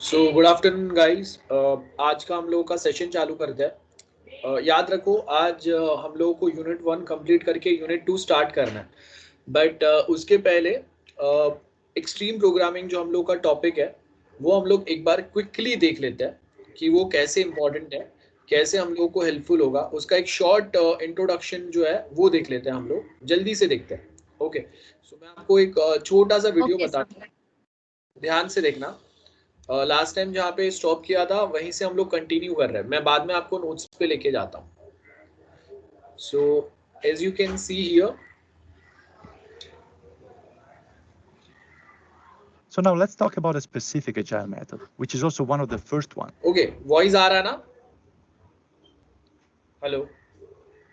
So good afternoon guys. आज का हम लोगों का सेशन चालू करते हैं। याद रखो आज हम लोगों को यूनिट 1 कंप्लीट करके यूनिट 2 स्टार्ट करना है। बट उसके पहले एक्सट्रीम प्रोग्रामिंग जो हम लोग का टॉपिक है वो हम लोग एक बार क्विकली देख लेते हैं कि वो कैसे इंपॉर्टेंट है, कैसे हम लोग को हेल्पफुल होगा। उसका एक शॉर्ट इंट्रोडक्शन जो है वो देख लेते हैं, हम लोग जल्दी से देखते हैं। ओके, सो मैं आपको एक छोटा सा वीडियो ओके सर। बताता हूँ, ध्यान से देखना। लास्ट टाइम जहाँ पे स्टॉप किया था वहीं से हम लोग कंटिन्यू कर रहे हैं। मैं बाद में आपको नोट्स पे लेके जाता हूँ। So as you can see here. So now let's talk about a specific agile method, which is also one of the first one. Okay, voice आ रहा है ना? Hello.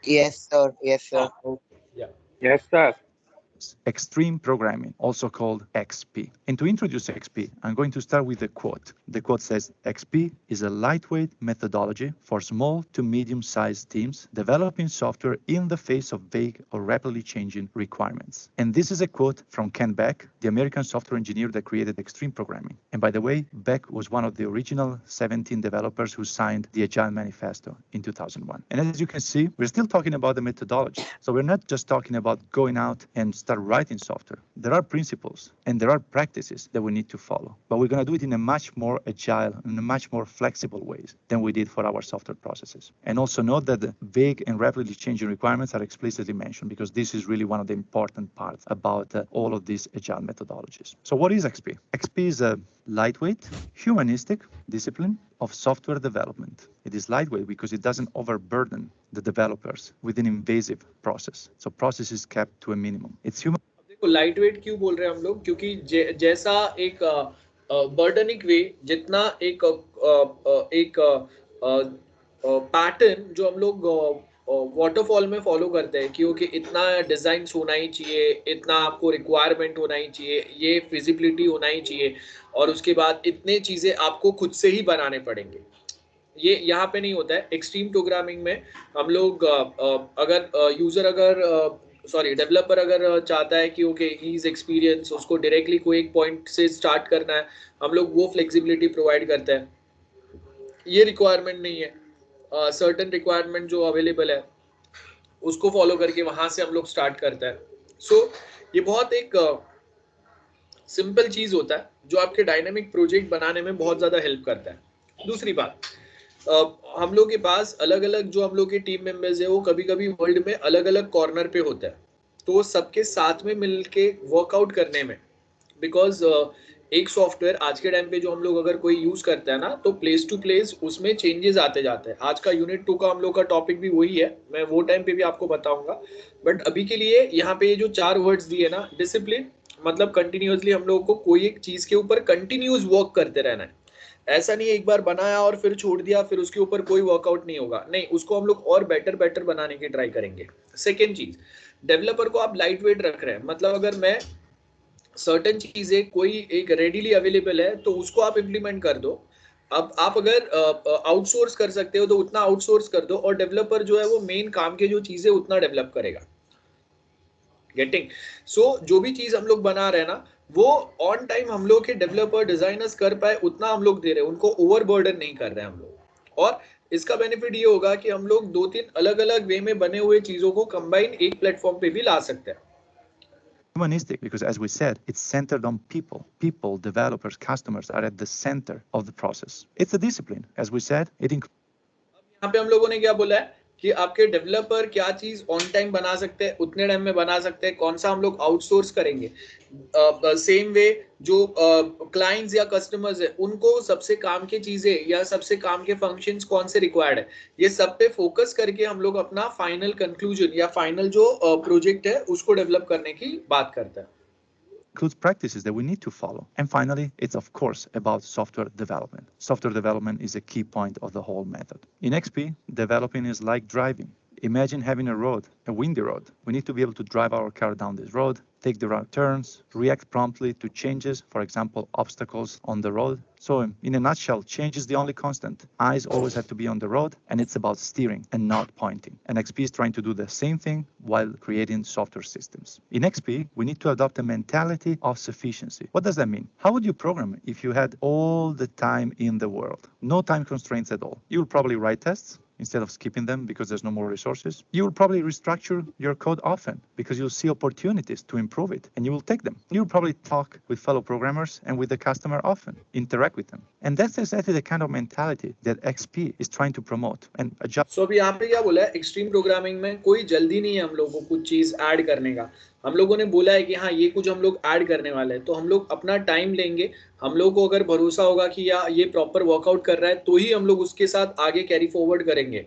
Yes, sir. Yes, sir. हाँ, या Yes, sir. Extreme programming, also called XP. And to introduce XP, I'm going to start with a quote. The quote says, XP is a lightweight methodology for small to medium-sized teams developing software in the face of vague or rapidly changing requirements. And this is a quote from Ken Beck, the American software engineer that created extreme programming. And by the way, Beck was one of the original 17 developers who signed the Agile Manifesto in 2001. And as you can see, we're still talking about the methodology. So we're not just talking about going out and start writing software. There are principles and there are practices that we need to follow, but we're going to do it in a much more agile and a much more flexible ways than we did for our software processes. And also note that the vague and rapidly changing requirements are explicitly mentioned because this is really one of the important parts about all of these agile methodologies. So what is XP? XP is a lightweight, humanistic discipline of software development. It is lightweight because it doesn't overburden the developers with an invasive process. So process is kept to a minimum. It's human. देखो light weight क्यों बोल रहे हैं हम लोग, क्योंकि जैसा एक बर्डनिक वे, जितना एक पैटर्न जो हम लोग वाटरफॉल में फॉलो करते हैं कि ओके इतना डिजाइन होना ही चाहिए, इतना आपको रिक्वायरमेंट होना ही चाहिए, ये फिजिबिलिटी होना ही चाहिए, और उसके बाद इतने चीजें आपको खुद से ही बनाने पड़ेंगे। ये यहाँ पे नहीं होता है। एक्सट्रीम प्रोग्रामिंग में हम लोग अगर यूजर अगर डेवलपर अगर चाहता है कि ओके ही इज एक्सपीरियंस, उसको डायरेक्टली कोई एक पॉइंट से स्टार्ट करना है, हम लोग वो फ्लेक्सिबिलिटी प्रोवाइड करते हैं। ये रिक्वायरमेंट नहीं है, सर्टेन रिक्वायरमेंट जो अवेलेबल है उसको फॉलो करके वहां से हम लोग स्टार्ट करते हैं। सो ये बहुत एक सिंपल चीज होता है जो आपके डायनेमिक प्रोजेक्ट बनाने में बहुत ज्यादा हेल्प करता है। दूसरी बात, हम लोग के पास अलग अलग जो हम लोग के टीम मेंबर्स है वो कभी कभी वर्ल्ड में अलग अलग कॉर्नर पे होता है, तो सबके साथ में मिलके वर्कआउट करने में, बिकॉज एक सॉफ्टवेयर आज के टाइम पे जो हम लोग अगर कोई यूज करता है ना, तो प्लेस टू प्लेस उसमें चेंजेस आते जाते हैं। आज का यूनिट 2 का हम लोग का टॉपिक भी वही है, मैं वो टाइम पे भी आपको बताऊंगा। बट अभी के लिए यहाँ पे ये जो 4 वर्ड्स दिए ना, डिसिप्लिन मतलब कंटिन्यूअसली हम लोग को कोई एक चीज के ऊपर कंटिन्यूस वर्क करते रहना है। ऐसा नहीं है एक बार बनाया और फिर छोड़ दिया, फिर उसके ऊपर कोई वर्कआउट नहीं होगा, नहीं, उसको हम लोग और बेटर बनाने की ट्राई करेंगे। सेकेंड चीज, डेवलपर को आप लाइट वेट रख रहे हैं, मतलब अगर मैं सर्टेन चीजें कोई एक रेडीली अवेलेबल है तो उसको आप इम्प्लीमेंट कर दो। अब आप अगर आउटसोर्स कर सकते हो तो उतना आउटसोर्स कर दो, और डेवलपर जो है वो मेन काम के जो चीजें उतना डेवलप करेगा। गेटिंग? सो जो भी चीज हम लोग बना रहे हैं ना, वो ऑन टाइम हम लोग के डेवलपर डिजाइनर्स कर पाए उतना हम लोग दे रहे हैं, उनको ओवरबर्डन नहीं कर रहे हैं हम लोग। और इसका बेनिफिट ये होगा कि हम लोग 2-3 अलग अलग वे में बने हुए चीजों को कंबाइन एक प्लेटफॉर्म पे भी ला सकते हैं। Humanistic because, as we said, it's centered on people. People, developers, customers are at the center of the process. It's a discipline. As we said, it includes. अब यहाँ पे हम लोगों ने क्या बोला है कि आपके डेवलपर क्या चीज ऑन टाइम बना सकते हैं, उतने टाइम में बना सकते हैं, कौन सा हम लोग आउटसोर्स करेंगे। सेम वे जो क्लाइंट्स या कस्टमर्स है, उनको सबसे काम की चीजें या सबसे काम के फंक्शंस कौन से रिक्वायर्ड है, ये सब पे फोकस करके हम लोग अपना फाइनल कंक्लूजन या फाइनल जो प्रोजेक्ट है उसको डेवलप करने की बात करते हैं। Includes practices that we need to follow. And finally, it's of course about software development. Software development is a key point of the whole method. In XP, developing is like driving. Imagine having a road, a windy road. We need to be able to drive our car down this road, take the right turns, react promptly to changes, for example, obstacles on the road. So in a nutshell, change is the only constant. Eyes always have to be on the road, and it's about steering and not pointing. And XP is trying to do the same thing while creating software systems. In XP, we need to adopt a mentality of sufficiency. What does that mean? How would you program if you had all the time in the world? No time constraints at all. You will probably write tests instead of skipping them because there's no more resources. You will probably restructure your code often because you'll see opportunities to improve it and you will take them. You'll probably talk with fellow programmers and with the customer often, interact with them. And that's exactly the kind of mentality that XP is trying to promote and adjust. So अभी यहाँ पे क्या बोला है, extreme programming में कोई जल्दी नहीं है हम लोगों को कुछ चीज ऐड करने का. हम लोगों ने बोला है कि हाँ ये कुछ हम लोग ऐड करने वाले हैं, तो हम लोग अपना टाइम लेंगे. हम लोग को अगर भरोसा होगा कि या ये प्रॉपर वर्कआउट कर रहा है तो ही हम लोग उसके साथ आगे कैरी फॉरवर्ड करेंगे.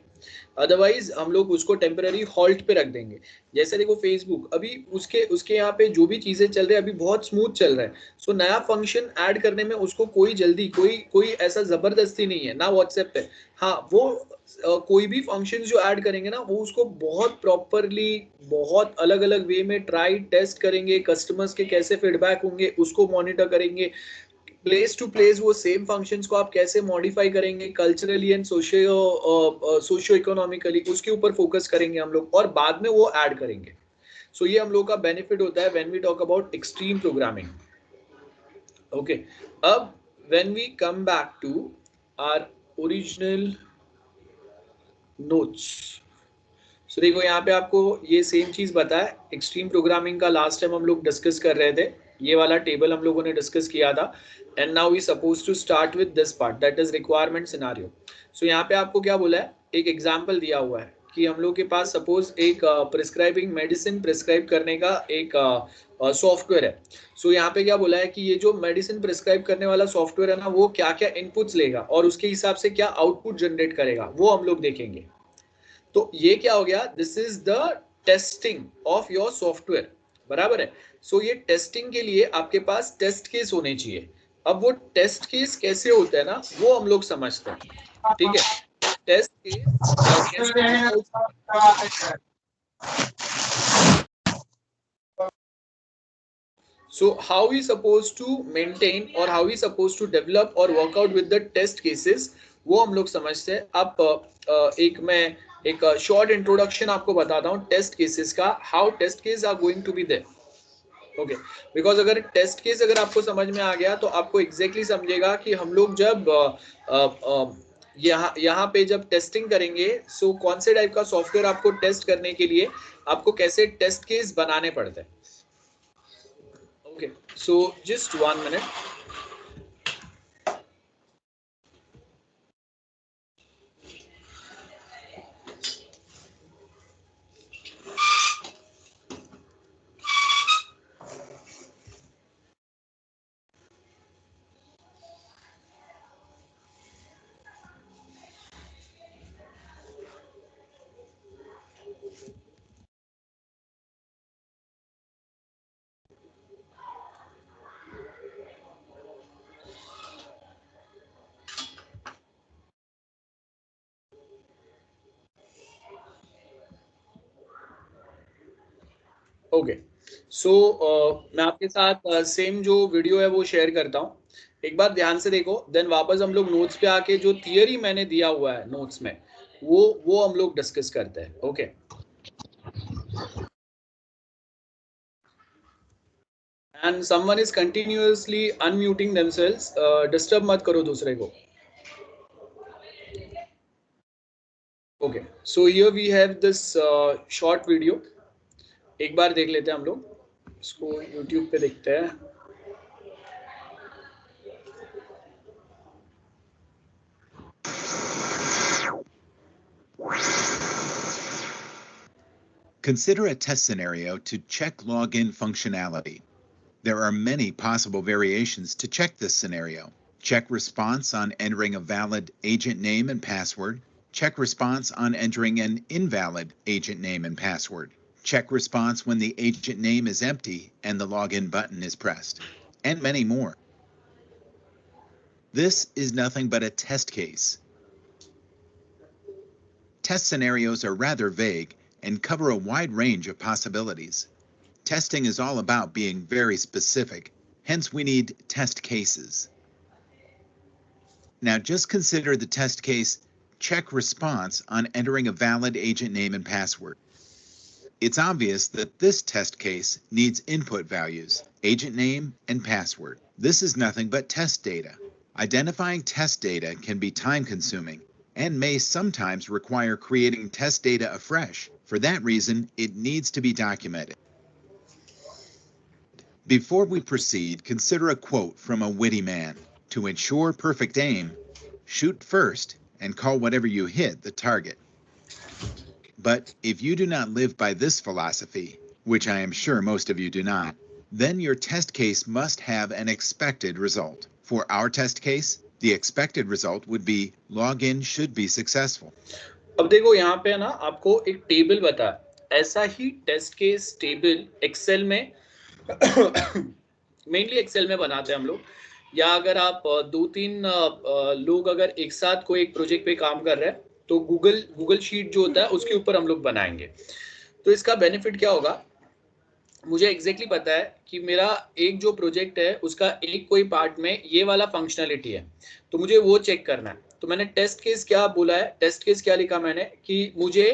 अदरवाइज हम लोग उसको टेम्पररी हॉल्ट पे रख देंगे. जैसे देखो फेसबुक अभी उसके यहाँ पे जो भी चीजें चल रही है अभी बहुत स्मूथ चल रहा है. सो नया फंक्शन ऐड करने में उसको कोई जल्दी कोई ऐसा जबरदस्ती नहीं है ना व्हाट्सएप पे. हाँ वो कोई भी फंक्शन जो ऐड करेंगे ना वो उसको बहुत प्रॉपरली बहुत अलग अलग वे में ट्राई टेस्ट करेंगे. कस्टमर्स के कैसे फीडबैक होंगे उसको मॉनिटर करेंगे. प्लेस टू प्लेस वो सेम फंक्शंस को आप कैसे मॉडिफाई करेंगे कल्चरली एंड सोशियो इकोनॉमिकली उसके ऊपर फोकस करेंगे हम लोग और बाद में वो ऐड करेंगे. सो ये हम लोग का बेनिफिट होता है when we talk about extreme programming. Okay, अब when we come back to our original notes. So देखो यहाँ पे आपको ये सेम चीज बताया. एक्सट्रीम प्रोग्रामिंग का लास्ट टाइम हम लोग डिस्कस कर रहे थे. ये वाला टेबल हम लोगों ने डिस्कस किया था. And now we suppose to start with this part that is requirement scenario. So यहाँ पे आपको क्या बोला है, एक एग्जांपल दिया हुआ है कि हम लोग के पास सपोज एक प्रिस्क्राइबिंग मेडिसिन प्रिस्क्राइब करने का एक सॉफ्टवेयर है. सो यहाँ पे क्या बोला है कि ये जो मेडिसिन प्रिस्क्राइब करने वाला सॉफ्टवेयर है ना वो क्या क्या इनपुट्स लेगा और उसके हिसाब से क्या आउटपुट जनरेट करेगा वो हम लोग देखेंगे. तो ये क्या हो गया, this is the testing of your software. बराबर है. सो ये टेस्टिंग के लिए आपके पास टेस्ट केस होने चाहिए. अब वो टेस्ट केस कैसे होता है ना वो हम लोग समझते हैं. ठीक है, test case so how we supposed to maintain or how we supposed to develop or work out with the test cases वो हम लोग समझते हैं. अब मैं एक शॉर्ट इंट्रोडक्शन आपको बताता हूँ टेस्ट केसेस का. How test case are going to be there. Okay, because अगर टेस्ट केस अगर आपको समझ में आ गया तो आपको एग्जैक्टली समझेगा कि हम लोग जब यहाँ पे जब टेस्टिंग करेंगे सो कौन से टाइप का सॉफ्टवेयर आपको टेस्ट करने के लिए आपको कैसे टेस्ट केस बनाने पड़ते हैं. Okay, so just 1 minute. Okay, so मैं आपके साथ सेम जो वीडियो है वो शेयर करता हूँ. एक बार ध्यान से देखो, देन वापस हम लोग नोट्स पे आके जो थियरी मैंने दिया हुआ है नोट्स में वो हम लोग डिस्कस करते हैं. Okay, and someone is continuously unmuting themselves. Disturb मत करो दूसरे को. Okay, so here we have this short video. एक बार देख लेते हैं हम लोग इसको. YouTube पे देखते हैं. Consider a test scenario to check login functionality. There are many possible variations to check this scenario. Check response on entering a valid agent name and password. Check response on entering an invalid agent name and password. Check response when the agent name is empty and the login button is pressed, and many more. This is nothing but a test case. Test scenarios are rather vague and cover a wide range of possibilities. Testing is all about being very specific, hence we need test cases. Now just consider the test case, check response on entering a valid agent name and password. It's obvious that this test case needs input values, agent name and password. This is nothing but test data. Identifying test data can be time-consuming and may sometimes require creating test data afresh. For that reason, it needs to be documented. Before we proceed, consider a quote from a witty man. To ensure perfect aim, shoot first and call whatever you hit the target. But if you do not live by this philosophy, which I am sure most of you do not, then your test case must have an expected result. For our test case, the expected result would be login should be successful. अब देखो यहाँ पे ना आपको एक table बता, ऐसा ही test case table Excel में मेनली एक्सेल में बनाते हैं हम लोग, या अगर आप दो तीन लोग अगर एक साथ कोई एक प्रोजेक्ट पे काम कर रहे हैं तो गूगल शीट जो होता है उसके ऊपर हम लोग बनाएंगे। तो इसका बेनिफिट क्या होगा, मुझे एग्जैक्टली पता है कि मेरा एक जो प्रोजेक्ट है उसका एक कोई पार्ट में ये वाला फंक्शनलिटी है, तो मुझे वो चेक करना है। तो मैंने टेस्ट केस क्या बोला है, टेस्ट केस क्या लिखा मैंने कि मुझे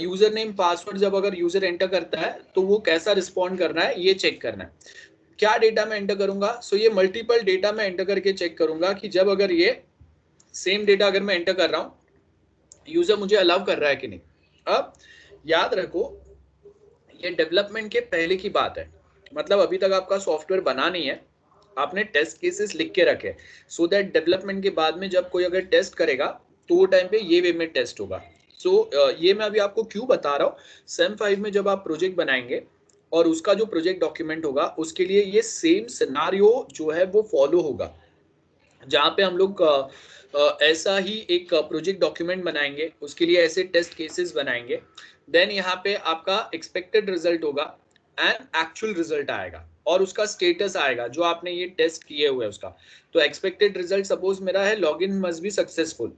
यूजर नेम पासवर्ड जब अगर यूजर एंटर करता है तो वो कैसा रिस्पॉन्ड करना है ये चेक करना है। क्या डेटा मैं एंटर करूंगा, सो ये मल्टीपल डेटा मैं एंटर करके चेक करूंगा कि जब अगर ये सेम डेटा अगर मैं एंटर कर रहा हूँ यूजर मुझे अलाउ कर रहा है कि नहीं। अब याद रखो ये डेवलपमेंट के पहले की बात है, मतलब अभी तक आपका सॉफ्टवेयर बना नहीं है, आपने टेस्ट केसेस लिख के रखे सो दैट डेवलपमेंट के बाद में जब कोई अगर टेस्ट करेगा तो वो टाइम पे ये वे में टेस्ट होगा। ये मैं अभी आपको क्यों बता रहा हूँ, सेम 5 में जब आप प्रोजेक्ट बनाएंगे और उसका जो प्रोजेक्ट डॉक्यूमेंट होगा उसके लिए ये सेम सिनेरियो जो है वो फॉलो होगा, जहाँ पे हम लोग ऐसा ही एक प्रोजेक्ट डॉक्यूमेंट बनाएंगे, उसके लिए ऐसे टेस्ट केसेस बनाएंगे, देन यहाँ पे आपका एक्सपेक्टेड रिजल्ट होगा एंड एक्चुअल रिजल्ट आएगा और उसका स्टेटस आएगा जो आपने ये टेस्ट किए हुए उसका। तो एक्सपेक्टेड रिजल्ट सपोज मेरा है लॉगिन मस्ट बी सक्सेसफुल,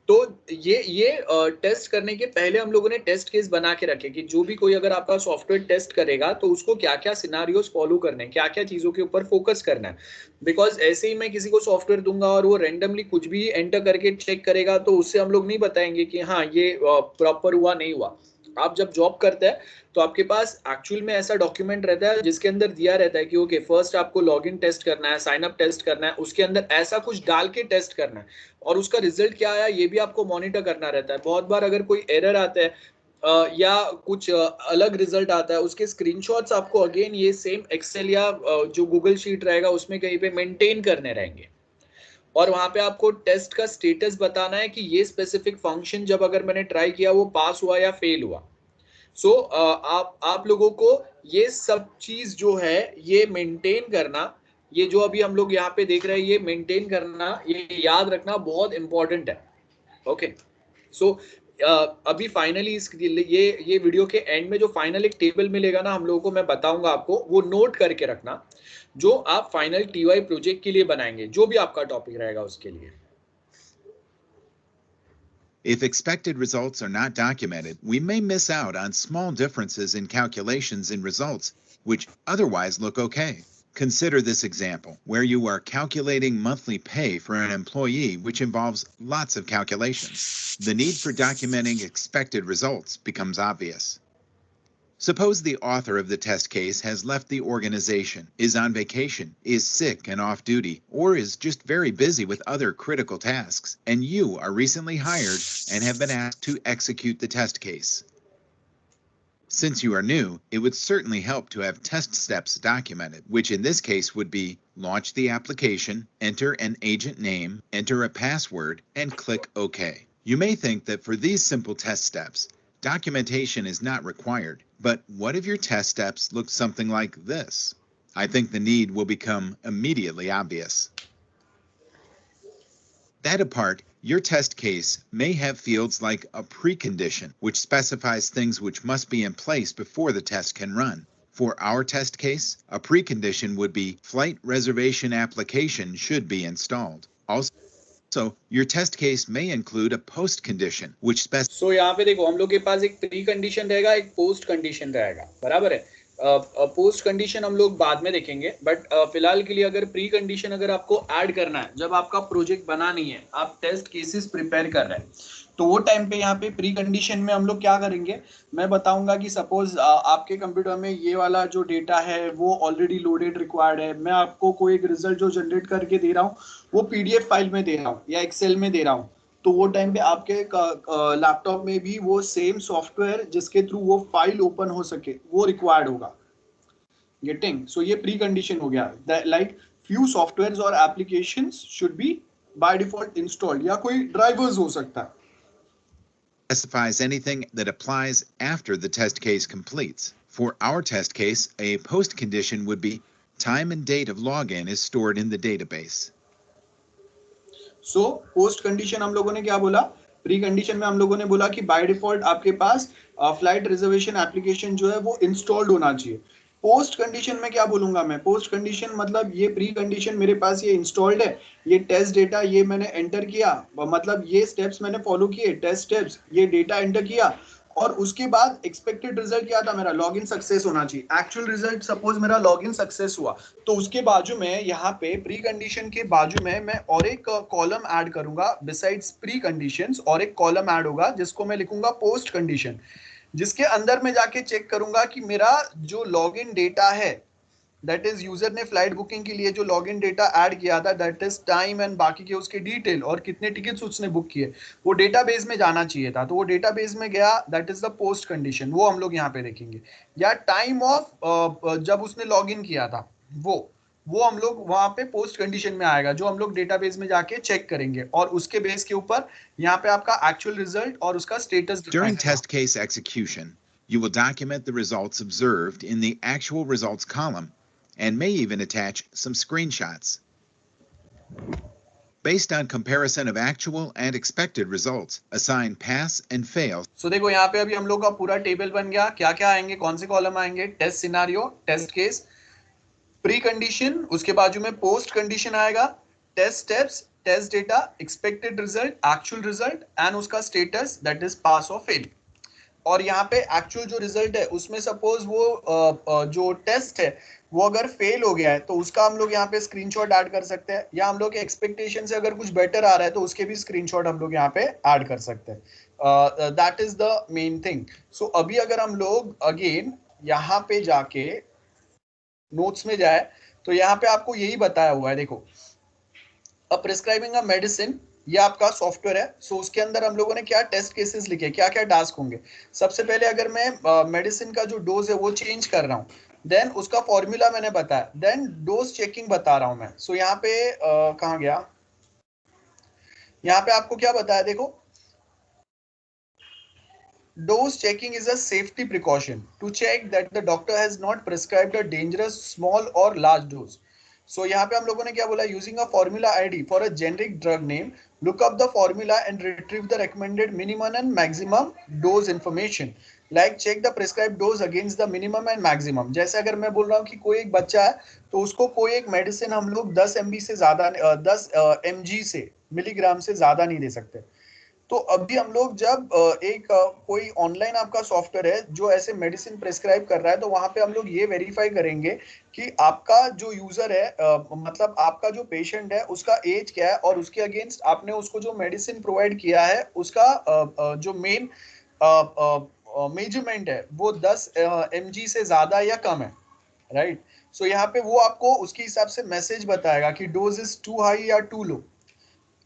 तो ये टेस्ट करने के पहले हम लोगों ने टेस्ट केस बना के रखे कि जो भी कोई अगर आपका सॉफ्टवेयर टेस्ट करेगा तो उसको क्या क्या सिनारियोस फॉलो करने हैं, क्या क्या चीजों के ऊपर फोकस करना है। बिकॉज ऐसे ही मैं किसी को सॉफ्टवेयर दूंगा और वो रैंडमली कुछ भी एंटर करके चेक करेगा तो उससे हम लोग नहीं बताएंगे कि हाँ ये प्रॉपर हुआ नहीं हुआ। आप जब जॉब करते हैं तो आपके पास एक्चुअल में ऐसा डॉक्यूमेंट रहता है जिसके अंदर दिया रहता है कि ओके फर्स्ट आपको लॉगिन टेस्ट करना है, साइन अप टेस्ट करना है, उसके अंदर ऐसा कुछ डाल के टेस्ट करना है और उसका रिजल्ट क्या आया ये भी आपको मॉनिटर करना रहता है। बहुत बार अगर कोई एरर आता है या कुछ अलग रिजल्ट आता है उसके स्क्रीनशॉट्स आपको अगेन ये सेम एक्सेल या जो गूगल शीट रहेगा उसमें कहीं पे मेंटेन करने रहेंगे और वहां पे आपको टेस्ट का स्टेटस बताना है कि ये स्पेसिफिक फंक्शन जब अगर मैंने ट्राई किया वो पास हुआ या फेल हुआ। सो आप लोगों को ये सब चीज जो है ये मेंटेन करना, ये जो अभी हम लोग यहाँ पे देख रहे हैं ये मेंटेन करना, ये याद रखना बहुत इंपॉर्टेंट है। ओके सो अभी फाइनली ये वीडियो के एंड में जो फाइनल एक टेबल मिलेगा ना हम लोगों को, मैं बताऊंगा आपको, वो नोट करके रखना जो आप फाइनल टीवाई प्रोजेक्ट के लिए बनाएंगे, जो भी आपका टॉपिक रहेगा उसके लिए। If expected results are not documented, we may miss out on small differences in calculations in results, which otherwise look okay. Consider this example, where you are calculating monthly pay for an employee, which involves lots of calculations. The need for documenting expected results becomes obvious. Suppose the author of the test case has left the organization, is on vacation, is sick and off duty, or is just very busy with other critical tasks, and you are recently hired and have been asked to execute the test case. Since you are new, it would certainly help to have test steps documented, which in this case would be launch the application, enter an agent name, enter a password, and click OK. You may think that for these simple test steps, documentation is not required, but what if your test steps look something like this? I think the need will become immediately obvious. That apart, your test case may have fields like a precondition, which specifies things which must be in place before the test can run. For our test case, a precondition would be flight reservation application should be installed. Also, So, your test case may include a post condition, which specifies. सो यहाँ पे देखो हम लोग के पास एक pre condition रहेगा, एक post condition रहेगा, बराबर है। पोस्ट कंडीशन हम लोग बाद में देखेंगे, बट फिलहाल के लिए अगर प्री कंडीशन अगर आपको ऐड करना है, जब आपका प्रोजेक्ट बना नहीं है, आप टेस्ट केसेस प्रिपेयर कर रहे हैं, तो वो टाइम पे यहाँ पे प्री कंडीशन में हम लोग क्या करेंगे, मैं बताऊंगा कि सपोज आपके कंप्यूटर में ये वाला जो डेटा है वो ऑलरेडी लोडेड रिक्वायर्ड है, मैं आपको कोई एक रिजल्ट जो जनरेट करके दे रहा हूँ वो पीडीएफ फाइल में दे रहा हूँ या एक्सेल में दे रहा हूँ, तो वो टाइम पे आपके लैपटॉप में भी वो सेम सॉफ्टवेयर जिसके थ्रू वो फाइल ओपन हो सके वो रिक्वायर्ड होगा। गेटिंग? सो ये प्री कंडीशन हो गया, लाइक फ्यू सॉफ्टवेयर्स और applications should be by default installed, या कोई ड्राइवर्स हो सकता है। Specifies anything that applies after the test case completes. For our test case, a post condition would be time and date of login is stored in the database. So post condition हम लोगों ने क्या बोला, pre condition में हम लोगों ने बोला कि बाय डिफॉल्ट आपके पास फ्लाइट रिजर्वेशन एप्लीकेशन जो है वो इंस्टॉल्ड होना चाहिए। पोस्ट कंडीशन में क्या बोलूंगा मैं, पोस्ट कंडीशन मतलब ये प्री कंडीशन मेरे पास ये इंस्टॉल्ड है, ये टेस्ट डेटा ये मैंने एंटर किया, मतलब ये स्टेप्स मैंने फॉलो किए, टेस्ट स्टेप्स, ये डेटा एंटर किया, और उसके बाद एक्सपेक्टेड रिजल्ट क्या था मेरा, लॉगिन सक्सेस होना चाहिए। एक्चुअल रिजल्ट सपोज मेरा लॉगिन सक्सेस हुआ, तो उसके बाजू में यहाँ पे प्री कंडीशन के बाजू में मैं और एक कॉलम ऐड करूंगा बिसाइड्स प्री कंडीशंस, और एक कॉलम ऐड होगा जिसको मैं लिखूंगा पोस्ट कंडीशन, जिसके अंदर मैं जाके चेक करूंगा कि मेरा जो लॉगिन डेटा है, दैट इज यूजर ने फ्लाइट बुकिंग के लिए जो लॉगिन डेटा ऐड किया था, दैट इज टाइम एंड बाकी के उसके डिटेल और कितने टिकट्स उसने बुक किए, वो डेटाबेस में जाना चाहिए था, तो वो डेटाबेस में गया, that is the post condition, वो हम लोग यहाँ पे देखेंगे। या टाइम ऑफ जब उसने लॉगिन किया था वो हम लोग वहां पे पोस्ट कंडीशन में आएगा, जो हम लोग डेटाबेस में जाके चेक करेंगे, और उसके बेस के ऊपर यहाँ पे आपका एक्चुअल रिजल्ट और उसका status. During test case execution, you will document the results observed in the actual results column and may even attach some screenshots. Based on comparison of actual and expected results, assign pass and fail. So देखो यहाँ पे अभी हम लोग का पूरा table बन गया, क्या क्या आएंगे, कौन से कॉलम आएंगे, test scenario, test case, precondition, उसके बाजू में पोस्ट कंडीशन आएगा, test steps, test data, expected result, actual result and उसका स्टेटस, दैट इज पास और फेल। और यहाँ पे एक्चुअल जो रिजल्ट है उसमें सपोज वो जो टेस्ट है वो अगर फेल हो गया है तो उसका हम लोग यहाँ पे स्क्रीनशॉट ऐड कर सकते हैं, या हम लोग के एक्सपेक्टेशन से अगर कुछ बेटर आ रहा है तो उसके भी स्क्रीनशॉट हम लोग यहाँ पे ऐड कर सकते हैं। That is the main thing. So अभी अगर हम लोग अगेन यहाँ पे जाके नोट्स में जाए तो यहाँ पे आपको यही बताया हुआ है, देखो प्रिस्क्राइबिंग अ मेडिसिन, ये आपका सॉफ्टवेयर है। सो उसके अंदर हम लोगों ने क्या टेस्ट केसेस लिखे, क्या क्या टास्क होंगे। सबसे पहले अगर मैं मेडिसिन का जो डोज है वो चेंज कर रहा हूँ, देन उसका फॉर्मूला मैंने बताया, देन डोज चेकिंग बता रहा हूं मैं। सो यहाँ पे कहाँ गया, यहाँ पे आपको क्या बताया, देखो dose checking is a safety precaution to check that the doctor has not prescribed a dangerous small or large dose. So यहाँ पे हम लोगों ने क्या बोला, using a formula ID for a generic drug name, look up the formula and retrieve the recommended minimum and maximum dose information. Like check the prescribed dose against the minimum and maximum. जैसे अगर मैं बोल रहा हूँ कि कोई एक बच्चा है तो उसको कोई एक मेडिसिन हम लोग 10 MB से ज्यादा 10 mg से मिलीग्राम से ज्यादा नहीं दे सकते। तो अभी हम लोग जब एक कोई ऑनलाइन आपका सॉफ्टवेयर है जो ऐसे मेडिसिन प्रेस्क्राइब कर रहा है, तो वहां पे हम लोग ये वेरीफाई करेंगे कि आपका जो यूजर है मतलब आपका जो पेशेंट है उसका एज क्या है और उसके अगेंस्ट आपने उसको जो मेडिसिन प्रोवाइड किया है उसका जो मेन मेजरमेंट है वो 10 mg से ज्यादा या कम है, राइट। सो यहाँ पे वो आपको उसके हिसाब से मैसेज बताएगा कि डोज इज टू हाई या too low,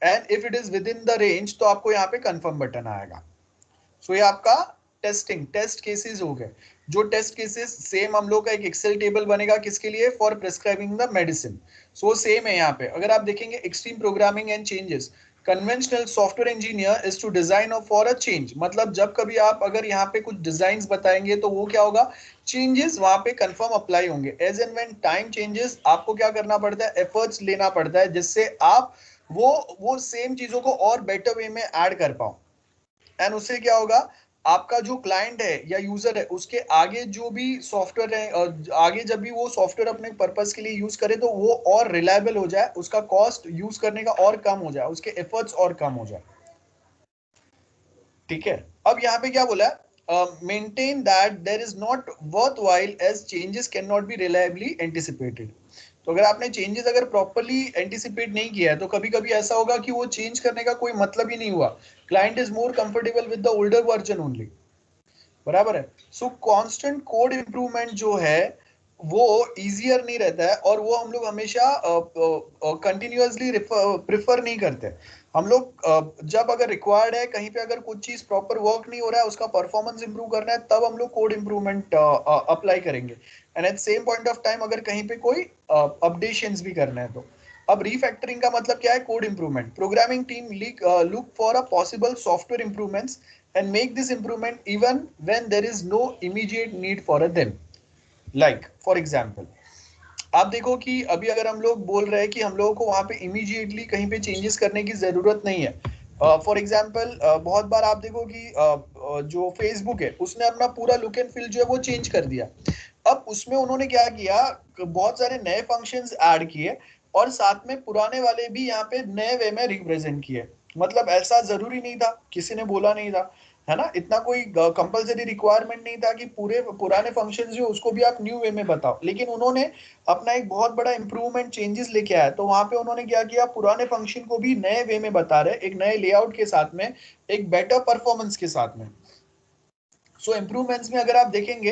and if it is within the range तो आपको यहाँ पे कंफर्म बटन आएगा। सो ये आपका टेस्टिंग टेस्ट केसेस हो गए। जो टेस्ट केसेस सेम हम लोग का एक एक्सेल टेबल बनेगा किसके लिए, for prescribing the medicine. So same है यहाँ पे। अगर आप देखेंगे extreme programming and changes, conventional software engineer is to design for a change. मतलब जब कभी आप अगर यहाँ पे कुछ डिजाइन बताएंगे तो वो क्या होगा, चेंजेस वहां पे कंफर्म अप्लाई होंगे। As and when time changes आपको क्या करना पड़ता है, एफर्ट्स लेना पड़ता है जिससे आप वो सेम चीजों को और बेटर वे में ऐड कर पाओ, एंड उससे क्या होगा आपका जो क्लाइंट है या यूजर है उसके आगे जो भी सॉफ्टवेयर है, आगे जब भी वो सॉफ्टवेयर अपने पर्पस के लिए यूज करे तो वो और रिलायबल हो जाए, उसका कॉस्ट यूज करने का और कम हो जाए, उसके एफर्ट्स और कम हो जाए। ठीक है, अब यहाँ पे क्या बोला है, maintain that there is not worthwhile as changes can not be reliably anticipated. तो अगर आपने चेंजेस अगर प्रॉपर्ली एंटिसिपेट नहीं किया है तो कभी कभी ऐसा होगा कि वो चेंज करने का कोई मतलब ही नहीं हुआ, client is more comfortable with the older version only, बराबर है। सो कांस्टेंट कोड इंप्रूवमेंट जो है वो इजियर नहीं रहता है, और वो हम लोग हमेशा कंटिन्यूअसली प्रिफर नहीं करते। हम लोग जब अगर रिक्वायर्ड है कहीं पे अगर कुछ चीज प्रॉपर वर्क नहीं हो रहा है, उसका परफॉर्मेंस इंप्रूव करना है, तब हम लोग कोड इंप्रूवमेंट अप्लाई करेंगे। And at same point of time अगर कहीं पे कोई अपडेशंस भी करना है तो। अब रीफैक्टरिंग का मतलब क्या है, code improvement. Programming team look for a possible software improvements and make this improvement even when there is no immediate need for them. Like for example, आप देखो कि अभी अगर हम लोग बोल रहे हैं कि हम लोगों को वहां पे इमीडिएटली कहीं पे चेंजेस करने की जरूरत नहीं है। फॉर एग्जाम्पल बहुत बार आप देखो कि जो फेसबुक है उसने अपना पूरा लुक एंड फील जो है वो चेंज कर दिया। अब उसमें उन्होंने क्या किया, बहुत सारे नए फंक्शंस ऐड किए और साथ में पुराने वाले भी यहाँ पे नए वे में रिप्रेजेंट किए। मतलब ऐसा जरूरी नहीं था, किसी ने बोला नहीं था, है ना, इतना कोई कंपलसरी रिक्वायरमेंट नहीं था कि पूरे पुराने फंक्शंस जो उसको भी आप न्यू वे में बताओ, लेकिन उन्होंने अपना एक बहुत बड़ा इंप्रूवमेंट चेंजेस लेके आया। तो वहां पे उन्होंने क्या किया, पुराने फंक्शन को भी नए वे में बता रहे, एक नए लेआउट के साथ में, एक बेटर परफॉर्मेंस के साथ में। सो इंप्रूवमेंट्स में अगर आप देखेंगे,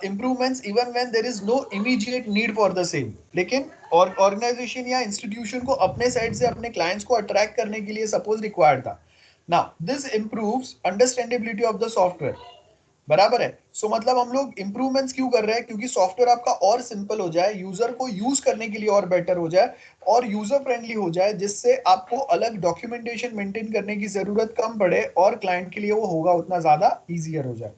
improvements even when there is no immediate need for the same, लेकिन और ऑर्गेनाइजेशन या इंस्टीट्यूशन को अपने साइड से अपने क्लाइंट्स को अट्रैक्ट करने के लिए सपोज रिक्वायर्ड था। Now this improves understandability of the software, बराबर है। सो मतलब हम लोग इंप्रूवमेंट्स क्यों कर रहे हैं, क्योंकि सॉफ्टवेयर आपका और सिंपल हो जाए, यूजर को यूज करने के लिए और बेटर हो जाए और यूजर फ्रेंडली हो जाए, जिससे आपको अलग डॉक्यूमेंटेशन मेंटेन करने की जरूरत कम पड़े और क्लाइंट के लिए वो होगा उतना ज्यादा इजियर हो जाए।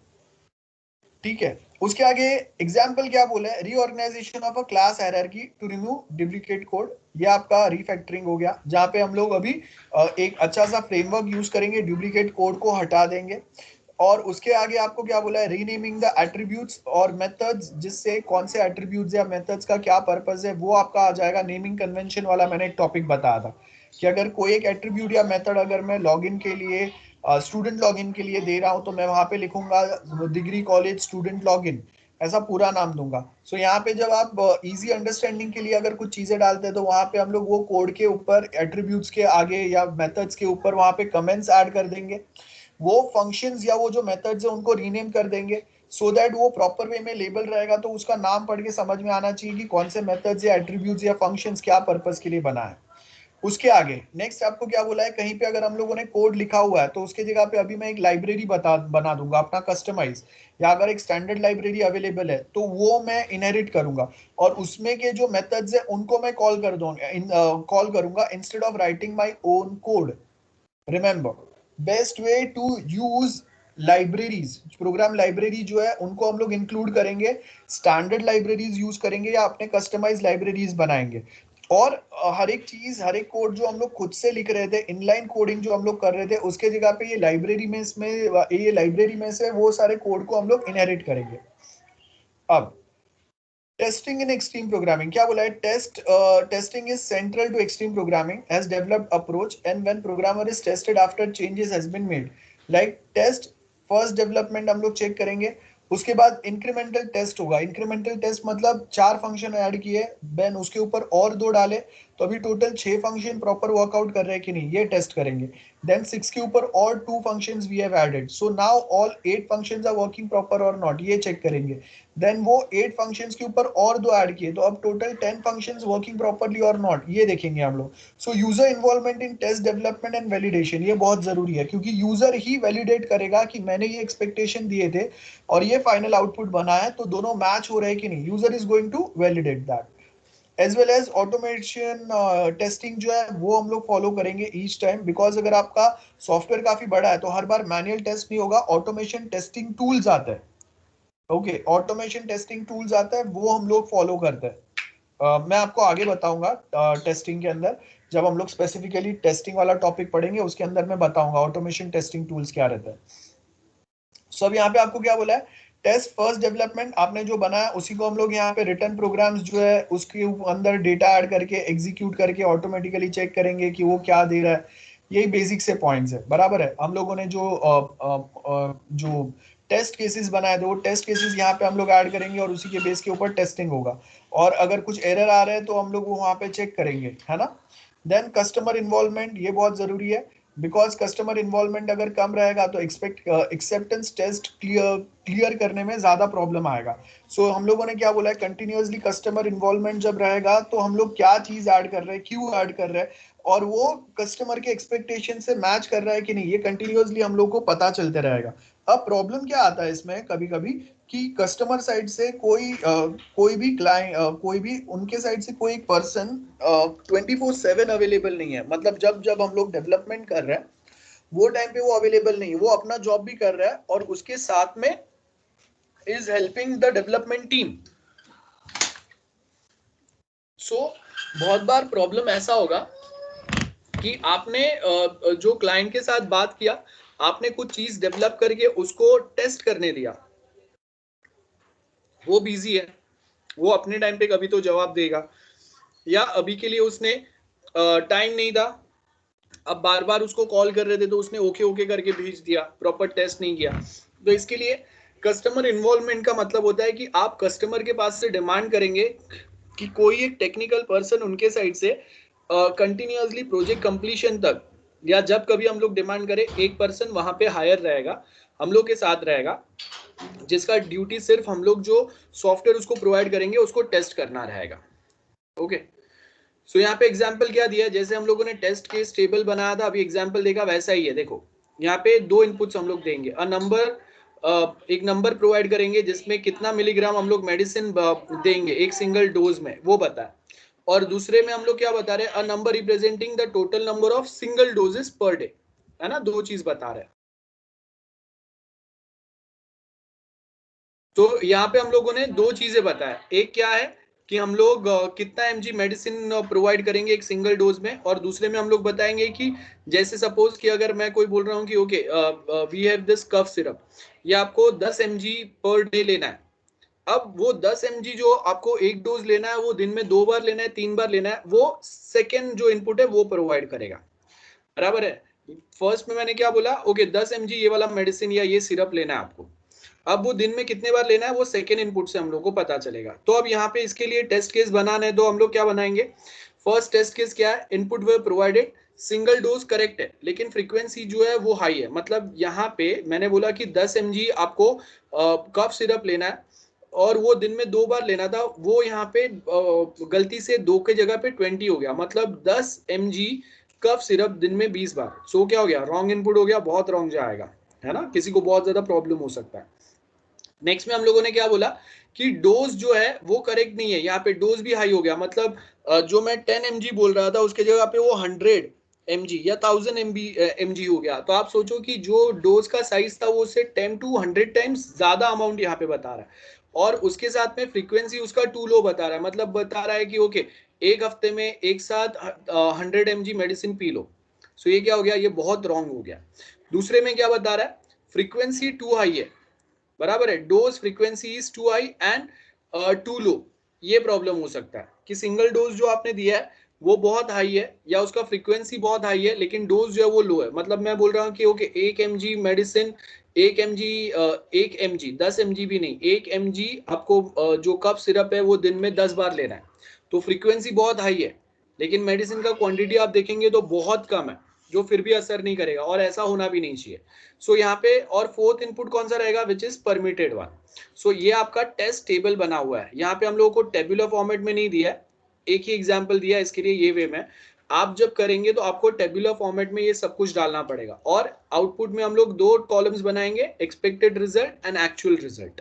ठीक है, उसके आगे एग्जाम्पल क्या बोले, reorganization of a class hierarchy to remove duplicate code. ये आपका रीफैक्टरिंग हो गया, जहां पे हम लोग अभी एक अच्छा सा फ्रेमवर्क यूज करेंगे, डुप्लीकेट कोड को हटा देंगे। और उसके आगे आपको क्या बोला है, रीनेमिंग द एट्रीब्यूट्स और मेथड्स, जिससे कौन से एट्रीब्यूट्स या मेथड्स का क्या पर्पस है वो आपका आ जाएगा। नेमिंग कन्वेंशन वाला मैंने एक टॉपिक बताया था कि अगर कोई एक एट्रीब्यूट या मेथड अगर मैं लॉगिन के लिए, स्टूडेंट लॉगिन के लिए दे रहा हूं, तो मैं वहां पे लिखूंगा डिग्री कॉलेज स्टूडेंट लॉगिन, ऐसा पूरा नाम दूंगा। सो यहाँ पे जब आप इजी अंडरस्टैंडिंग के लिए अगर कुछ चीजें डालते हैं तो वहां पे हम लोग वो कोड के ऊपर एट्रीब्यूट्स के आगे या मेथड्स के ऊपर वहां पे कमेंट्स ऐड कर देंगे। वो फंक्शंस या वो जो मेथड्स है उनको रीनेम कर देंगे, सो दैट वो प्रॉपर वे में लेबल रहेगा, तो उसका नाम पढ़ के समझ में आना चाहिए कि कौन से मेथड्स या एट्रीब्यूट्स या फंक्शंस क्या पर्पस के लिए बना है। उसके आगे नेक्स्ट आपको क्या बोला है, कहीं पे अगर हम लोगों ने कोड लिखा हुआ है तो उसके जगह पे अभी मैं एक लाइब्रेरी बना दूंगा अपना कस्टमाइज, या अगर एक स्टैंडर्ड लाइब्रेरी अवेलेबल है तो वो मैं इनहेरिट करूंगा, और उसमें के जो मेथड्स है उनको मैं कॉल करूंगा instead of writing my own code. Remember, best way to use libraries, program library जो है उनको हम लोग इंक्लूड करेंगे, स्टैंडर्ड लाइब्रेरीज यूज करेंगे या अपने कस्टमाइज लाइब्रेरीज बनाएंगे। और हर एक चीज, हर एक कोड जो हम लोग खुद से लिख रहे थे, इनलाइन कोडिंग जो हम लोग कर रहे थे, उसके जगह पे ये लाइब्रेरी में से वो सारे कोड को हम लोग इनहेरिट करेंगे। अब टेस्टिंग इन एक्सट्रीम प्रोग्रामिंग क्या बोला है, testing is central to extreme programming has developed approach and when programmer is tested after changes has been made. Like test first development हम लोग चेक करेंगे, उसके बाद इंक्रीमेंटल टेस्ट होगा। इंक्रीमेंटल टेस्ट मतलब 4 फंक्शन ऐड किए, देन उसके ऊपर और 2 डाले, तो अभी टोटल 6 फंक्शन प्रॉपर वर्कआउट कर रहे हैं कि नहीं, ये टेस्ट करेंगे। देन 6 के ऊपर और 2 functions we have added, so now all 8 functions are working proper और नॉट, ये चेक करेंगे। देन वो 8 फंक्शंस के ऊपर और 2 ऐड किए, तो अब टोटल 10 फंक्शंस वर्किंग प्रॉपर्ली और नॉट, ये देखेंगे हम लोग। So user involvement in test development and validation, ये बहुत जरूरी है, क्योंकि यूजर ही वैलिडेट करेगा कि मैंने ये एक्सपेक्टेशन दिए थे और ये फाइनल आउटपुट बना है, तो दोनों मैच हो रहे हैं कि नहीं, user is going to validate that. As well as automation testing जो है वो हम लोग फॉलो करेंगे ईच टाइम, बिकॉज अगर आपका सॉफ्टवेयर काफी बड़ा है तो हर बार मैनुअल टेस्ट नहीं होगा, ऑटोमेशन टेस्टिंग टूल्स आते हैं। ओके, ऑटोमेशन टेस्टिंग टूल्स आता है, वो हम लोग फॉलो करते हैं। मैं आपको आगे बताऊंगा टेस्टिंग के अंदर, जब हम लोग स्पेसिफिकली टेस्टिंग वाला टॉपिक पढ़ेंगे उसके अंदर मैं बताऊंगा ऑटोमेशन टेस्टिंग टूल्स क्या रहता है। सो अब यहाँ पे आपको क्या बोला है, टेस्ट फर्स्ट डेवलपमेंट आपने जो बनाया उसी को हम लोग यहाँ पे रिटर्न प्रोग्राम्स जो है उसके अंदर डेटा ऐड करके एग्जीक्यूट करके ऑटोमेटिकली चेक करेंगे कि वो क्या दे रहा है। यही बेसिक से पॉइंट्स है, बराबर है। हम लोगों ने जो टेस्ट केसेस बनाए थे वो टेस्ट केसेस यहाँ पे हम लोग ऐड करेंगे और उसी के बेस के ऊपर टेस्टिंग होगा, और अगर कुछ एरर आ रहे हैं तो हम लोग वो वहाँ पे चेक करेंगे, है ना। देन कस्टमर इन्वॉल्वमेंट, ये बहुत जरूरी है, बिकॉज कस्टमर इन्वॉल्वमेंट अगर कम रहेगा तो एक्सेप्टेंस टेस्ट क्लियर करने में ज्यादा प्रॉब्लम आएगा। सो हम लोगों ने क्या बोला है, कंटिन्यूअसली कस्टमर इन्वॉल्वमेंट जब रहेगा तो हम लोग क्या चीज ऐड कर रहे हैं, क्यों ऐड कर रहे हैं, और वो कस्टमर के एक्सपेक्टेशन से मैच कर रहा है कि नहीं, ये कंटिन्यूअसली हम लोग को पता चलते रहेगा। अब प्रॉब्लम क्या आता है इसमें कभी कभी कि कस्टमर साइड से कोई भी क्लाइंट कोई भी उनके साइड से कोई पर्सन 24/7 अवेलेबल नहीं है। मतलब जब जब हम लोग डेवलपमेंट कर रहे हैं वो टाइम पे वो अवेलेबल नहीं है, वो अपना जॉब भी कर रहा है और उसके साथ में is helping the development team. So बहुत बार प्रॉब्लम ऐसा होगा कि आपने जो क्लाइंट के साथ बात किया, आपने कुछ चीज डेवलप करके उसको टेस्ट करने दिया, वो बिजी है, वो अपने टाइम पे कभी तो जवाब देगा, या अभी के लिए उसने टाइम नहीं था, अब बार बार उसको कॉल कर रहे थे तो उसने ओके ओके करके भेज दिया, प्रॉपर टेस्ट नहीं किया। तो इसके लिए कस्टमर इन्वॉल्वमेंट का मतलब होता है कि आप कस्टमर के पास से डिमांड करेंगे कि कोई एक टेक्निकल पर्सन उनके साइड से कंटिन्यूअसली प्रोजेक्ट कंप्लीशन तक, या जब कभी हम लोग डिमांड करें, एक पर्सन वहां पे हायर रहेगा, हम लोग के साथ रहेगा, जिसका ड्यूटी सिर्फ हम लोग जो सॉफ्टवेयर उसको प्रोवाइड करेंगे उसको टेस्ट करना रहेगा। ओके, सो यहाँ पे एग्जाम्पल क्या दिया है, जैसे हम लोगों ने टेस्ट केस टेबल बनाया था, अभी एग्जाम्पल देखा वैसा ही है। देखो यहाँ पे दो इनपुट्स हम लोग देंगे, एक नंबर प्रोवाइड करेंगे जिसमें कितना मिलीग्राम हम लोग मेडिसिन देंगे एक सिंगल डोज में, वो बता है, और दूसरे में हम लोग क्या बता रहे हैं, a number representing the total number of single doses per day, है ना, दो चीज बता रहे हैं। तो यहाँ पे हम लोगों ने दो चीजें बताया, एक क्या है कि हम लोग कितना mg मेडिसिन प्रोवाइड करेंगे एक सिंगल डोज में, और दूसरे में हम लोग बताएंगे कि जैसे सपोज कि अगर मैं कोई बोल रहा हूँ कि okay we have this cough syrup, ये आपको 10 mg पर डे लेना है। अब वो 10 mg जो आपको एक डोज लेना है वो दिन में 2 बार लेना है, 3 बार लेना है, वो सेकेंड जो इनपुट है वो प्रोवाइड करेगा, बराबर है। फर्स्ट में मैंने क्या बोला, ओके 10 mg ये वाला मेडिसिन या ये सिरप लेना है आपको, अब वो दिन में कितने बार लेना है वो सेकेंड इनपुट से हम लोग को पता चलेगा। तो अब यहाँ पे इसके लिए टेस्ट केस बनाना है, तो हम लोग क्या बनाएंगे, फर्स्ट टेस्ट केस क्या है, इनपुट वे प्रोवाइडेड सिंगल डोज करेक्ट है लेकिन फ्रीक्वेंसी जो है वो हाई है। मतलब यहाँ पे मैंने बोला कि 10 mg आपको कफ सिरप लेना है और वो दिन में 2 बार लेना था, वो यहाँ पे गलती से 2 के जगह पे 20 हो गया, मतलब 10 mg कफ सिरप दिन में 20 बार। सो क्या हो गया, रॉन्ग इनपुट हो गया, बहुत रॉन्ग जाएगा, है ना, किसी को बहुत ज्यादा प्रॉब्लम हो सकता है। नेक्स्ट में हम लोगों ने क्या बोला कि डोज जो है वो करेक्ट नहीं है, यहाँ पे डोज भी हाई हो गया, मतलब जो मैं 10 mg बोल रहा था उसके जगह पे वो 100 mg या 1000 mg हो गया। तो आप सोचो कि जो डोज का साइज था वो उससे 10 to 100 टाइम्स ज्यादा अमाउंट यहाँ पे बता रहा है, और उसके साथ में फ्रीक्वेंसी उसका टू लो बता रहा है, मतलब बता रहा है कि ओके एक हफ्ते में एक साथ 100 mg मेडिसिन पी लो। सो ये क्या हो गया, ये बहुत रॉन्ग हो गया। दूसरे में क्या बता रहा है, फ्रीक्वेंसी टू हाई है, बराबर है, those frequency is too high and too low. ये प्रॉब्लम हो सकता है कि सिंगल डोज जो आपने दिया है वो बहुत हाई है या उसका फ्रीक्वेंसी बहुत हाई है लेकिन डोज जो है वो लो है। मतलब मैं बोल रहा हूँ कि okay 1 mg medicine, 1 mg 10 mg भी नहीं, 1 mg आपको जो कफ सिरप है वो दिन में 10 बार लेना है, तो फ्रीक्वेंसी बहुत हाई है लेकिन मेडिसिन का क्वांटिटी आप देखेंगे तो बहुत कम है, जो फिर भी असर नहीं करेगा, और ऐसा होना भी नहीं चाहिए। सो यहाँ पे और फोर्थ इनपुट कौन सा रहेगा, विच इज परमिटेड वन। सो ये आपका टेस्ट टेबल बना हुआ है, यहाँ पे हम लोगों को टेबुलर फॉर्मेट में नहीं दिया है, एक ही एग्जांपल दिया है इसके लिए ये वे में। आप जब करेंगे तो आपको टेबुलर फॉर्मेट में ये सब कुछ डालना पड़ेगा, और आउटपुट में हम लोग 2 कॉलम्स बनाएंगे, expected result and actual result.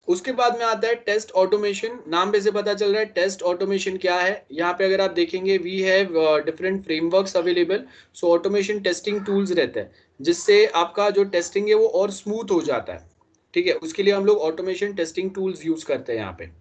उसके बाद में आता है टेस्ट ऑटोमेशन। नाम पे से पता चल रहा है टेस्ट ऑटोमेशन क्या है। यहाँ पे अगर आप देखेंगे we have different frameworks available, so automation testing tools रहते हैं जिससे आपका जो टेस्टिंग है वो और स्मूथ हो जाता है, ठीक है। उसके लिए हम लोग ऑटोमेशन टेस्टिंग टूल्स यूज करते हैं यहाँ पे।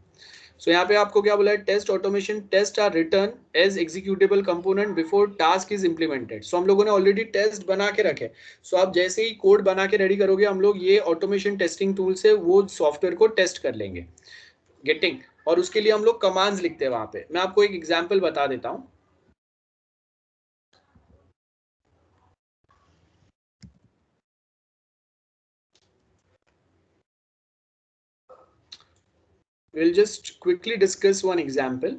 सो यहाँ पे आपको क्या बोला है, test automation test are return as executable component before task is implemented. So हम लोगों ने ऑलरेडी टेस्ट बना के रखे। सो आप जैसे ही कोड बना के रेडी करोगे, हम लोग ये ऑटोमेशन टेस्टिंग टूल से वो सॉफ्टवेयर को टेस्ट कर लेंगे, गेटिंग। और उसके लिए हम लोग कमांड्स लिखते हैं वहां पे। मैं आपको एक एग्जांपल बता देता हूँ। We'll just quickly discuss one example.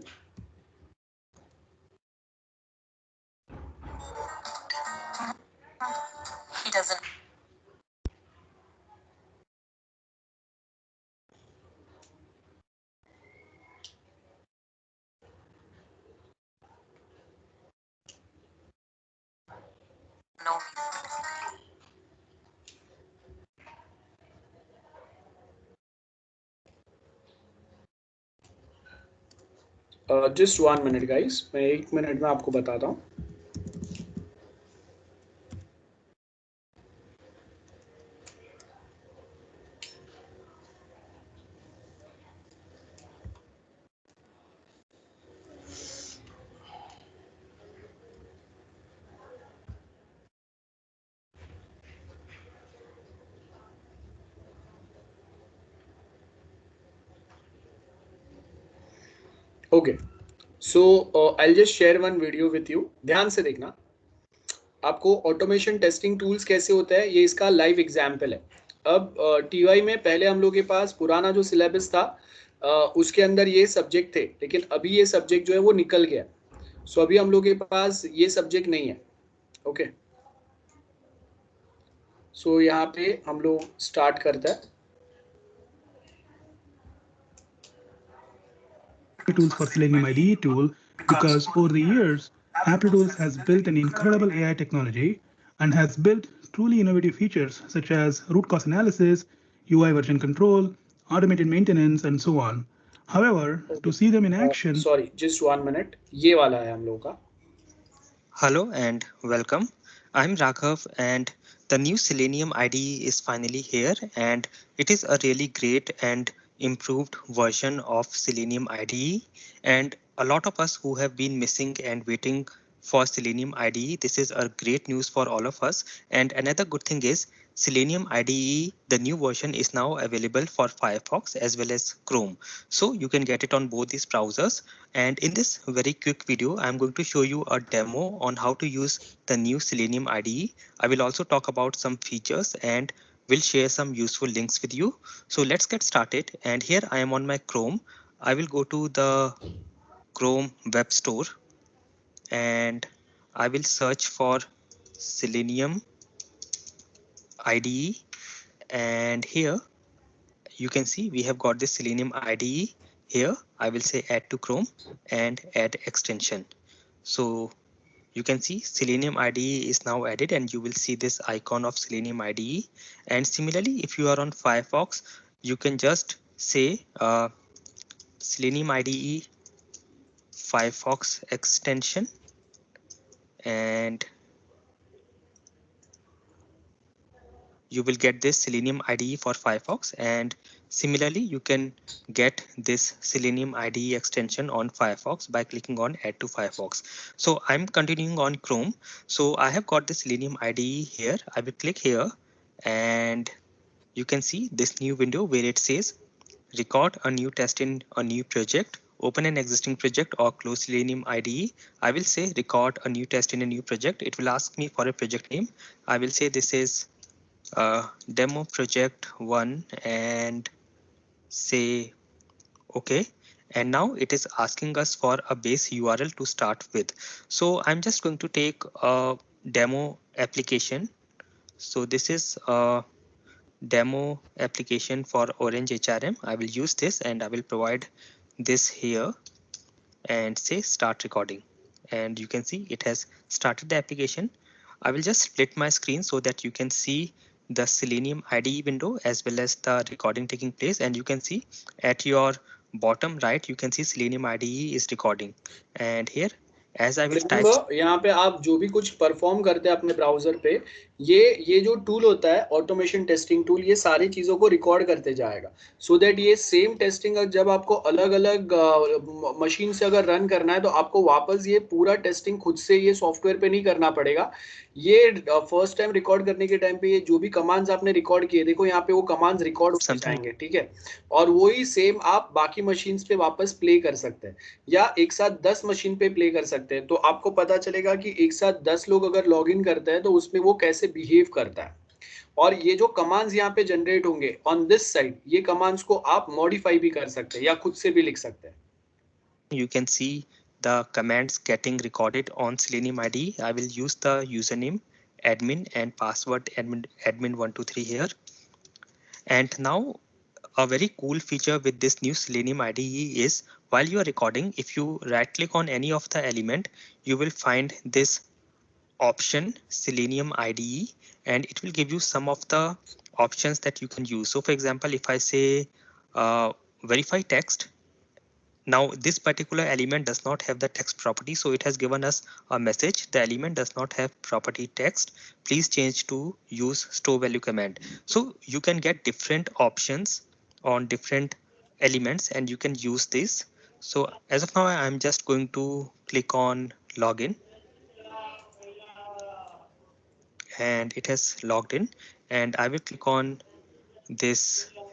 He doesn't. No. Just 1 minute guys, मैं 1 मिनट में आपको बताता हूँ। Okay, so I just share one video with you, ध्यान से देखना। आपको ऑटोमेशन टेस्टिंग टूल्स कैसे होता है, ये इसका लाइव एग्जाम्पल है। अब टीवाई में पहले हम लोग के पास पुराना जो सिलेबस था उसके अंदर ये सब्जेक्ट थे, लेकिन अभी ये सब्जेक्ट जो है वो निकल गया। सो अभी हम लोग के पास ये सब्जेक्ट नहीं है। ओके, सो यहाँ पे हम लोग स्टार्ट करते हैं। Tools for Selenium IDE tool, because over the years, Applitools has built an incredible AI technology and has built truly innovative features such as root cause analysis, UI version control, automated maintenance, and so on. However, to see them in action, sorry, just 1 minute, ये वाला है हम लोगों का। Hello and welcome. I'm Raghav, and the new Selenium IDE is finally here, and it is a really great and improved version of Selenium IDE. And a lot of us who have been missing and waiting for Selenium IDE, this is a great news for all of us. And another good thing is Selenium IDE, the new version, is now available for Firefox as well as Chrome. So you can get it on both these browsers. And in this very quick video, I'm going to show you a demo on how to use the new Selenium IDE. I will also talk about some features and will share some useful links with you. So let's get started. And here I am on my Chrome. I will go to the Chrome Web Store and I will search for Selenium IDE, and here you can see we have got this Selenium IDE. Here I will say add to Chrome and add extension. So you can see Selenium IDE is now added, and you will see this icon of Selenium IDE. And similarly, if you are on Firefox, you can just say Selenium IDE Firefox extension, and you will get this Selenium IDE for Firefox. And similarly, you can get this Selenium IDE extension on Firefox by clicking on Add to Firefox. So I'm continuing on Chrome. So I have got the Selenium IDE here. I will click here, and you can see this new window where it says record a new test in a new project, open an existing project, or close Selenium IDE. I will say record a new test in a new project. It will ask me for a project name. I will say this is demo project 1 and say okay. And now it is asking us for a base URL to start with. So I'm just going to take a demo application. So this is a demo application for Orange HRM. I will use this and I will provide this here and say start recording. And you can see it has started the application. I will just split my screen so that you can see the Selenium IDE window as well as the recording taking place. And you can see at your bottom right, you can see Selenium IDE is recording. And here As I will type, Remember, यहाँ पे आप जो भी कुछ perform करते हैं अपने browser पे, ये जो टूल होता है ऑटोमेशन टेस्टिंग टूल, ये सारी चीजों को रिकॉर्ड करते जाएगा, सो दैट ये सेम टेस्टिंग जब आपको अलग अलग मशीन से अगर रन करना है तो आपको वापस ये पूरा टेस्टिंग खुद से ये सॉफ्टवेयर पे नहीं करना पड़ेगा। ये फर्स्ट टाइम रिकॉर्ड करने के टाइम पे ये जो भी कमांड्स आपने रिकॉर्ड किए, देखो यहाँ पे वो कमांड्स रिकॉर्ड होते something जाएंगे, ठीक है, और वही सेम आप बाकी मशीन्स पे वापस प्ले कर सकते हैं, या एक साथ 10 मशीन पे प्ले कर सकते हैं। तो आपको पता चलेगा कि एक साथ 10 लोग अगर लॉग इन करते हैं तो उसमें वो कैसे बिहेव करता है। और ये जो कमांड्स यहाँ पे जनरेट होंगे ऑन दिस साइड, ये कमांड्स को आप मॉडिफाई भी कर सकते हैं या खुद से भी लिख सकते हैं। you can see the commands getting recorded on Selenium IDE. I will use the username admin and password admin123 here. And now a very cool feature with this new Selenium IDE is while you are recording, if you right click on any of the element, you will find this option Selenium IDE, and it will give you some of the options that you can use. So for example, if I say verify text, now this particular element does not have the text property, so it has given us a message: the element does not have property text, please change to use store value command. So you can get different options on different elements and you can use this. So as of now, I'm just going to click on login, and it has logged in, and I will click on this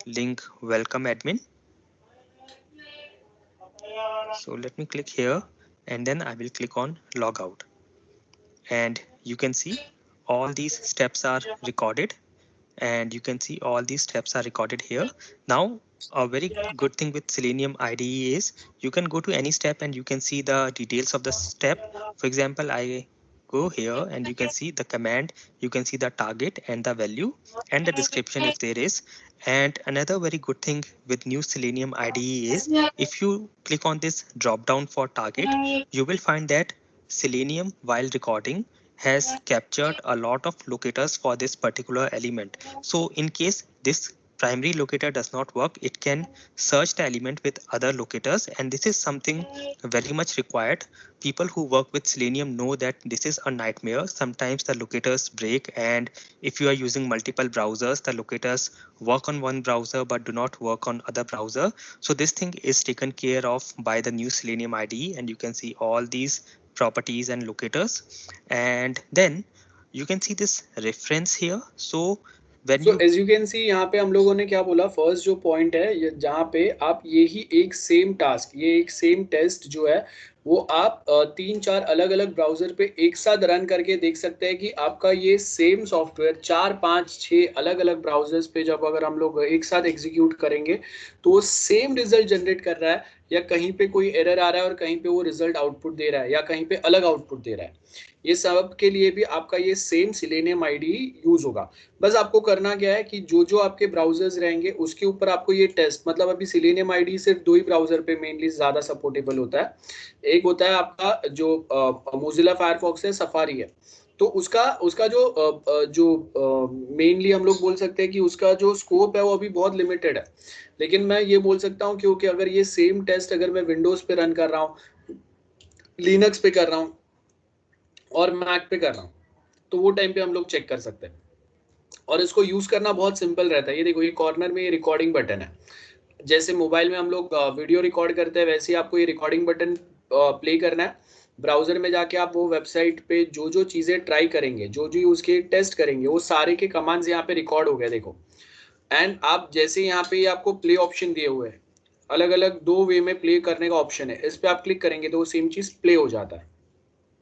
link welcome admin. So let me click here and then I will click on logout, and you can see all these steps are recorded, and you can see all these steps are recorded here. Now a very good thing with Selenium IDE is you can go to any step and you can see the details of the step. For example, I go here and you can see the command, you can see the target and the value and the description if there is. And another very good thing with new Selenium IDE is if you click on this drop down for target, you will find that Selenium while recording has captured a lot of locators for this particular element. So in case this primary locator does not work, it can search the element with other locators, and this is something very much required. People who work with Selenium know that this is a nightmare. Sometimes the locators break, and if you are using multiple browsers, the locators work on one browser but do not work on other browser. So this thing is taken care of by the new Selenium IDE, and you can see all these properties and locators. And then you can see this reference here. So when So you as you can see, यहाँ पे हम लोगों ने क्या बोला, first जो point है जहाँ पे आप यही एक सेम टास्क, ये एक सेम टेस्ट जो है वो आप 3-4 अलग अलग ब्राउजर पे एक साथ रन करके देख सकते हैं कि आपका ये सेम सॉफ्टवेयर 4-5-6 अलग अलग ब्राउजर्स पे जब अगर हम लोग एक साथ एग्जीक्यूट करेंगे तो वो सेम रिजल्ट जनरेट कर रहा है, या कहीं पे कोई एरर आ रहा है और कहीं पे वो रिजल्ट आउटपुट दे रहा है, या कहीं पे अलग आउटपुट दे रहा है। ये सब के लिए भी आपका ये सेम Selenium IDE यूज होगा। बस आपको करना क्या है कि जो जो आपके ब्राउजर्स रहेंगे उसके ऊपर आपको ये टेस्ट, मतलब अभी Selenium IDE सिर्फ 2 ही ब्राउजर पे मेनली ज्यादा सपोर्टेबल होता है। एक होता है आपका जो Mozilla Firefox है, Safari है। तो उसका जो मेनली हम लोग बोल सकते हैं कि उसका जो स्कोप है वो अभी बहुत लिमिटेड है, लेकिन मैं ये बोल सकता हूँ क्योंकि अगर ये सेम टेस्ट अगर मैं विंडोज पे रन कर रहा हूँ, लिनक्स पे कर रहा हूँ और मैक पे कर रहा हूँ, तो वो टाइम पे हम लोग चेक कर सकते हैं। और इसको यूज करना बहुत सिंपल रहता है। ये देखो, ये कॉर्नर में ये रिकॉर्डिंग बटन है। जैसे मोबाइल में हम लोग वीडियो रिकॉर्ड करते हैं, वैसे ही आपको ये रिकॉर्डिंग बटन प्ले करना है। ब्राउजर में जाके आप वो वेबसाइट पे जो जो चीजें ट्राई करेंगे, जो जो उसके टेस्ट करेंगे, वो सारे के कमांड्स यहाँ पे रिकॉर्ड हो गए देखो। एंड आप जैसे यहाँ पे आपको प्ले ऑप्शन दिए हुए हैं, अलग अलग 2 वे में प्ले करने का ऑप्शन है, इस पे आप क्लिक करेंगे तो वो सेम चीज प्ले हो जाता है।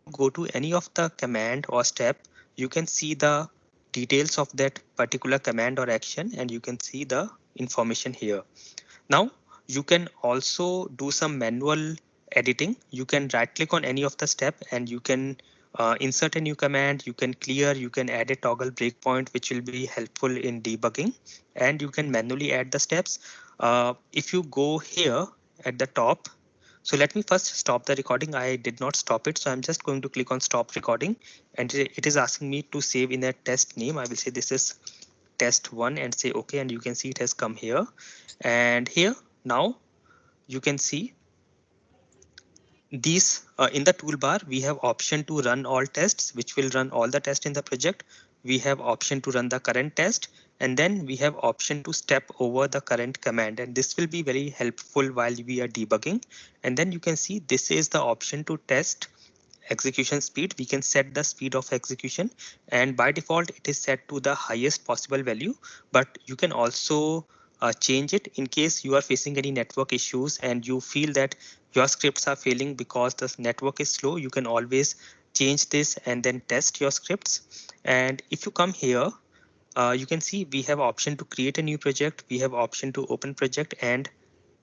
go to any of the command or step, you can see the details of that particular command or action, and you can see the information here. Now you can also do some manual editing. You can right click on any of the step and you can insert a new command, you can clear, you can add a toggle breakpoint which will be helpful in debugging, and you can manually add the steps. If you go here at the top, so let me first stop the recording. I did not stop it, so I'm just going to click on stop recording, and it is asking me to save in a test name. I will say this is test1 and say okay, and you can see it has come here. And here now you can see these in the toolbar, we have option to run all tests, which will run all the tests in the project. We have option to run the current test, and then we have option to step over the current command. And this will be very helpful while we are debugging. And then you can see this is the option to test execution speed. We can set the speed of execution, and by default it is set to the highest possible value, but you can also change it in case you are facing any network issues and you feel that your scripts are failing because the network is slow. You can always change this and then test your scripts. And if you come here, you can see we have option to create a new project, we have option to open project, and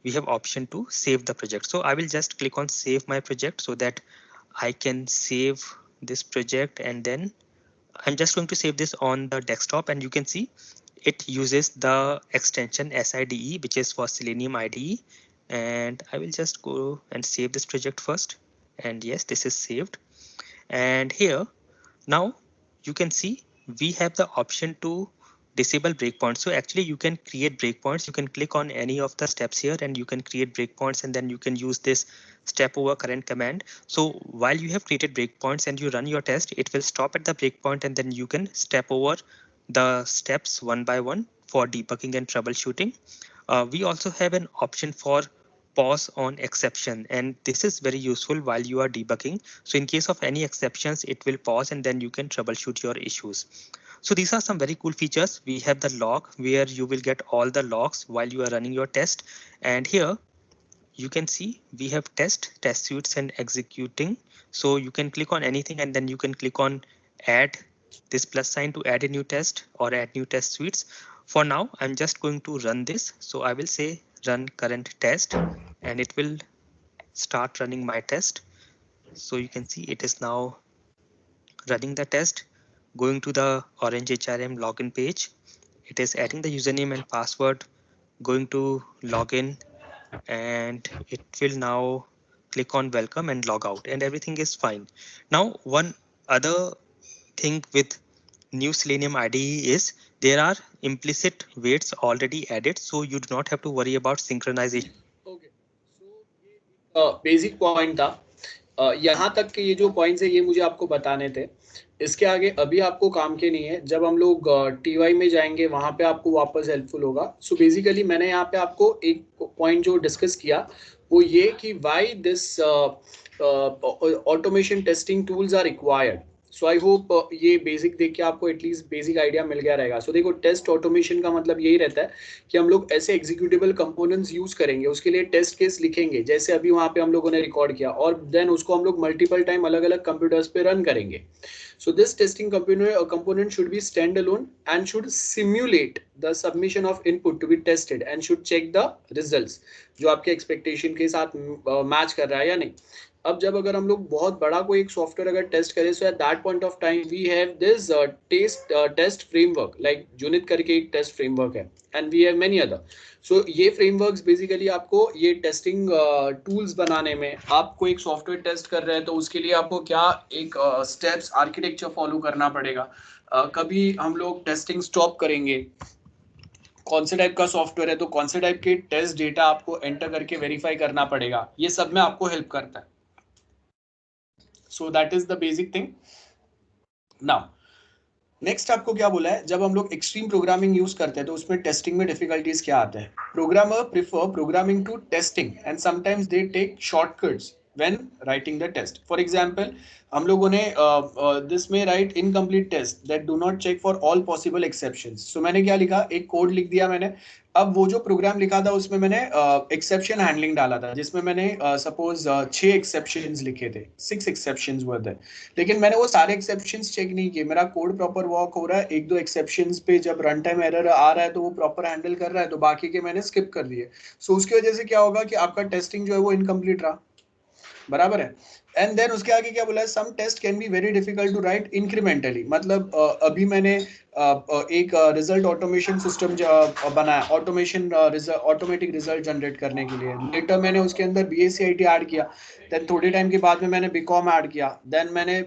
we have option to save the project. So I will just click on save my project so that I can save this project, and then I'm just going to save this on the desktop, and you can see it uses the extension SIDE, which is for Selenium IDE. And I will just go and save this project first. And yes, this is saved. And here now you can see we have the option to disable breakpoints. So actually you can create breakpoints. You can click on any of the steps here and you can create breakpoints, and then you can use this step over current command. So while you have created breakpoints and you run your test, it will stop at the breakpoint, and then you can step over the steps one by one for debugging and troubleshooting. We also have an option for pause on exception, and this is very useful while you are debugging. So in case of any exceptions, it will pause and then you can troubleshoot your issues. So these are some very cool features. We have the log where you will get all the logs while you are running your test. And here you can see we have test suites and executing. So you can click on anything and then you can click on add this plus sign to add a new test or add new test suites. For now, I'm just going to run this. So I will say run current test and it will start running my test. So you can see it is now running the test, going to the Orange HRM login page. It is adding the username and password, going to login, and it will now click on welcome and log out, and everything is fine. Now, one other thing with new Selenium IDE is there are implicit weights already added, so you do not have to worry about synchronization. Okay. So basic point था, यहाँ तक के ये जो points है ये मुझे आपको बताने थे. इसके आगे अभी आपको काम के नहीं है. जब हम लोग TY में जाएंगे वहां पे आपको वापस हेल्पफुल होगा. सो बेसिकली मैंने यहाँ पे आपको एक पॉइंट जो डिस्कस किया वो ये कि why this automation testing tools are required. So I hope ये बेसिक देख के आपको एटलीस्ट बेसिक आइडिया मिल गया रहेगा. सो देखो, टेस्ट ऑटोमेशन का मतलब यही रहता है कि हम लोग ऐसे एग्जीक्यूटेबल कंपोनेंट्स यूज करेंगे, उसके लिए टेस्ट केस लिखेंगे जैसे अभी वहां पे हम लोगों ने रिकॉर्ड किया, और देन उसको हम लोग मल्टीपल टाइम अलग अलग कंप्यूटर्स पे रन करेंगे. So this testing component should be standalone and should simulate the submission of input to be tested and should check the results जो आपके expectation के साथ match कर रहा है या नहीं. अब जब अगर हम लोग बहुत बड़ा कोई एक सॉफ्टवेयर अगर टेस्ट करें, so at that point of time we have this test framework, like JUnit करके एक टेस्ट फ्रेमवर्क है, and we have many other. So ये फ्रेमवर्क्स बेसिकली आपको ये टेस्टिंग टूल्स बनाने में, आपको एक सॉफ्टवेयर टेस्ट कर रहे हैं तो उसके लिए आपको क्या एक स्टेप्स आर्किटेक्चर फॉलो करना पड़ेगा. कभी हम लोग टेस्टिंग स्टॉप करेंगे, कौन से टाइप का सॉफ्टवेयर है तो कौन से टाइप के टेस्ट डेटा आपको एंटर करके वेरीफाई करना पड़ेगा, ये सब में आपको हेल्प करता है. So that is the basic thing. Now, next आपको क्या बोला है, जब हम लोग एक्सट्रीम प्रोग्रामिंग यूज करते हैं तो उसमें टेस्टिंग में डिफिकल्टीज क्या आते हैं. Programmer prefer programming to testing and sometimes they take shortcuts when writing the test. For example, हम लोगों ने this may write incomplete test that do not check for all possible exceptions. So मैंने क्या लिखा, एक कोड लिख दिया मैंने. अब वो जो प्रोग्राम लिखा था उसमें मैंने एक्सेप्शन हैंडलिंग डाला था, जिसमें मैंने सपोज 6 एक्सेप्शंस लिखे थे, 6 एक्सेप्शंस वर थे, लेकिन मैंने वो सारे एक्सेप्शंस चेक नहीं किए. मेरा कोड प्रॉपर वर्क हो रहा है, एक दो एक्सेप्शंस पे जब रन टाइम एरर आ रहा है तो वो प्रॉपर हैंडल कर रहा है, तो बाकी के मैंने स्किप कर दिए. सो उसकी वजह से क्या होगा कि आपका टेस्टिंग जो है वो इनकम्प्लीट रहा. बराबर है. एंड देन उसके आगे क्या बोला है, some test can be very difficult to write incrementally. मतलब अभी मैंने एक रिजल्ट ऑटोमेशन सिस्टम बनाया, ऑटोमेटिक रिजल्ट जनरेट करने के लिए. लेटर मैंने उसके अंदर BSc ऐड किया, देन थोड़े टाइम के बाद में मैंने BCom ऐड किया, देन मैंने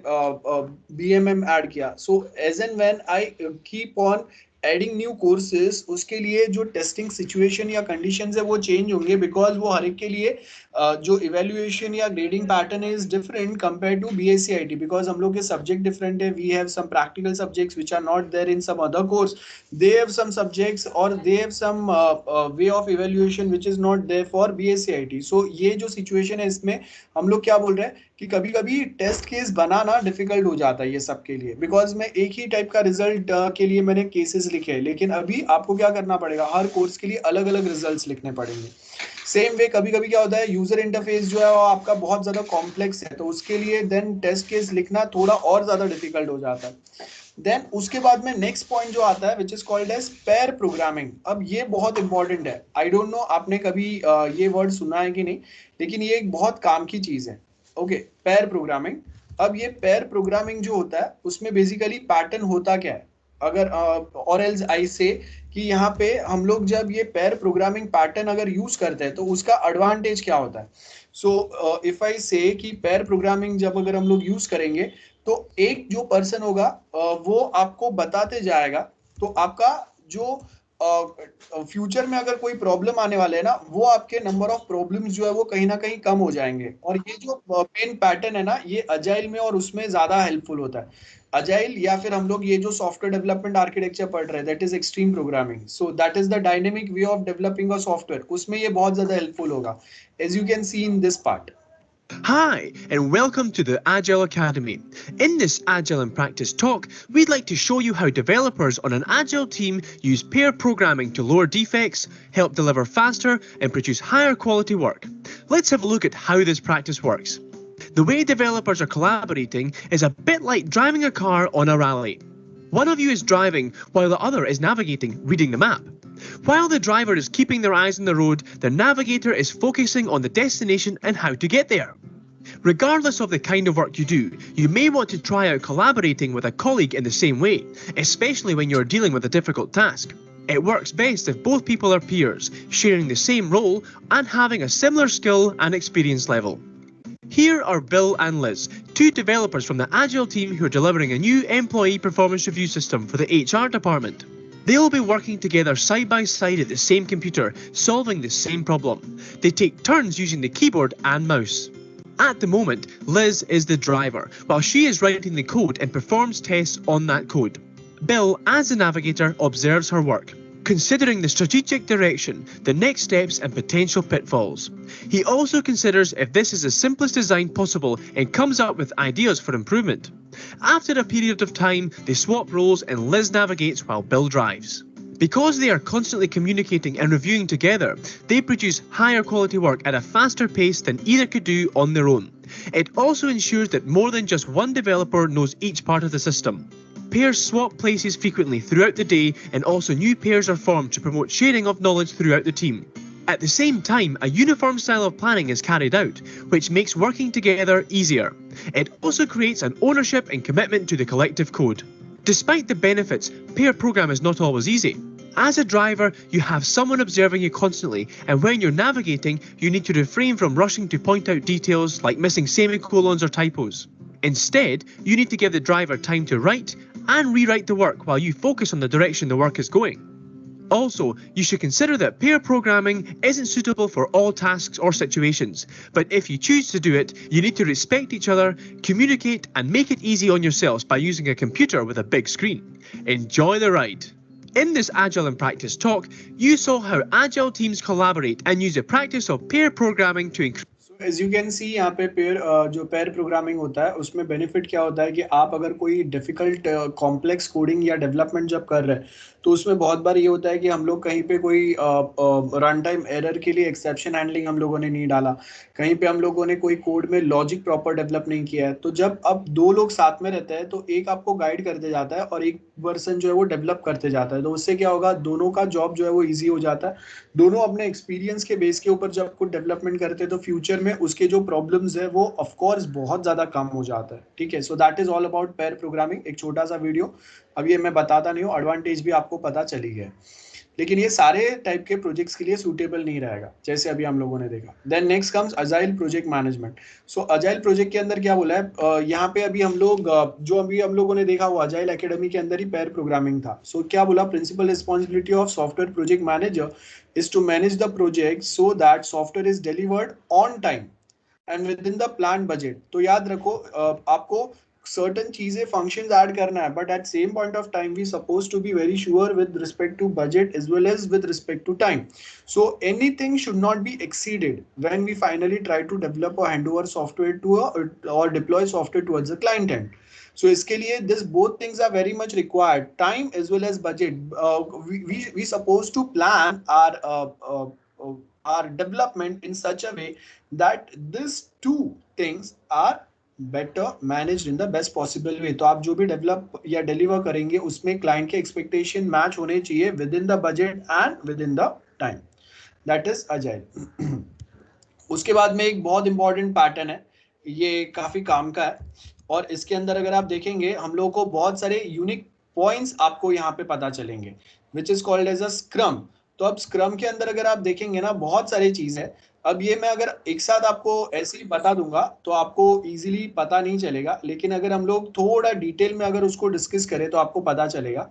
BMM ऐड किया. So as and when I keep on adding new courses, उसके लिए जो टेस्टिंग सिचुएशन या कंडीशंस है वो चेंज होंगे, बिकॉज वो हर एक के लिए जो इवेल्युएशन या grading pattern is different compare to BSc IT, because हम लोग के सब्जेक्ट डिफरेंट है. We have some practical subjects which are not there in some other course. They have some subjects और they have some way of evaluation which is not there for BSc IT. So ये जो situation है इसमें हम लोग क्या बोल रहे हैं कि कभी कभी टेस्ट केस बनाना डिफिकल्ट हो जाता है ये सबके लिए, बिकॉज मैं एक ही टाइप का रिजल्ट के लिए मैंने केसेस लिखे हैं, लेकिन अभी आपको क्या करना पड़ेगा, हर कोर्स के लिए अलग अलग रिजल्ट्स लिखने पड़ेंगे. सेम वे कभी कभी क्या होता है, यूजर इंटरफेस जो है वो आपका बहुत ज्यादा कॉम्प्लेक्स है, तो उसके लिए देन टेस्ट केस लिखना थोड़ा और ज्यादा डिफिकल्ट हो जाता है. देन उसके बाद में नेक्स्ट पॉइंट जो आता है which is called as pair programming. अब ये बहुत इंपॉर्टेंट है. आई डोंट नो आपने कभी ये वर्ड सुना है कि नहीं, लेकिन ये एक बहुत काम की चीज है. Okay, pair programming. अब ये पेयर प्रोग्रामिंग जो होता है उसमें बेसिकली पैटर्न होता क्या है, अगर और एल्स आई से कि यहाँ पे हम लोग जब ये पेयर प्रोग्रामिंग पैटर्न अगर यूज करते हैं तो उसका एडवांटेज क्या होता है. सो इफ आई से कि पेयर प्रोग्रामिंग जब अगर हम लोग यूज करेंगे तो एक जो पर्सन होगा वो आपको बताते जाएगा, तो आपका जो फ्यूचर में अगर कोई प्रॉब्लम आने वाले है ना, वो आपके नंबर ऑफ प्रॉब्लम्स जो है वो कहीं ना कहीं कम हो जाएंगे. और ये जो पेन पैटर्न है ना, ये अजाइल में और उसमें ज्यादा हेल्पफुल होता है. अजाइल या फिर हम लोग ये जो सॉफ्टवेयर डेवलपमेंट आर्किटेक्चर पढ़ रहे हैं, that is extreme programming. So that is the dynamic way of developing a software. उसमें ये बहुत ज्यादा हेल्पफुल होगा, as you can see in this part. Hi, and welcome to the Agile Academy. In this Agile in Practice talk, we'd like to show you how developers on an Agile team use pair programming to lower defects, help deliver faster, and produce higher quality work. Let's have a look at how this practice works. The way developers are collaborating is a bit like driving a car on a rally. One of you is driving while the other is navigating, reading the map. While the driver is keeping their eyes on the road, the navigator is focusing on the destination and how to get there. Regardless of the kind of work you do, you may want to try out collaborating with a colleague in the same way, especially when you're dealing with a difficult task. It works best if both people are peers, sharing the same role and having a similar skill and experience level. Here are Bill and Liz, two developers from the Agile team who are delivering a new employee performance review system for the HR department. They will be working together side by side at the same computer, solving the same problem. They take turns using the keyboard and mouse. At the moment, Liz is the driver, while she is writing the code and performs tests on that code. Bill, as the navigator, observes her work, considering the strategic direction, the next steps and potential pitfalls. He also considers if this is the simplest design possible and comes up with ideas for improvement. After a period of time, they swap roles and Liz navigates while Bill drives. Because they are constantly communicating and reviewing together, they produce higher quality work at a faster pace than either could do on their own. It also ensures that more than just one developer knows each part of the system. Pairs swap places frequently throughout the day, and also new pairs are formed to promote sharing of knowledge throughout the team. At the same time, a uniform style of planning is carried out, which makes working together easier. It also creates an ownership and commitment to the collective code. Despite the benefits, pair program is not always easy. As a driver, you have someone observing you constantly, and when you're navigating, you need to refrain from rushing to point out details like missing semicolons or typos. Instead, you need to give the driver time to write and rewrite the work while you focus on the direction the work is going. Also, you should consider that pair programming isn't suitable for all tasks or situations, but if you choose to do it, you need to respect each other, communicate, and make it easy on yourselves by using a computer with a big screen. Enjoy the ride! In this Agile in Practice talk, you saw how Agile teams collaborate and use the practice of pair programming to increase. As you can see यहाँ पे जो pair programming होता है उसमें benefit क्या होता है कि आप अगर कोई डिफिकल्ट कॉम्प्लेक्स कोडिंग या डेवलपमेंट जब कर रहे हैं तो उसमें बहुत बार ये होता है कि हम लोग कहीं पे कोई रन टाइम एरर के लिए एक्सेप्शन हैंडलिंग हम लोगों ने नहीं डाला, कहीं पे हम लोगों ने कोई कोड में लॉजिक प्रॉपर डेवलप नहीं किया है. तो जब अब दो लोग साथ में रहते हैं तो एक आपको गाइड करते जाता है और एक पर्सन जो है वो डेवलप करते जाता है. तो उससे क्या होगा, दोनों का जॉब जो है वो ईजी हो जाता है. दोनों अपने एक्सपीरियंस के बेस के ऊपर जब कुछ डेवलपमेंट करते हैं तो फ्यूचर में उसके जो प्रॉब्लम्स है वो ऑफकोर्स बहुत ज्यादा कम हो जाता है. ठीक है, सो that is all about pair programming. एक छोटा सा वीडियो, अब ये मैं बताता नहीं हूँ, एडवांटेज भी आपको पता चली गया. लेकिन ये सारे टाइप के प्रोजेक्ट्स के लिए सूटेबल नहीं रहेगा, जैसे अभी हम लोगों ने देखा। Then next comes agile project management. So agile project के अंदर क्या बोला है, यहाँ पे अभी हम लोग जो अभी हम लोगों ने देखा वो अजाइल एकेडमी के अंदर ही पेयर प्रोग्रामिंग था। सो क्या बोला, principal responsibility of software project manager is to manage the project so that software is delivered on time and within the planned budget। तो याद रखो आपको certain चीजें functions add करना है, but at same point of time we supposed to be very sure with respect to budget as well as with respect to time। So anything should not be exceeded when we finally try to develop or hand over software to or deploy software towards the client end। So इसके लिए this both things are very much required, time as well as budget। We supposed to plan our development in such a way that these two things are better managed in the best possible way। तो आप जो भी develop या deliver करेंगे उसमें client के expectation match होने चाहिए with in the budget and with in the time. That is agile. उसके बाद में एक बहुत इंपॉर्टेंट पैटर्न है, ये काफी काम का है, और इसके अंदर अगर आप देखेंगे हम लोगों को बहुत सारे यूनिक पॉइंट्स आपको यहाँ पे पता चलेंगे, which is called as a scrum. तो अब स्क्रम के अंदर अगर आप देखेंगे ना बहुत सारी चीज है। अब ये मैं अगर एक साथ आपको ऐसे ही बता दूंगा तो आपको इजीली पता नहीं चलेगा, लेकिन अगर हम लोग थोड़ा डिटेल में अगर उसको डिस्कस करें तो आपको पता चलेगा,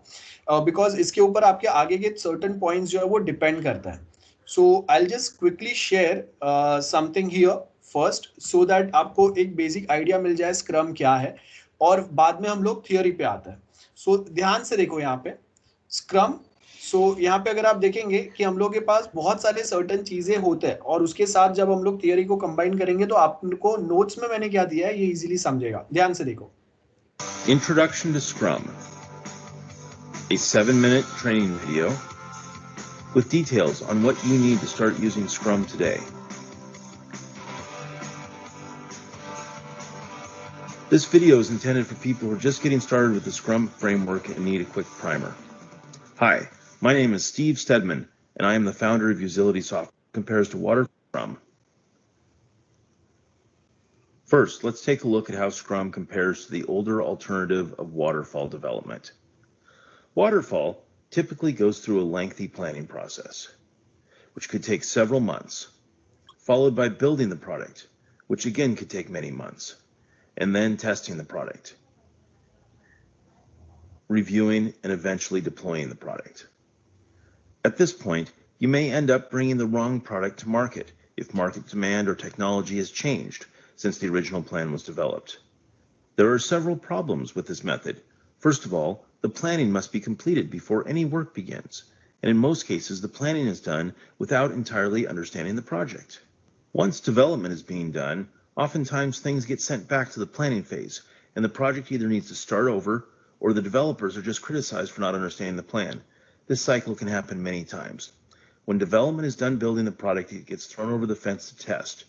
बिकॉज इसके ऊपर आपके आगे के सर्टेन पॉइंट्स जो है वो डिपेंड करता है। So I will just quickly share something here first, so that आपको एक बेसिक आइडिया मिल जाए स्क्रम क्या है, और बाद में हम लोग थियोरी पे आते हैं। सो ध्यान से देखो यहाँ पे स्क्रम। सो यहाँ पे अगर आप देखेंगे कि हम लोग के पास बहुत सारे सर्टेन चीजें होते हैं, और उसके साथ जब हम लोग थियोरी को कंबाइन करेंगे तो आपको नोट्स में मैंने क्या दिया है ये इजीली समझेगा। ध्यान से देखो। Introduction to Scrum, a 7-minute training video with details on what you need to start using Scrum today. This video is intended for people who are just getting started with the Scrum framework and need a quick primer. Hi, my name is Steve Stedman, and I am the founder of Usility Software, compares to Waterfall Scrum. First, let's take a look at how Scrum compares to the older alternative of waterfall development. Waterfall typically goes through a lengthy planning process, which could take several months, followed by building the product, which again could take many months, and then testing the product, reviewing, and eventually deploying the product. At this point, you may end up bringing the wrong product to market if market demand or technology has changed since the original plan was developed. There are several problems with this method. First of all, the planning must be completed before any work begins, and in most cases, the planning is done without entirely understanding the project. Once development is being done, oftentimes things get sent back to the planning phase, and the project either needs to start over or the developers are just criticized for not understanding the plan. This cycle can happen many times. When development is done building the product, it gets thrown over the fence to test,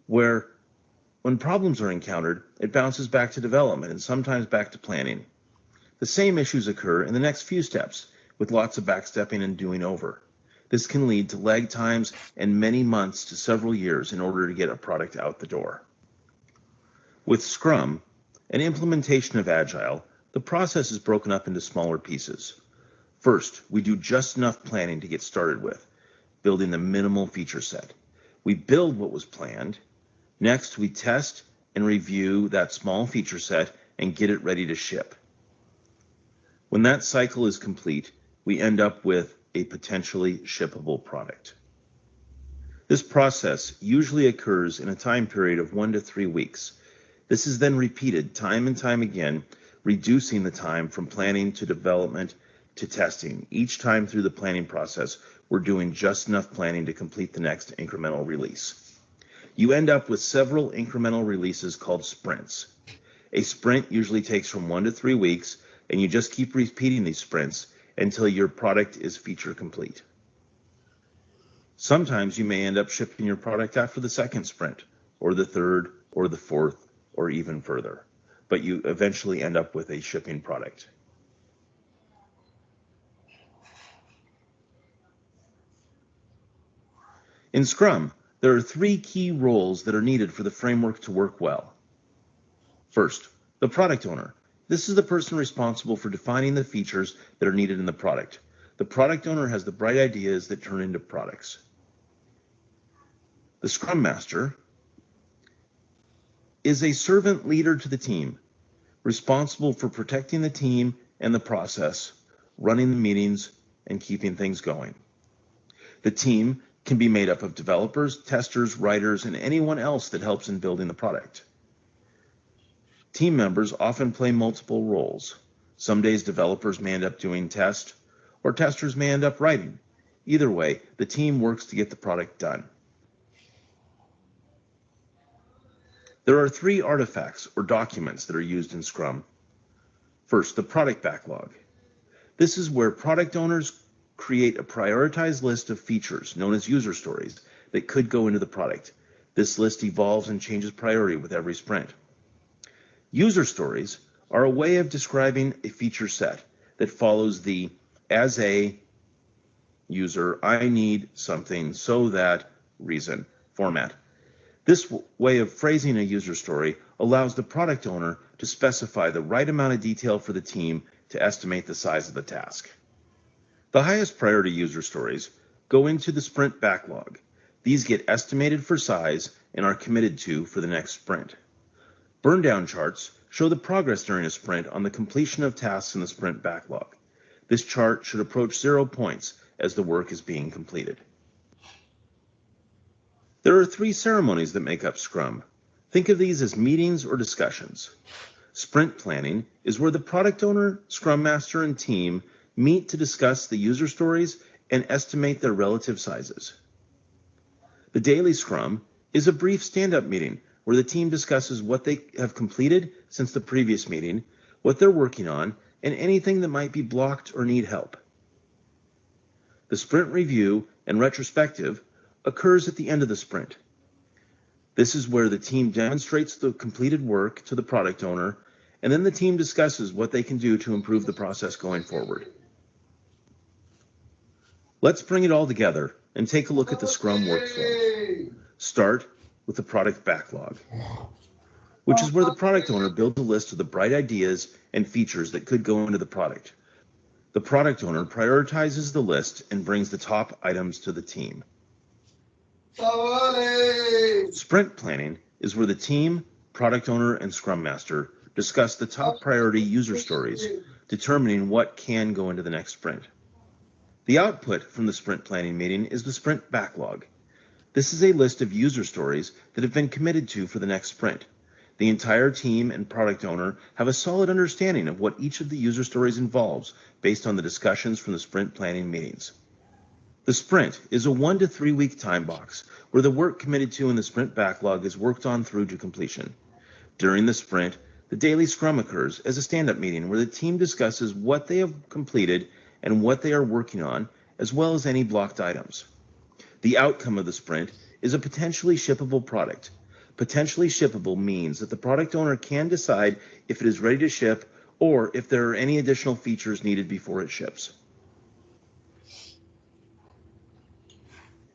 where when problems are encountered, it bounces back to development and sometimes back to planning. The same issues occur in the next few steps, with lots of backstepping and doing over. This can lead to lag times and many months to several years in order to get a product out the door. With Scrum, an implementation of Agile, the process is broken up into smaller pieces. First, we do just enough planning to get started with, building the minimal feature set. We build what was planned. Next, we test and review that small feature set and get it ready to ship. When that cycle is complete, we end up with a potentially shippable product. This process usually occurs in a time period of 1 to 3 weeks. This is then repeated time and time again, reducing the time from planning to development to testing. Each time through the planning process, we're doing just enough planning to complete the next incremental release. You end up with several incremental releases called sprints. A sprint usually takes from 1 to 3 weeks, and you just keep repeating these sprints until your product is feature complete. Sometimes you may end up shipping your product after the second sprint, or the third, or the fourth, or even further, but you eventually end up with a shipping product. In Scrum, there are 3 key roles that are needed for the framework to work well. First, the product owner. This is the person responsible for defining the features that are needed in the product. The product owner has the bright ideas that turn into products. The Scrum Master is a servant leader to the team, responsible for protecting the team and the process, running the meetings, and keeping things going. The team can be made up of developers, testers, writers, and anyone else that helps in building the product. Team members often play multiple roles. Some days developers may end up doing test, or testers may end up writing. Either way, the team works to get the product done. There are 3 artifacts or documents that are used in Scrum. First, the product backlog. This is where product owners create a prioritized list of features known as user stories that could go into the product. This list evolves and changes priority with every sprint. User stories are a way of describing a feature set that follows the as a user, I need something so that reason format. This way of phrasing a user story allows the product owner to specify the right amount of detail for the team to estimate the size of the task. The highest priority user stories go into the sprint backlog. These get estimated for size and are committed to for the next sprint. Burn down charts show the progress during a sprint on the completion of tasks in the sprint backlog. This chart should approach 0 points as the work is being completed. There are 3 ceremonies that make up Scrum. Think of these as meetings or discussions. Sprint planning is where the product owner, Scrum Master, and team meet to discuss the user stories and estimate their relative sizes. The daily Scrum is a brief stand-up meeting where the team discusses what they have completed since the previous meeting, what they're working on, and anything that might be blocked or need help. The sprint review and retrospective occurs at the end of the sprint. This is where the team demonstrates the completed work to the product owner, and then the team discusses what they can do to improve the process going forward. Let's bring it all together and take a look at the Scrum workflow. Start with the product backlog, which is where the product owner builds a list of the bright ideas and features that could go into the product. The product owner prioritizes the list and brings the top items to the team. Sprint planning is where the team, product owner, and Scrum Master discuss the top priority user stories, determining what can go into the next sprint. The output from the sprint planning meeting is the sprint backlog. This is a list of user stories that have been committed to for the next sprint. The entire team and product owner have a solid understanding of what each of the user stories involves based on the discussions from the sprint planning meetings. The sprint is a 1 to 3 week time box where the work committed to in the sprint backlog is worked on through to completion. During the sprint, the daily Scrum occurs as a stand-up meeting where the team discusses what they have completed and what they are working on, as well as any blocked items. The outcome of the sprint is a potentially shippable product. Potentially shippable means that the product owner can decide if it is ready to ship or if there are any additional features needed before it ships.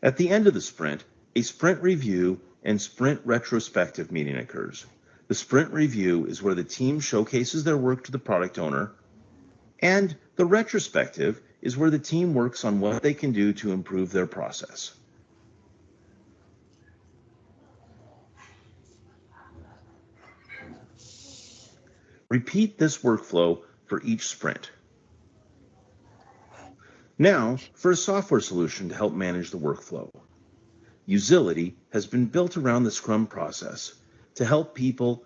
At the end of the sprint, a sprint review and sprint retrospective meeting occurs. The sprint review is where the team showcases their work to the product owner, and the retrospective is where the team works on what they can do to improve their process. Repeat this workflow for each sprint. Now, for a software solution to help manage the workflow. Usility has been built around the Scrum process to help people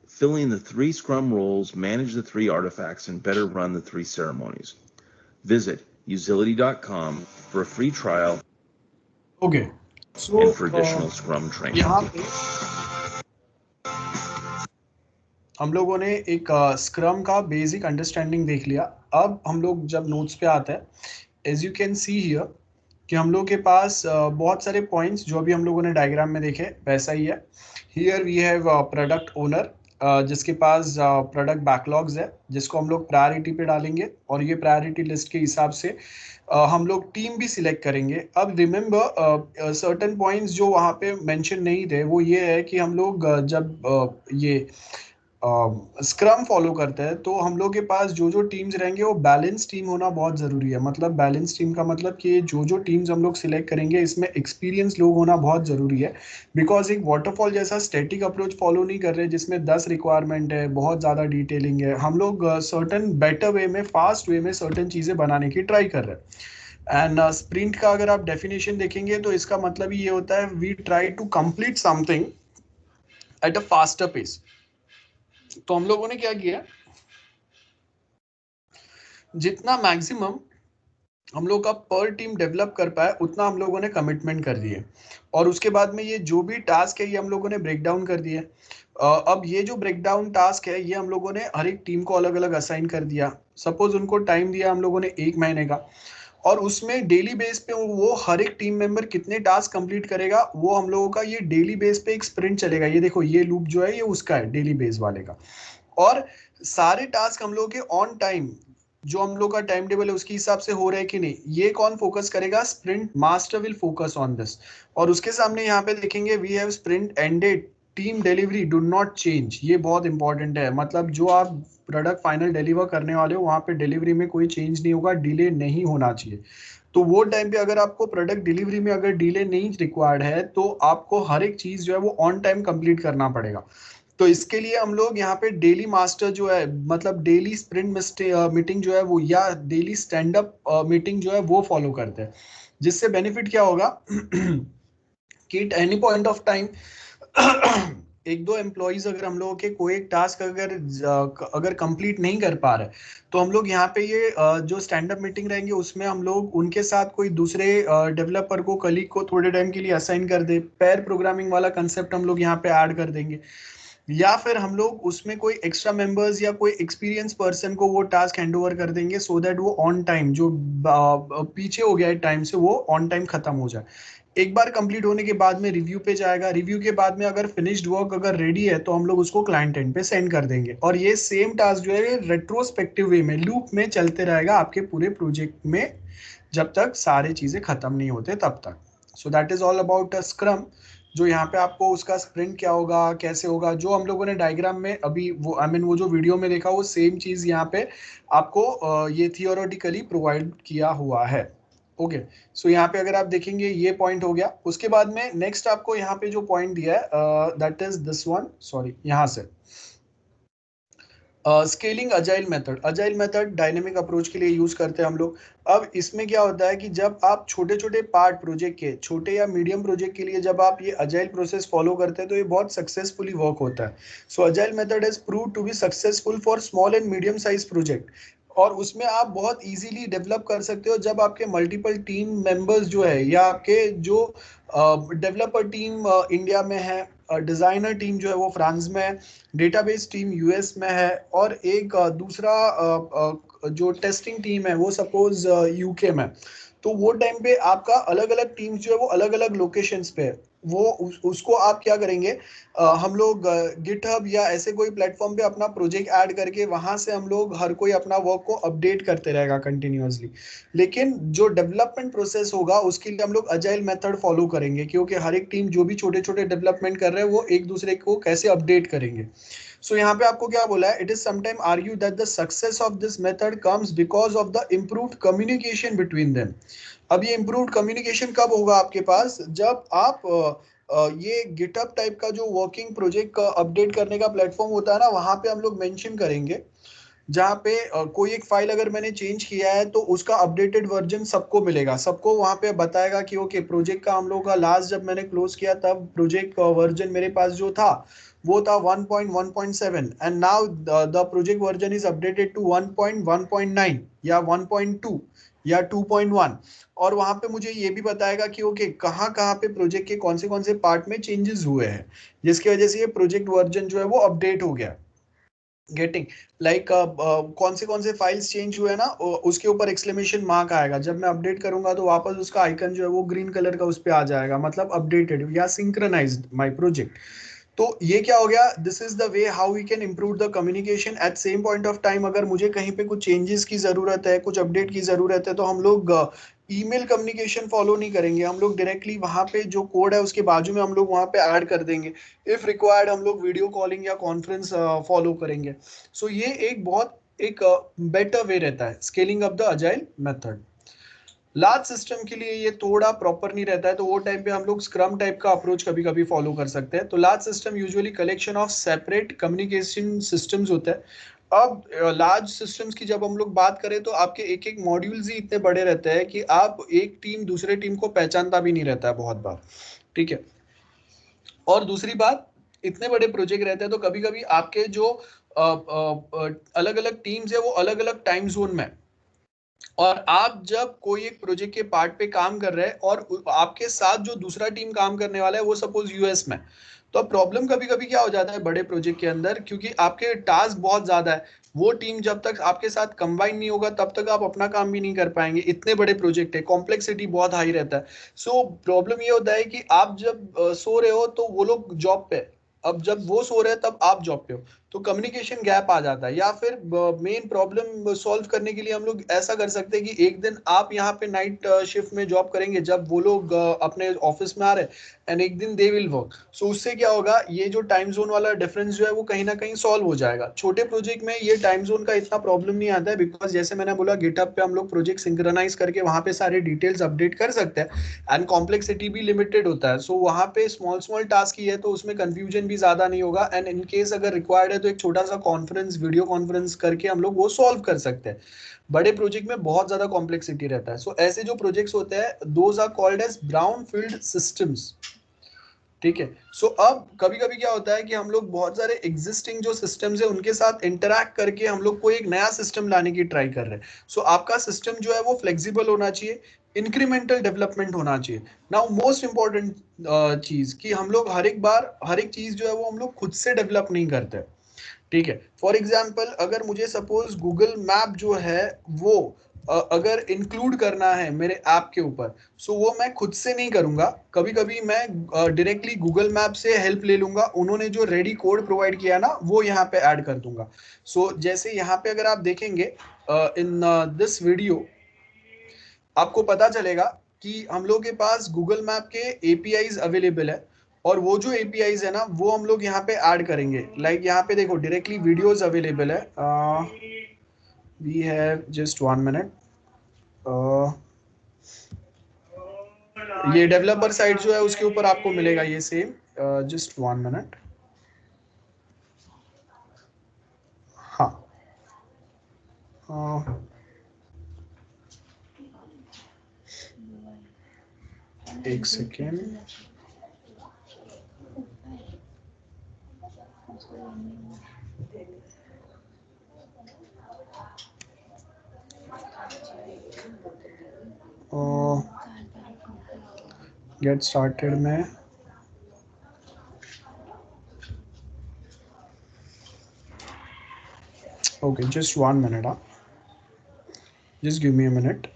fill in the 3 Scrum roles, manage the 3 artifacts, and better run the 3 ceremonies. Visit usility.com for a free trial and for additional Scrum training. यहाँ पे हम लोगों ने एक scrum का basic understanding देख लिया. अब हम लोग जब नोट्स पे आते हैं, as you can see here कि हम लोग के पास बहुत सारे पॉइंट्स जो अभी हम लोगों ने डायग्राम में देखे वैसा ही है. Here we have product owner जिसके पास प्रोडक्ट बैकलॉग्स है जिसको हम लोग प्रायोरिटी पे डालेंगे और ये प्रायोरिटी लिस्ट के हिसाब से हम लोग टीम भी सिलेक्ट करेंगे. अब रिमेंबर सर्टेन पॉइंट्स जो वहाँ पे मेंशन नहीं थे वो ये है कि हम लोग जब ये स्क्रम फॉलो करते हैं तो हम लोग के पास जो जो टीम्स रहेंगे वो बैलेंस टीम होना बहुत ज़रूरी है। मतलब बैलेंस टीम का मतलब कि जो जो टीम्स हम लोग सिलेक्ट करेंगे इसमें एक्सपीरियंस लोग होना बहुत ज़रूरी है। बिकॉज एक वाटरफॉल जैसा स्टैटिक अप्रोच फॉलो नहीं कर रहे जिसमें 10 रिक्वायरमेंट है, बहुत ज़्यादा डिटेलिंग है। हम लोग सर्टन बेटर वे में, फास्ट वे में सर्टन चीज़ें बनाने की ट्राई कर रहे हैं। एंड स्प्रिंट का अगर आप डेफिनेशन देखेंगे तो इसका मतलब ये होता है we try to complete something at a faster pace. तो हम लोगों ने क्या किया, जितना मैक्सिमम हम लोग का पर टीम डेवलप कर पाए उतना हम लोगों ने कमिटमेंट कर दिए। और उसके बाद में ये जो भी टास्क है ये हम लोगों ने ब्रेक डाउन कर दिए। अब ये जो ब्रेक डाउन टास्क है ये हम लोगों ने हर एक टीम को अलग अलग असाइन कर दिया। सपोज उनको टाइम दिया हम लोगों ने 1 महीने का, और उसमें डेली बेस पे वो हर एक टीम मेंबर कितने टास्क कंप्लीट करेगा वो हम लोगों का ये डेली बेस पे एक स्प्रिंट चलेगा। ये देखो ये लूप जो है ये उसका है, डेली बेस वाले का। और सारे टास्क हम लोग के ऑन टाइम, जो हम लोग का टाइम टेबल है उसके हिसाब से हो रहा है कि नहीं, ये कौन फोकस करेगा, sprint master will focus on this. और उसके सामने यहाँ पे देखेंगे we have sprint ended, team delivery do not change. ये बहुत इंपॉर्टेंट है। मतलब जो आप प्रोडक्ट फाइनल डिलीवर करने वाले हो वहां पे डिलीवरी में कोई चेंज नहीं होगा, डिले नहीं होना चाहिए। तो वो टाइम पे अगर आपको प्रोडक्ट डिलीवरी में अगर डिले नहीं रिक्वायर्ड है तो आपको हर एक चीज जो है वो ऑन टाइम कंप्लीट करना पड़ेगा। तो इसके लिए हम लोग यहाँ पे डेली मास्टर जो है, मतलब डेली स्प्रिंट मीटिंग जो है वो, या डेली स्टैंड अप मीटिंग जो है वो फॉलो करते हैं। जिससे बेनिफिट क्या होगा कि at any point of time एक दो एम्प्लॉइज अगर हम लोगों के कोई एक टास्क अगर कंप्लीट नहीं कर पा रहे तो हम लोग यहाँ पे ये जो स्टैंड अप मीटिंग रहेंगे उसमें हम लोग उनके साथ कोई दूसरे डेवलपर को, कलीग को थोड़े टाइम के लिए असाइन कर दे। पेयर प्रोग्रामिंग वाला कंसेप्ट हम लोग यहाँ पे ऐड कर देंगे, या फिर हम लोग उसमें कोई एक्स्ट्रा मेंबर्स या कोई एक्सपीरियंस पर्सन को वो टास्क हैंड ओवर कर देंगे सो दैट वो ऑन टाइम, जो पीछे हो गया है टाइम से, वो ऑन टाइम खत्म हो जाए। एक बार कंप्लीट होने के बाद में रिव्यू पे जाएगा। रिव्यू के बाद में अगर फिनिश्ड वर्क अगर रेडी है तो हम लोग उसको क्लाइंट एंड पे सेंड कर देंगे। और ये सेम टास्क जो है रेट्रोस्पेक्टिव वे में लूप में चलते रहेगा आपके पूरे प्रोजेक्ट में जब तक सारी चीजें खत्म नहीं होते तब तक। सो that is all about scrum. जो यहाँ पे आपको उसका स्प्रिंट क्या होगा, कैसे होगा, जो हम लोगों ने डायग्राम में अभी वो वो जो वीडियो में देखा वो सेम चीज यहाँ पे आपको ये थियोरेटिकली प्रोवाइड किया हुआ है। ओके, सो यहाँ पे अगर आप देखेंगे ये पॉइंट हो गया। उसके बाद में नेक्स्ट आपको यहाँ पे जो पॉइंट दिया है that is this one, sorry, यहाँ से scaling agile method. Agile method dynamic approach के लिए यूज करते हैं हम लोग। अब इसमें क्या होता है कि जब आप छोटे छोटे पार्ट प्रोजेक्ट के, छोटे या मीडियम प्रोजेक्ट के लिए जब आप ये अजाइल प्रोसेस फॉलो करते हैं तो ये बहुत सक्सेसफुली वर्क होता है। So agile method is prove to be successful for small and medium size project. और उसमें आप बहुत इजीली डेवलप कर सकते हो जब आपके मल्टीपल टीम मेंबर्स जो है, या आपके जो डेवलपर टीम इंडिया में है, डिजाइनर टीम जो है वो फ्रांस में है, डेटाबेस टीम यूएस में है, और एक दूसरा जो टेस्टिंग टीम है वो सपोज यूके में। तो वो टाइम पे आपका अलग अलग टीम्स जो है वो अलग अलग लोकेशंस पे है। वो उसको आप क्या करेंगे, हम लोग गिटहब या ऐसे कोई प्लेटफॉर्म पे अपना प्रोजेक्ट ऐड करके वहां से हम लोग हर कोई अपना वर्क को अपडेट करते रहेगा कंटिन्यूअसली। लेकिन जो डेवलपमेंट प्रोसेस होगा उसके लिए हम लोग अजाइल मेथड फॉलो करेंगे, क्योंकि हर एक टीम जो भी छोटे छोटे डेवलपमेंट कर रहे हैं वो एक दूसरे को कैसे अपडेट करेंगे। सो यहाँ पे आपको क्या बोला है, it is sometime argue that the success of this method comes because of the improved communication between them. अब ये इम्प्रूव्ड कम्युनिकेशन कब होगा आपके पास, जब आप ये गिटहब टाइप का जो वर्किंग प्रोजेक्ट का अपडेट करने का प्लेटफॉर्म होता है ना, वहां पे हम लोग मेंशन करेंगे जहाँ पे कोई एक फाइल अगर मैंने चेंज किया है तो उसका अपडेटेड वर्जन सबको मिलेगा। सबको वहां पे बताएगा कि ओके प्रोजेक्ट का हम लोगों का लास्ट जब मैंने क्लोज किया तब प्रोजेक्ट वर्जन मेरे पास जो था वो था 1.1.7 and now the project version is updated to 1.1.9 या 1.2 या 2.1। और वहां पे मुझे ये भी बताएगा कि ओके कहाँ कहाँ पे प्रोजेक्ट के कौन से पार्ट में चेंजेस हुए हैं, जिसकी वजह से ये प्रोजेक्ट वर्जन जो है वो अपडेट हो गया। गेटिंग लाइक कौन से फाइल्स चेंज हुए ना, उसके ऊपर एक्सक्लेमेशन मार्क आएगा। जब मैं अपडेट करूंगा तो वापस उसका आइकन जो है वो ग्रीन कलर का उस पे आ जाएगा, मतलब अपडेटेड या सिंक्रोनाइज्ड माय प्रोजेक्ट। तो ये क्या हो गया, this is the way how we can improve the communication at same point of time. अगर मुझे कहीं पे कुछ चेंजेस की जरूरत है, कुछ अपडेट की जरूरत है, तो हम लोग ईमेल कम्युनिकेशन फॉलो नहीं करेंगे, हम लोग डायरेक्टली वहां पे जो कोड है उसके बाजू में हम लोग वहां पे ऐड कर देंगे। इफ रिक्वायर्ड हम लोग वीडियो कॉलिंग या कॉन्फ्रेंस फॉलो करेंगे। सो ये एक बहुत एक बेटर वे रहता है scaling up the agile method. Large system के लिए ये थोड़ा प्रॉपर नहीं रहता है, तो वो टाइम पे हम लोग स्क्रम टाइप का अप्रोच कभी कभी फॉलो कर सकते हैं। तो large system usually collection of separate communication systems होता है। अब लार्ज सिस्टम्स की जब हम लोग बात करें तो आपके एक एक मॉड्यूल्स ही इतने बड़े रहते हैं कि आप एक टीम दूसरे टीम को पहचानता भी नहीं रहता है बहुत बार, ठीक है। और दूसरी बात, इतने बड़े प्रोजेक्ट रहते हैं तो कभी कभी आपके जो अलग अलग टीम्स है वो अलग अलग टाइम जोन में, और आप जब कोई एक प्रोजेक्ट के पार्ट पे काम कर रहे हैं और आपके साथ जो दूसरा टीम काम करने वाला है वो सपोज यूएस में, तो प्रॉब्लम कभी कभी क्या हो जाता है बड़े प्रोजेक्ट के अंदर, क्योंकि आपके टास्क बहुत ज्यादा है, वो टीम जब तक आपके साथ कंबाइन नहीं होगा तब तक आप अपना काम भी नहीं कर पाएंगे। इतने बड़े प्रोजेक्ट है, कॉम्प्लेक्सिटी बहुत हाई रहता है। सो प्रॉब्लम ये होता है कि आप जब सो रहे हो तो वो लोग जॉब पे, अब जब वो सो रहे हैं तब आप जॉब पे हो, तो कम्युनिकेशन गैप आ जाता है। या फिर मेन प्रॉब्लम सॉल्व करने के लिए हम लोग ऐसा कर सकते हैं कि एक दिन आप यहाँ पे नाइट शिफ्ट में जॉब करेंगे जब वो लोग अपने ऑफिस में आ रहे हैं, एंड एक दिन दे विल वर्क। सो उससे क्या होगा, ये जो टाइम जोन वाला डिफरेंस जो है वो कहीं ना कहीं सॉल्व हो जाएगा। छोटे प्रोजेक्ट में ये टाइम जोन का इतना प्रॉब्लम नहीं आता है, बिकॉज जैसे मैंने बोला गिटहब पे हम लोग प्रोजेक्ट सिंक्रोनाइज करके वहां पे सारे डिटेल्स अपडेट कर सकते हैं, एंड कॉम्प्लेक्सिटी भी लिमिटेड होता है। सो वहां पे स्मॉल स्मॉल टास्क ही है तो उसमें कंफ्यूजन भी ज्यादा नहीं होगा, एंड इन केस अगर रिक्वायर्ड है तो एक छोटा सा कॉन्फ्रेंस, वीडियो कॉन्फ्रेंस करके हम लोग वो सॉल्व कर सकते हैं। बड़े प्रोजेक्ट में बहुत ज्यादा कॉम्प्लेक्सिटी रहता है। सो ऐसे जो प्रोजेक्ट्स होते हैं those are called as brownfield systems, ठीक है। सो अब कभी कभी क्या होता है कि हम लोग बहुत सारे एग्जिस्टिंग जो सिस्टम्स है उनके साथ इंटरैक्ट करके हम लोग कोई एक नया सिस्टम लाने की ट्राई कर रहे हैं। सो आपका सिस्टम जो है वो फ्लेक्सिबल होना चाहिए, इंक्रीमेंटल डेवलपमेंट होना चाहिए। नाउ मोस्ट इंपॉर्टेंट चीज कि हम लोग हर एक बार हर एक चीज जो है वो हम लोग खुद से डेवलप नहीं करते, ठीक है। फॉर एग्जाम्पल अगर मुझे सपोज गूगल मैप जो है वो अगर इंक्लूड करना है मेरे ऐप के ऊपर, सो वो मैं खुद से नहीं करूंगा। कभी कभी मैं डायरेक्टली गूगल मैप से हेल्प ले लूंगा, उन्होंने जो रेडी कोड प्रोवाइड किया ना वो यहाँ पे ऐड कर दूंगा। सो जैसे यहाँ पे अगर आप देखेंगे इन दिस वीडियो, आपको पता चलेगा कि हम लोग के पास गूगल मैप के एपीआईज अवेलेबल है, और वो जो एपीआईज है ना वो हम लोग यहाँ पे ऐड करेंगे। लाइक यहाँ पे देखो डायरेक्टली वीडियोस अवेलेबल है। We have just 1 minute. ये डेवलपर साइट जो है उसके ऊपर आपको मिलेगा ये सेम। Just 1 minute. हाँ, एक सेकेंड। गेट स्टार्टेड में okay, just 1 minute. Just give me a minute.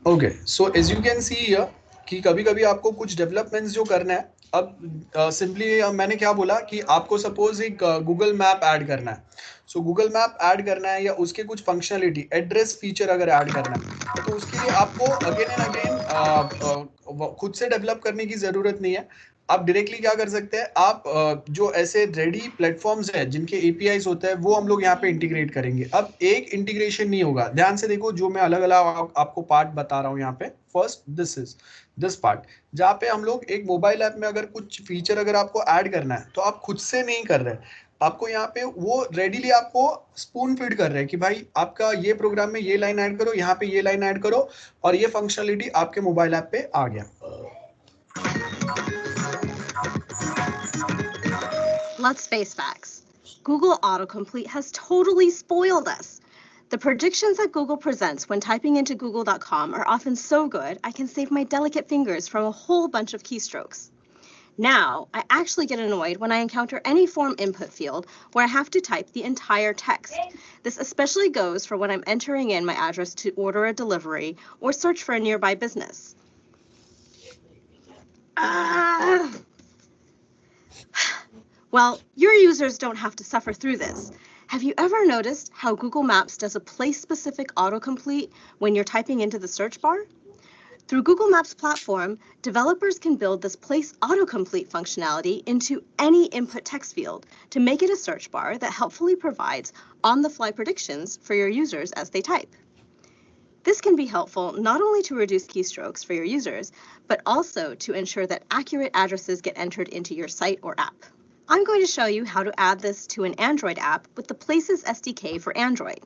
Okay, so as you can see here कि कभी कभी आपको कुछ डेवलपमेंट्स जो करना है, अब सिंपली मैंने क्या बोला कि आपको सपोज एक गूगल मैप ऐड करना है। सो गूगल मैप ऐड करना है या उसके कुछ फंक्शनलिटी, एड्रेस फीचर अगर ऐड करना है, तो उसके लिए आपको अगेन एंड अगेन खुद से डेवलप करने की जरूरत नहीं है। आप डायरेक्टली क्या कर सकते हैं, आप जो ऐसे रेडी प्लेटफॉर्म्स हैं जिनके एपीआईज होते हैं वो हम लोग यहाँ पे इंटीग्रेट करेंगे। अब एक इंटीग्रेशन नहीं होगा, ध्यान से देखो जो मैं अलग अलग आपको पार्ट बता रहा हूँ यहाँ पे। फर्स्ट दिस पार्ट जहाँ पे हम लोग एक मोबाइल ऐप में अगर कुछ फीचर अगर आपको ऐड करना है तो आप खुद से नहीं कर रहे, आपको यहाँ पे वो रेडीली आपको स्पून फीड कर रहे हैं कि भाई आपका ये प्रोग्राम में ये लाइन ऐड करो, यहाँ पे ये लाइन ऐड करो, और ये फंक्शनलिटी आपके मोबाइल ऐप पे आ गया। Let's face facts. Google autocomplete has totally spoiled us. The predictions that Google presents when typing into google.com are often so good, I can save my delicate fingers from a whole bunch of keystrokes. Now, I actually get annoyed when I encounter any form input field where I have to type the entire text. This especially goes for when I'm entering in my address to order a delivery or search for a nearby business. Well, your users don't have to suffer through this. Have you ever noticed how Google Maps does a place-specific autocomplete when you're typing into the search bar? Through Google Maps platform, developers can build this place autocomplete functionality into any input text field to make it a search bar that helpfully provides on-the-fly predictions for your users as they type. This can be helpful not only to reduce keystrokes for your users, but also to ensure that accurate addresses get entered into your site or app. I'm going to show you how to add this to an Android app with the Places SDK for Android.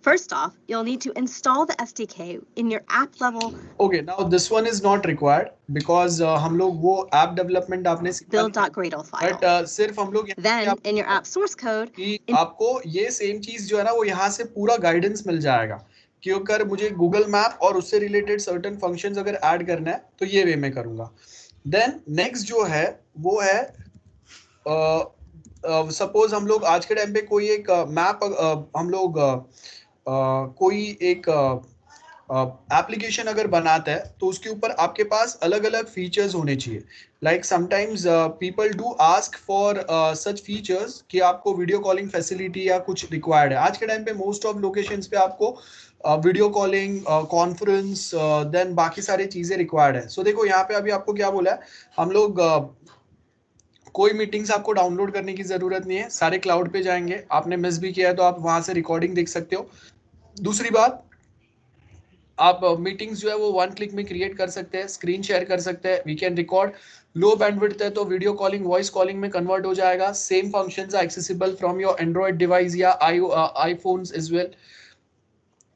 First off, you'll need to install the SDK in your app level. Okay, now this one is not required because हम लोग वो app development आपने build.gradle file. But सिर्फ हम लोग Then in your app source code, कि आपको ये same चीज जो है ना वो यहाँ से पूरा guidance मिल जाएगा कि अगर मुझे Google Map और उससे related certain functions अगर add करना है तो ये वे में करूँगा. Then next जो है वो है सपोज हम लोग आज के टाइम पे कोई एक मैप हम लोग कोई एक एप्लीकेशन अगर बनाता है तो उसके ऊपर आपके पास अलग अलग फीचर्स होने चाहिए. Like sometimes people do ask for such features कि आपको वीडियो कॉलिंग फैसिलिटी या कुछ रिक्वायर्ड है. आज के टाइम पे मोस्ट ऑफ लोकेशंस पे आपको वीडियो कॉलिंग कॉन्फ्रेंस देन बाकी सारी चीजें रिक्वायर्ड है. सो देखो यहाँ पे अभी आपको क्या बोला है, हम लोग कोई मीटिंग्स आपको डाउनलोड करने की जरूरत नहीं है, सारे क्लाउड पे जाएंगे. आपने मिस भी किया है तो आप वहां से रिकॉर्डिंग देख सकते हो. दूसरी बात, आप मीटिंग्स जो है वो 1 क्लिक में क्रिएट कर सकते हैं, स्क्रीन शेयर कर सकते हैं, we can record. Low bandwidth है तो वीडियो कॉलिंग वॉइस कॉलिंग में कन्वर्ट हो जाएगा. Same functions are accessible from your Android device या आईफोन्स एज वेल.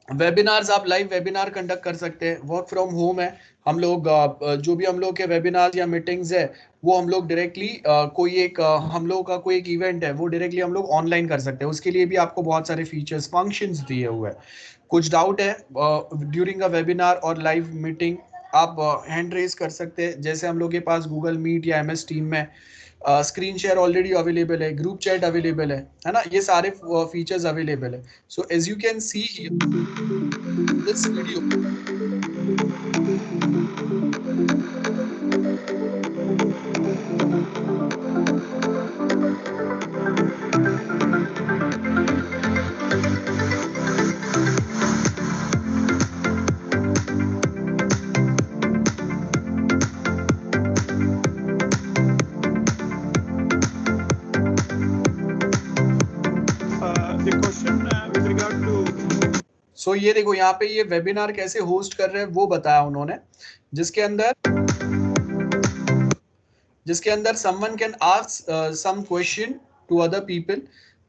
वेबिनार्स, आप लाइव वेबिनार कंडक्ट कर सकते हैं. वर्क फ्रॉम होम है, हम लोग जो भी हम लोग के वेबिनार या मीटिंग्स है वो हम लोग डायरेक्टली कोई एक हम लोग का कोई एक इवेंट है वो डायरेक्टली हम लोग ऑनलाइन कर सकते हैं. उसके लिए भी आपको बहुत सारे फीचर्स फंक्शंस दिए हुए हैं. कुछ डाउट है ड्यूरिंग अ वेबिनार और लाइव मीटिंग आप हैंड रेज कर सकते हैं. जैसे हम लोग के पास गूगल मीट या MS टीम में स्क्रीन शेयर ऑलरेडी अवेलेबल है, ग्रुप चैट अवेलेबल है ना, ये सारे फीचर्स अवेलेबल है. So as you can see this video. सो ये देखो यहाँ पे ये वेबिनार कैसे होस्ट कर रहे हैं वो बताया उन्होंने, जिसके अंदर someone can ask some question to other people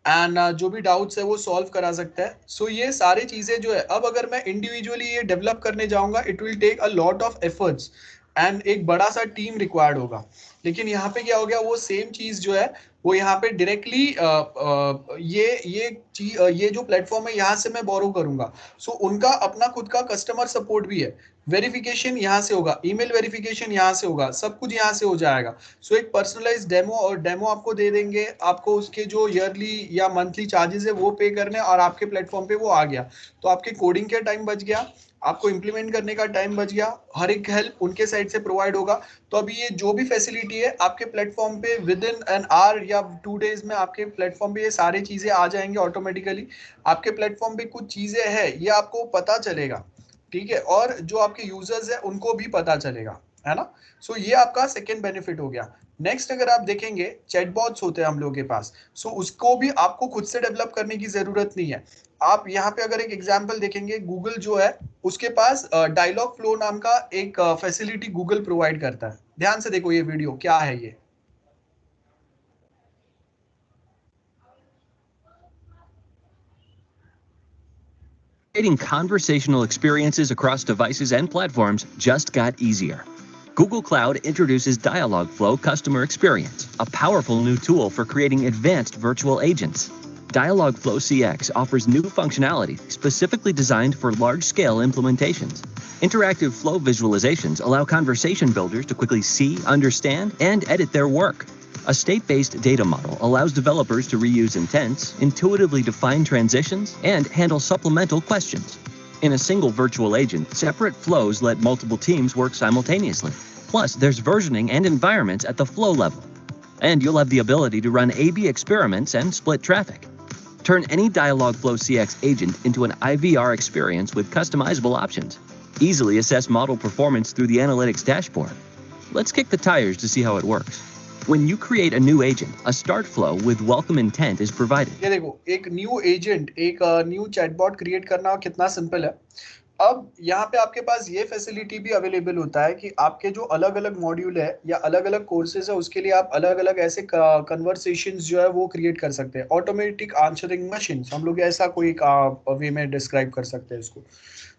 and जो भी डाउट्स है वो सॉल्व करा सकता है. सो ये सारी चीजें जो है, अब अगर मैं इंडिविजुअली ये डेवलप करने जाऊंगा it will take a lot of efforts and एक बड़ा सा टीम रिक्वायर्ड होगा. लेकिन यहाँ पे क्या हो गया, वो सेम चीज जो है वो यहाँ पे डायरेक्टली ये जो प्लेटफॉर्म है यहाँ से मैं बोरो करूंगा. सो उनका अपना खुद का कस्टमर सपोर्ट भी है, वेरिफिकेशन यहाँ से होगा, ईमेल वेरिफिकेशन यहाँ से होगा, सब कुछ यहाँ से हो जाएगा. सो एक पर्सनलाइज्ड डेमो आपको दे देंगे, आपको उसके जो ईयरली या मंथली चार्जेस है वो पे करने और आपके प्लेटफॉर्म पे वो आ गया. तो आपके कोडिंग का टाइम बच गया, आपको इंप्लीमेंट करने का टाइम बच गया, हर एक हेल्प उनके साइड से प्रोवाइड होगा. तो अभी ये जो भी फैसिलिटी है आपके प्लेटफॉर्म पे विद इन एन आवर या 2 डेज में आपके प्लेटफॉर्म पे ये सारी चीजें आ जाएंगी ऑटोमेटिकली. आपके प्लेटफॉर्म पे कुछ चीजें हैं ये आपको पता चलेगा, ठीक है, और जो आपके यूजर्स है उनको भी पता चलेगा, है ना. सो ये आपका सेकेंड बेनिफिट हो गया. नेक्स्ट अगर आप देखेंगे चैटबॉट्स होते हैं हम लोगों के पास, सो उसको भी आपको खुद से डेवलप करने की जरूरत नहीं है. आप यहाँ पे अगर एक एग्जांपल देखेंगे, गूगल जो है उसके पास डायलॉग फ्लो नाम का एक फैसिलिटी गूगल प्रोवाइड करता है. ध्यान से देखो ये वीडियो क्या है ये. Creating conversational experiences across devices and platforms just got easier. Google Cloud introduces Dialogflow Customer Experience, a powerful new tool for creating advanced virtual agents. Dialogflow CX offers new functionality specifically designed for large-scale implementations. Interactive flow visualizations allow conversation builders to quickly see, understand, and edit their work. A state-based data model allows developers to reuse intents, intuitively define transitions, and handle supplemental questions. In a single virtual agent, separate flows let multiple teams work simultaneously. Plus, there's versioning and environments at the flow level. And you'll have the ability to run A/B experiments and split traffic. Turn any Dialogflow CX agent into an IVR experience with customizable options. Easily assess model performance through the analytics dashboard. Let's kick the tires to see how it works. When you create a new agent, a start flow with welcome intent is provided. ये देखो, एक new agent, एक new chatbot create करना कितना simple है। अब यहाँ पे आपके पास ये फैसिलिटी भी अवेलेबल होता है कि आपके जो अलग अलग मॉड्यूल है या अलग अलग कोर्सेज है उसके लिए आप अलग अलग ऐसे कन्वर्सेशंस जो है वो क्रिएट कर सकते हैं। ऑटोमेटिक आंसरिंग मशीन, हम लोग ऐसा कोई वे में डिस्क्राइब कर सकते हैं इसको।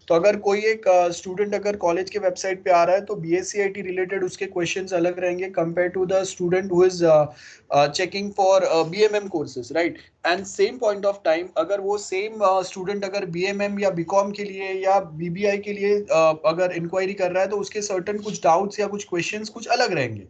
तो अगर कोई एक स्टूडेंट अगर कॉलेज के वेबसाइट पे आ रहा है तो BSc IT रिलेटेड उसके क्वेश्चंस अलग रहेंगे compare to the student who is checking for BMM courses, right. And same point of time अगर वो सेम स्टूडेंट अगर BMM या BCom के लिए या BBI के लिए अगर इंक्वायरी कर रहा है तो उसके सर्टन कुछ डाउट्स या कुछ क्वेश्चंस कुछ अलग रहेंगे।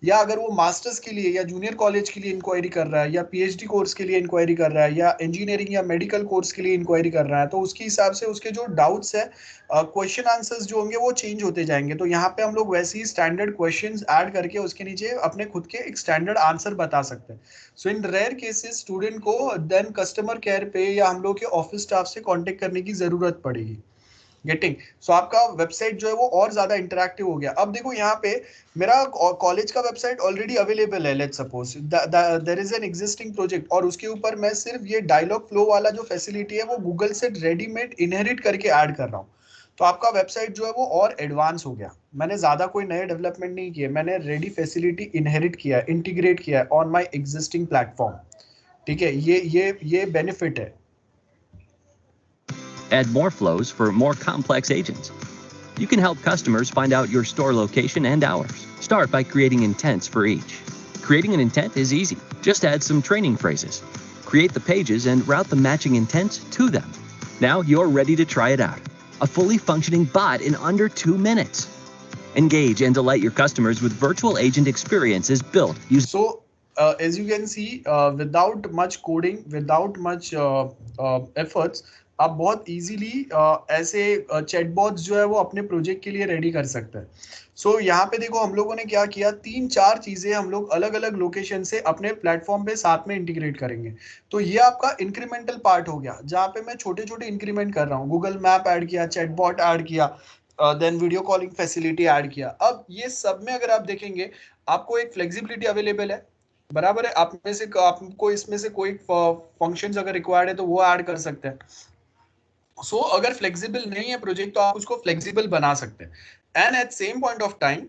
या अगर वो मास्टर्स के लिए या जूनियर कॉलेज के लिए इंक्वायरी कर रहा है या PhD कोर्स के लिए इंक्वायरी कर रहा है या इंजीनियरिंग या मेडिकल कोर्स के लिए इंक्वायरी कर रहा है तो उसके हिसाब से उसके जो डाउट्स है क्वेश्चन आंसर्स जो होंगे वो चेंज होते जाएंगे। तो यहाँ पे हम लोग वैसे ही स्टैंडर्ड क्वेश्चंस ऐड करके उसके नीचे अपने खुद के एक स्टैंडर्ड आंसर बता सकते हैं। सो इन रेयर केसेस स्टूडेंट को देन कस्टमर केयर पे या हम लोग के ऑफिस स्टाफ से कॉन्टेक्ट करने की जरूरत पड़ेगी। गेटिंग सो आपका वेबसाइट जो है वो और ज्यादा इंटरेक्टिव हो गया। अब देखो यहाँ पे मेरा कॉलेज का वेबसाइट ऑलरेडी अवेलेबल है, let's suppose there is an existing project और उसके ऊपर मैं सिर्फ ये डायलॉग फ्लो वाला जो फैसिलिटी है वो गूगल से रेडीमेड इनहेरिट करके ऐड कर रहा हूँ। तो आपका वेबसाइट जो है वो और एडवांस हो गया। मैंने ज्यादा कोई नए डेवलपमेंट नहीं किए, मैंने रेडी फैसिलिटी इनहेरिट किया, इंटीग्रेट किया ऑन माई एग्जिस्टिंग प्लेटफॉर्म। ठीक है, ये बेनिफिट है। Add more flows for more complex agents. You can help customers find out your store location and hours. Start by creating intents for each. Creating an intent is easy. Just add some training phrases. Create the pages and route the matching intents to them. Now you're ready to try it out. A fully functioning bot in under 2 minutes. Engage and delight your customers with virtual agent experiences built using. So, as you can see, without much coding, without much efforts, आप बहुत easily ऐसे chatbots जो है वो अपने project के लिए ready कर सकते हैं। सो यहाँ पे देखो हम लोगों ने क्या किया, 3-4 चीजें हम लोग अलग अलग लोकेशन से अपने प्लेटफॉर्म पे साथ में इंटीग्रेट करेंगे। तो ये आपका इंक्रीमेंटल पार्ट हो गया जहाँ पे मैं छोटे छोटे इंक्रीमेंट कर रहा हूँ। गूगल मैप ऐड किया, चैटबॉट ऐड किया, then video calling facility add किया। अब ये सब में अगर आप देखेंगे आपको एक फ्लेक्सिबिलिटी अवेलेबल है, बराबर है। आप में से आपको इसमें से कोई फंक्शंस अगर रिक्वायर्ड है तो वो ऐड कर सकते हैं। सो अगर फ्लेक्सिबल नहीं है प्रोजेक्ट तो आप उसको फ्लेक्सिबल बना सकते हैं। And at same point of time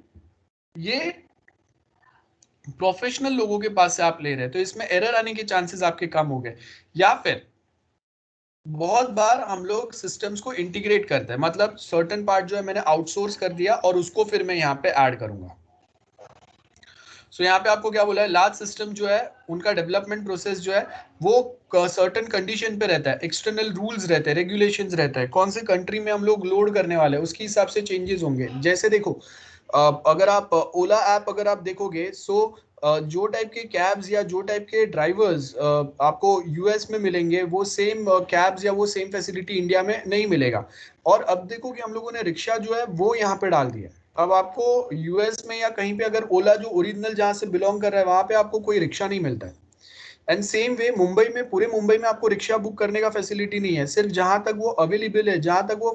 ये प्रोफेशनल लोगों के पास से आप ले रहे हैं तो इसमें एरर आने के चांसेस आपके कम हो गए। या फिर बहुत बार हम लोग सिस्टम्स को इंटीग्रेट करते हैं, मतलब सर्टेन पार्ट जो है मैंने आउटसोर्स कर दिया और उसको फिर मैं यहाँ पे ऐड करूंगा। सो यहाँ पे आपको क्या बोला है, लार्ज सिस्टम जो है उनका डेवलपमेंट प्रोसेस जो है वो सर्टेन कंडीशन पे रहता है, एक्सटर्नल रूल्स रहते हैं, रेगुलेशंस रहता है, कौन से कंट्री में हम लोग लोड करने वाले हैं उसके हिसाब से चेंजेस होंगे। जैसे देखो अगर आप ओला ऐप अगर आप देखोगे जो टाइप के कैब्स या जो टाइप के ड्राइवर्स आपको US में मिलेंगे वो सेम कैब्स या वो सेम फैसिलिटी इंडिया में नहीं मिलेगा। और अब देखो कि हम लोगों ने रिक्शा जो है वो यहाँ पे डाल दिया। अब आपको US में या कहीं पे अगर ओला जो ओरिजिनल जहां से बिलोंग कर रहा है वहां पे आपको कोई रिक्शा नहीं मिलता है। एंड सेम वे मुंबई में, पूरे मुंबई में आपको रिक्शा बुक करने का फैसिलिटी नहीं है, सिर्फ जहां तक वो अवेलेबल है, जहां तक वो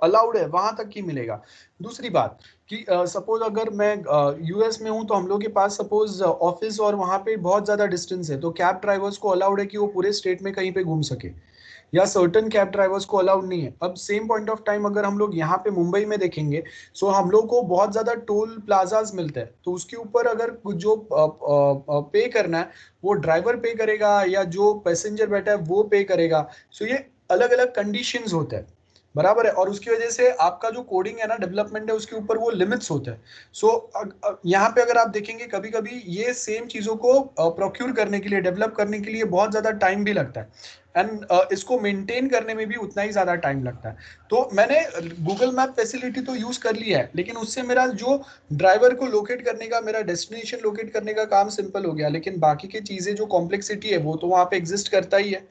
अलाउड है वहां तक ही मिलेगा। दूसरी बात कि सपोज अगर मैं US में हूं तो हम लोग के पास सपोज ऑफिस और वहां पे बहुत ज्यादा डिस्टेंस है तो कैब ड्राइवर्स को अलाउड है कि वो पूरे स्टेट में कहीं पे घूम सके, या सर्टेन कैब ड्राइवर्स को अलाउड नहीं है। अब सेम पॉइंट ऑफ टाइम अगर हम लोग यहाँ पे मुंबई में देखेंगे हम लोग को बहुत ज्यादा टोल प्लाजाज मिलते हैं तो उसके ऊपर अगर जो पे करना है वो ड्राइवर पे करेगा या जो पैसेंजर बैठा है वो पे करेगा। ये अलग अलग कंडीशंस होते हैं, बराबर है, और उसकी वजह से आपका जो कोडिंग है ना, डेवलपमेंट है, उसके ऊपर वो लिमिट्स होते हैं। सो यहाँ पे अगर आप देखेंगे कभी कभी ये सेम चीजों को प्रोक्यूर करने के लिए, डेवलप करने के लिए बहुत ज्यादा टाइम भी लगता है, एंड इसको मेंटेन करने में भी उतना ही ज्यादा टाइम लगता है। तो मैंने गूगल मैप फैसिलिटी तो यूज कर लिया है, लेकिन उससे मेरा जो ड्राइवर को लोकेट करने का, मेरा डेस्टिनेशन लोकेट करने का काम सिंपल हो गया, लेकिन बाकी की चीजें जो कॉम्प्लेक्सिटी है वो तो वहां पे एग्जिस्ट करता ही है।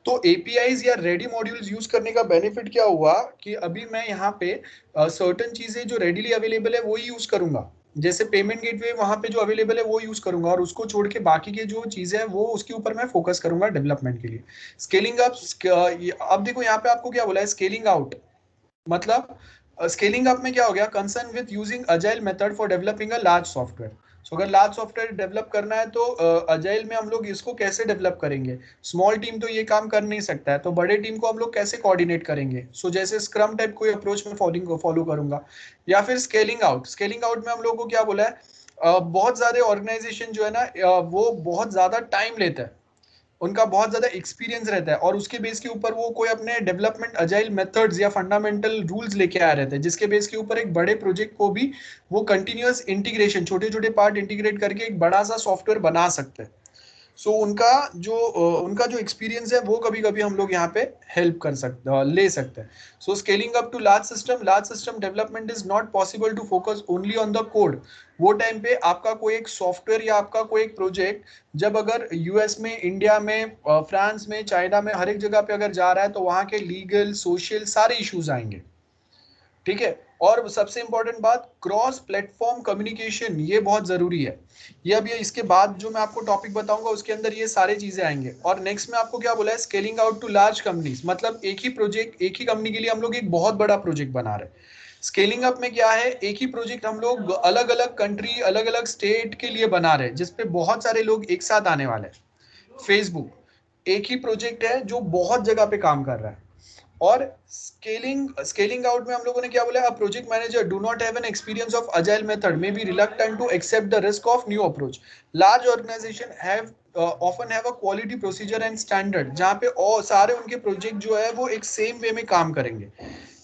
तो एपीआईज या रेडी मॉड्यूल्स यूज करने का बेनिफिट क्या हुआ कि अभी मैं यहाँ पे सर्टेन चीजें जो रेडीली अवेलेबल है वो ही यूज करूंगा, जैसे पेमेंट गेटवे वहां पे जो अवेलेबल है वो यूज करूंगा, और उसको छोड़ के बाकी के जो चीजें हैं वो उसके ऊपर मैं फोकस करूंगा डेवलपमेंट के लिए। स्केलिंग अप, अब देखो यहाँ पे आपको क्या बोला है, स्केलिंग आउट मतलब स्केलिंग अप में क्या हो गया, concern with using agile method for developing a large software. So अगर लार्ज सॉफ्टवेयर डेवलप करना है तो अजाइल में हम लोग इसको कैसे डेवलप करेंगे, स्मॉल टीम तो ये काम कर नहीं सकता है, तो बड़े टीम को हम लोग कैसे कोऑर्डिनेट करेंगे। सो जैसे स्क्रम टाइप कोई अप्रोच में फॉलो करूंगा, या फिर स्केलिंग आउट में हम लोग को क्या बोला है, बहुत ज्यादा ऑर्गेनाइजेशन जो है ना वो बहुत ज्यादा टाइम लेता है, उनका बहुत ज्यादा एक्सपीरियंस रहता है, और उसके बेस के ऊपर वो कोई अपने डेवलपमेंट अजाइल मेथड्स या फंडामेंटल रूल्स लेके आ रहे थे, जिसके बेस के ऊपर एक बड़े प्रोजेक्ट को भी वो कंटिन्यूअस इंटीग्रेशन, छोटे छोटे पार्ट इंटीग्रेट करके एक बड़ा सा सॉफ्टवेयर बना सकते हैं। सो उनका जो एक्सपीरियंस है वो कभी कभी हम लोग यहाँ पे हेल्प कर सकते ले सकते हैं। So scaling up to large system development is not possible to focus only on the code. वो टाइम पे आपका कोई एक सॉफ्टवेयर या आपका कोई एक प्रोजेक्ट जब अगर यूएस में, इंडिया में, फ्रांस में, चाइना में, हर एक जगह पे अगर जा रहा है तो वहाँ के लीगल, सोशल सारे इश्यूज आएंगे, ठीक है। और सबसे इंपॉर्टेंट बात, क्रॉस प्लेटफॉर्म कम्युनिकेशन, ये बहुत जरूरी है। ये अब ये इसके बाद जो मैं आपको टॉपिक बताऊंगा उसके अंदर ये सारी चीजें आएंगे। और नेक्स्ट में आपको क्या बोला है, scaling out to large companies, मतलब एक ही प्रोजेक्ट, एक ही कंपनी के लिए हम लोग एक बहुत बड़ा प्रोजेक्ट बना रहे हैं। स्केलिंग अप में क्या है, एक ही प्रोजेक्ट हम लोग अलग अलग कंट्री, अलग अलग स्टेट के लिए बना रहे हैं, जिसपे बहुत सारे लोग एक साथ आने वाले हैं। फेसबुक एक ही प्रोजेक्ट है जो बहुत जगह पे काम कर रहा है। और स्केलिंग आउट में हम लोगों ने क्या बोला, project manager do not have an experience of agile method may be reluctant to accept the risk of new approach. Large organization have often have a quality procedure and standard, जहां पे और सारे उनके प्रोजेक्ट जो है वो एक same way में काम करेंगे,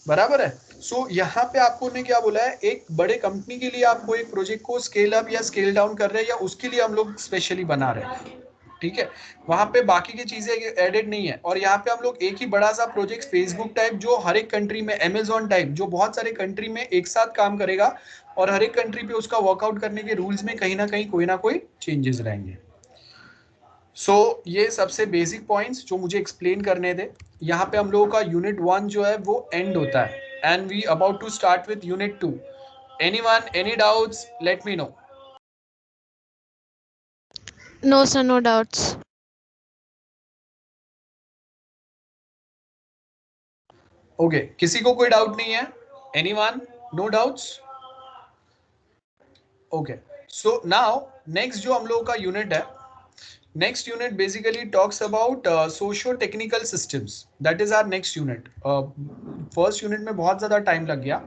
बराबर है। सो यहाँ पे आपको ने क्या बोला है, एक बड़े कंपनी के लिए आपको एक प्रोजेक्ट को स्केल अप या स्केल डाउन कर रहे हैं, या उसके लिए हम लोग स्पेशली बना रहे हैं, ठीक है। वहां पे बाकी की चीजें एडेड नहीं है। और यहाँ पे हम लोग एक ही बड़ा सा प्रोजेक्ट, फेसबुक टाइप जो हर एक कंट्री में, अमेजॉन टाइप जो बहुत सारे कंट्री में एक साथ काम करेगा, और हर एक कंट्री पे उसका वर्कआउट करने के रूल्स में कहीं ना कहीं कोई ना कोई चेंजेस रहेंगे। सो ये सबसे बेसिक पॉइंट्स जो मुझे एक्सप्लेन करने थे। यहाँ पे हम लोगों का यूनिट 1 जो है वो एंड होता है, and we about to start with unit 2। Anyone, any doubts, let me know. No, sir, no doubts. Okay, किसी को कोई डाउट नहीं है? Anyone, no doubts? Okay, so now next जो हम लोगों का यूनिट है, next unit basically talks about socio technical systems, that is our next unit. First unit में बहुत ज्यादा टाइम लग गया,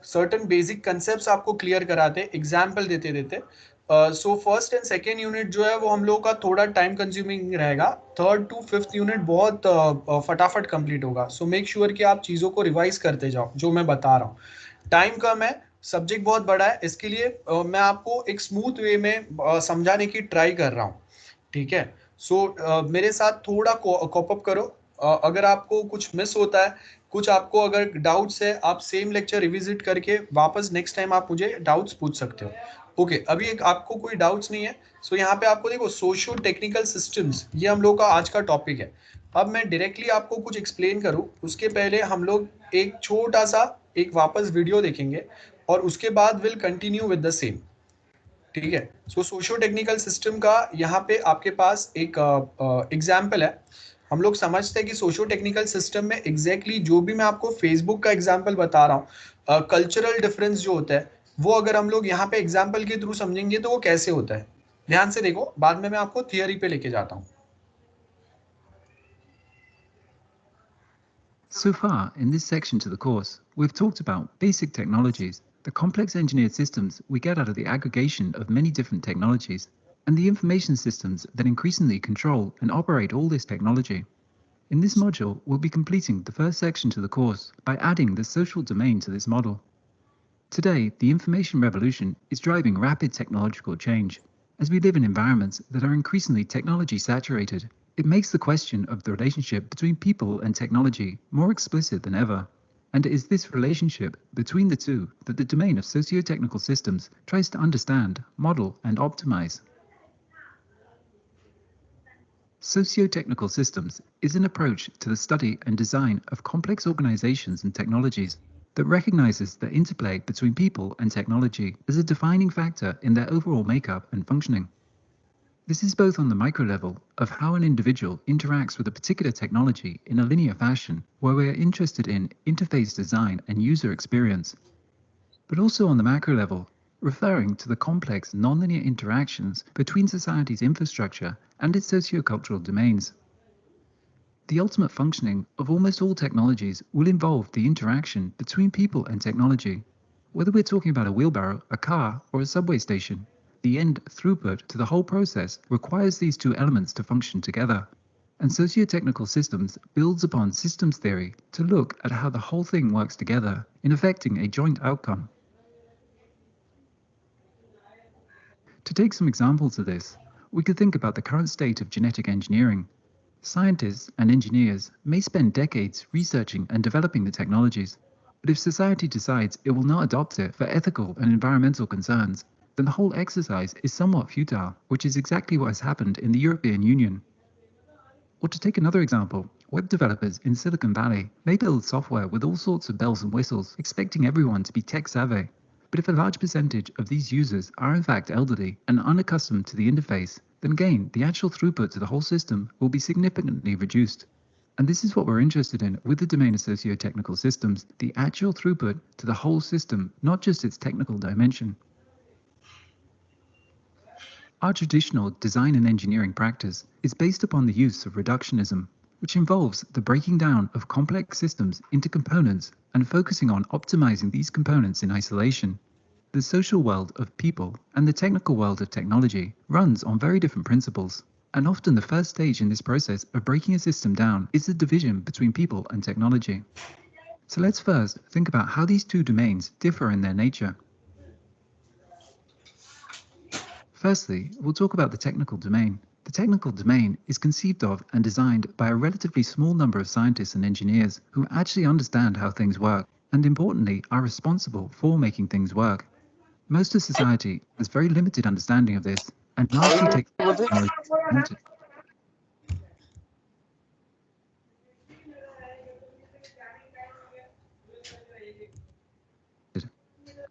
सर्टेन बेसिक कंसेप्ट्स आपको क्लियर कराते, एग्जाम्पल देते देते। So first and second unit जो है वो हम लोग का थोड़ा टाइम कंज्यूमिंग रहेगा, थर्ड टू फिफ्थ यूनिट बहुत फटाफट कंप्लीट होगा। सो मेक श्योर कि आप चीज़ों को रिवाइज करते जाओ जो मैं बता रहा हूँ। टाइम कम है, सब्जेक्ट बहुत बड़ा है, इसके लिए मैं आपको एक स्मूथ वे में समझाने की ट्राई कर रहा हूँ, ठीक है। सो मेरे साथ थोड़ा कॉपअप करो। अगर आपको कुछ मिस होता है, कुछ आपको अगर डाउट्स है, आप सेम लेक्चर रिविजिट करके वापस नेक्स्ट टाइम आप मुझे डाउट्स पूछ सकते हो। ओके, अभी एक आपको कोई डाउट्स नहीं है। सो यहाँ पे आपको देखो, सोशियो टेक्निकल सिस्टम्स, ये हम लोग का आज का टॉपिक है। अब मैं डायरेक्टली आपको कुछ एक्सप्लेन करूँ उसके पहले हम लोग एक छोटा सा एक वापस वीडियो देखेंगे, और उसके बाद will continue with the same, ठीक है। सो सोशियो टेक्निकल सिस्टम का यहाँ पे आपके पास एक एग्जाम्पल है। हम लोग समझते हैं कि सोशियो टेक्निकल सिस्टम में एग्जैक्टली जो भी मैं आपको फेसबुक का एग्जाम्पल बता रहा हूँ, कल्चरल डिफरेंस जो होता है वो अगर हम लोग यहाँ पे एग्जाम्पल के थ्रू समझेंगे तो वो कैसे होता है। ध्यान से देखो, बाद में मैं आपको थियरी पे लेके जाता हूँ। So far, in this section to the course, we've talked about basic technologies, the complex engineered systems we get out of the aggregation of many different technologies, and the information systems that increasingly control and operate all this technology. In this module, we'll be completing the first section to the course by adding the social domain to this model. Today, the information revolution is driving rapid technological change. As we live in environments that are increasingly technology saturated, it makes the question of the relationship between people and technology more explicit than ever. And it is this relationship between the two that the domain of socio-technical systems tries to understand, model, and optimize. Socio-technical systems is an approach to the study and design of complex organizations and technologies that recognizes the interplay between people and technology as a defining factor in their overall makeup and functioning. This is both on the micro level of how an individual interacts with a particular technology in a linear fashion, where we are interested in interface design and user experience, but also on the macro level, referring to the complex nonlinear interactions between society's infrastructure and its sociocultural domains. The ultimate functioning of almost all technologies will involve the interaction between people and technology. Whether we're talking about a wheelbarrow, a car, or a subway station, the end throughput to the whole process requires these two elements to function together. And socio-technical systems builds upon systems theory to look at how the whole thing works together in affecting a joint outcome. To take some examples of this, we could think about the current state of genetic engineering. Scientists and engineers may spend decades researching and developing the technologies, but if society decides it will not adopt it for ethical and environmental concerns, then the whole exercise is somewhat futile, which is exactly what has happened in the European Union. Or to take another example, web developers in Silicon Valley may build software with all sorts of bells and whistles, expecting everyone to be tech-savvy. But if a large percentage of these users are in fact elderly and unaccustomed to the interface, then again, the actual throughput to the whole system will be significantly reduced. And this is what we're interested in with the domain of socio-technical systems, the actual throughput to the whole system, not just its technical dimension. Our traditional design and engineering practice is based upon the use of reductionism, which involves the breaking down of complex systems into components and focusing on optimizing these components in isolation. The social world of people and the technical world of technology runs on very different principles, and often the first stage in this process of breaking a system down is the division between people and technology. So let's first think about how these two domains differ in their nature. Firstly, we'll talk about the technical domain. The technical domain is conceived of and designed by a relatively small number of scientists and engineers who actually understand how things work, and importantly, are responsible for making things work. Most of society has very limited understanding of this, and largely takes technology for granted.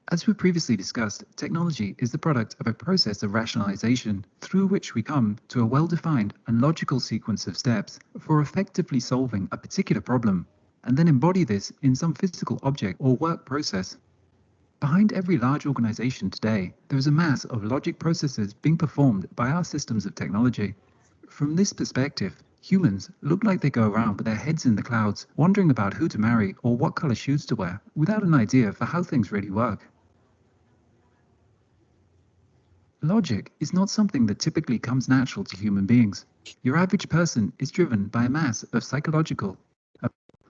As we previously discussed, technology is the product of a process of rationalization through which we come to a well-defined and logical sequence of steps for effectively solving a particular problem, and then embody this in some physical object or work process. Behind every large organization today, there is a mass of logic processes being performed by our systems of technology. From this perspective, humans look like they go around with their heads in the clouds, wondering about who to marry or what color shoes to wear, without an idea for how things really work. Logic is not something that typically comes natural to human beings. Your average person is driven by a mass of psychological,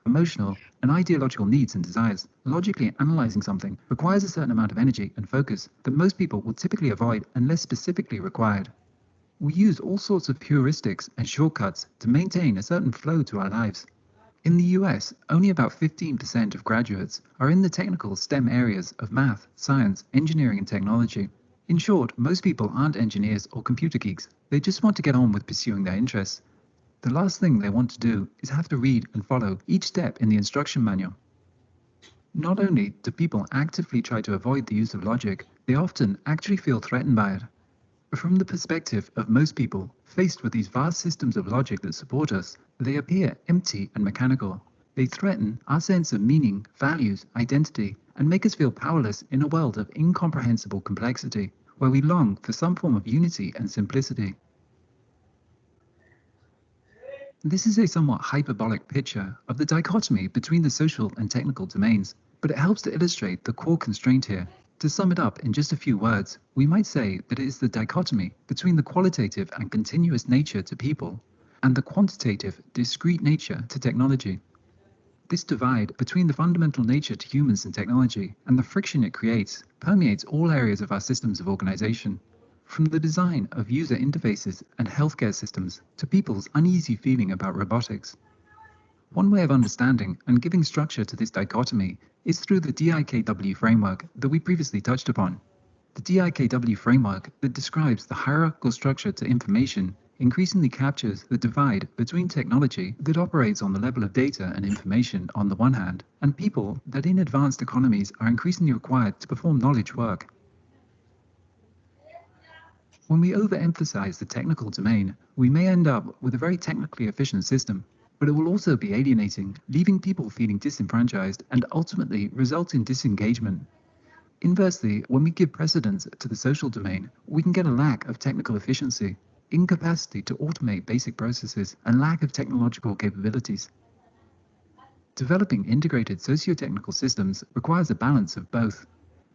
emotional, and ideological needs and desires. Logically analyzing something requires a certain amount of energy and focus that most people will typically avoid unless specifically required. We use all sorts of heuristics and shortcuts to maintain a certain flow to our lives. In the US, only about 15% of graduates are in the technical STEM areas of math, science, engineering, and technology. In short, most people aren't engineers or computer geeks. They just want to get on with pursuing their interests. The last thing they want to do is have to read and follow each step in the instruction manual. Not only do people actively try to avoid the use of logic, they often actually feel threatened by it. From the perspective of most people, faced with these vast systems of logic that support us, they appear empty and mechanical. They threaten our sense of meaning, values, identity, and make us feel powerless in a world of incomprehensible complexity, where we long for some form of unity and simplicity. This is a somewhat hyperbolic picture of the dichotomy between the social and technical domains, but it helps to illustrate the core constraint here. To sum it up in just a few words, we might say that it is the dichotomy between the qualitative and continuous nature to people and the quantitative, discrete nature to technology. This divide between the fundamental nature to humans and technology and the friction it creates permeates all areas of our systems of organization, from the design of user interfaces and healthcare systems to people's uneasy feeling about robotics. One way of understanding and giving structure to this dichotomy is through the DIKW framework that we previously touched upon. The DIKW framework that describes the hierarchical structure to information increasingly captures the divide between technology that operates on the level of data and information on the one hand, and people that in advanced economies are increasingly required to perform knowledge work. When we overemphasize the technical domain, we may end up with a very technically efficient system, but it will also be alienating, leaving people feeling disenfranchised and ultimately result in disengagement. Inversely, when we give precedence to the social domain, we can get a lack of technical efficiency, incapacity to automate basic processes, and lack of technological capabilities. Developing integrated socio-technical systems requires a balance of both,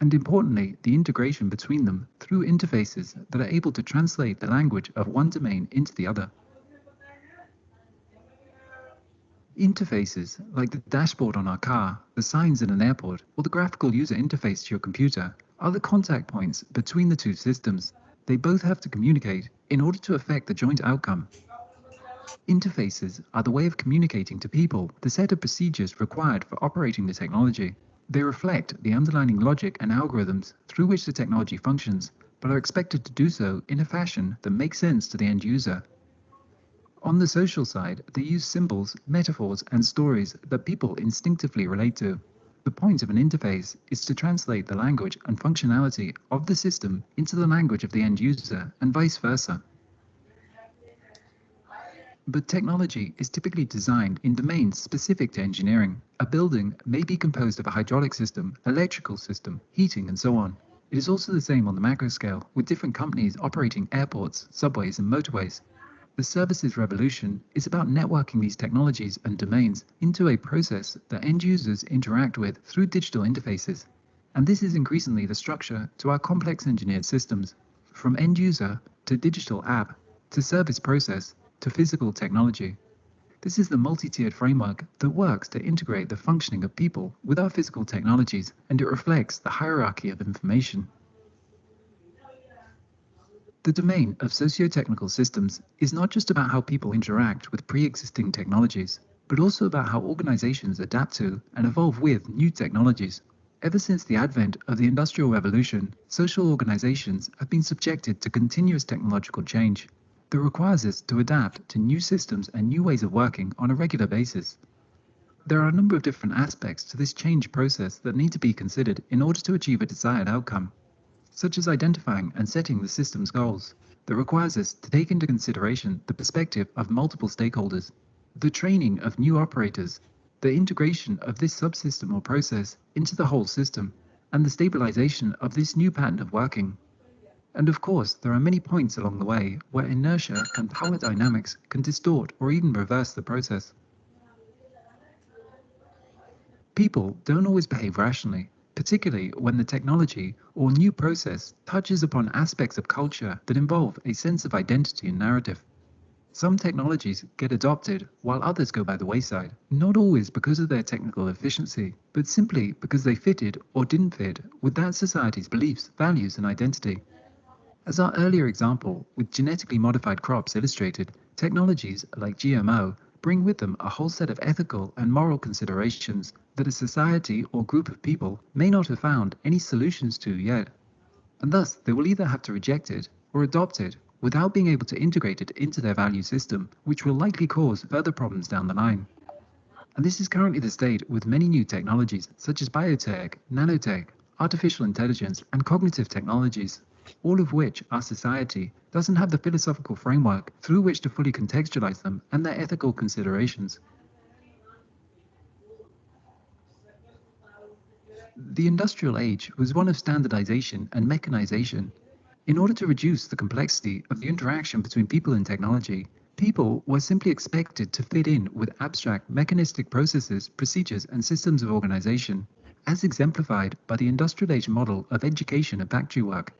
and importantly, the integration between them through interfaces that are able to translate the language of one domain into the other. Interfaces, like the dashboard on our car, the signs in an airport, or the graphical user interface to your computer, are the contact points between the two systems. They both have to communicate in order to affect the joint outcome. Interfaces are the way of communicating to people the set of procedures required for operating the technology. They reflect the underlying logic and algorithms through which the technology functions, but are expected to do so in a fashion that makes sense to the end user. On the social side, they use symbols, metaphors, and stories that people instinctively relate to. The point of an interface is to translate the language and functionality of the system into the language of the end user, and vice versa. But technology is typically designed in domains specific to engineering. A building may be composed of a hydraulic system, electrical system, heating, and so on. It is also the same on the macro scale, with different companies operating airports, subways, and motorways. The services revolution is about networking these technologies and domains into a process that end users interact with through digital interfaces. And this is increasingly the structure to our complex engineered systems, from end user to digital app to service process to physical technology. This is the multi-tiered framework that works to integrate the functioning of people with our physical technologies, and it reflects the hierarchy of information. The domain of socio-technical systems is not just about how people interact with pre-existing technologies, but also about how organizations adapt to and evolve with new technologies. Ever since the advent of the Industrial Revolution, social organizations have been subjected to continuous technological change that requires us to adapt to new systems and new ways of working on a regular basis. There are a number of different aspects to this change process that need to be considered in order to achieve a desired outcome, such as identifying and setting the system's goals, that requires us to take into consideration the perspective of multiple stakeholders, the training of new operators, the integration of this subsystem or process into the whole system, and the stabilization of this new pattern of working. And of course, there are many points along the way where inertia and power dynamics can distort or even reverse the process. People don't always behave rationally, particularly when the technology or new process touches upon aspects of culture that involve a sense of identity and narrative. Some technologies get adopted while others go by the wayside, not always because of their technical efficiency, but simply because they fitted or didn't fit with that society's beliefs, values, and identity. As our earlier example with genetically modified crops illustrated, technologies like GMO bring with them a whole set of ethical and moral considerations that a society or group of people may not have found any solutions to yet. And thus, they will either have to reject it or adopt it without being able to integrate it into their value system, which will likely cause further problems down the line. And this is currently the state with many new technologies such as biotech, nanotech, artificial intelligence, and cognitive technologies, all of which our society doesn't have the philosophical framework through which to fully contextualize them and their ethical considerations. The industrial age was one of standardization and mechanization. In order to reduce the complexity of the interaction between people and technology, people were simply expected to fit in with abstract mechanistic processes, procedures, and systems of organization, as exemplified by the industrial age model of education and factory work.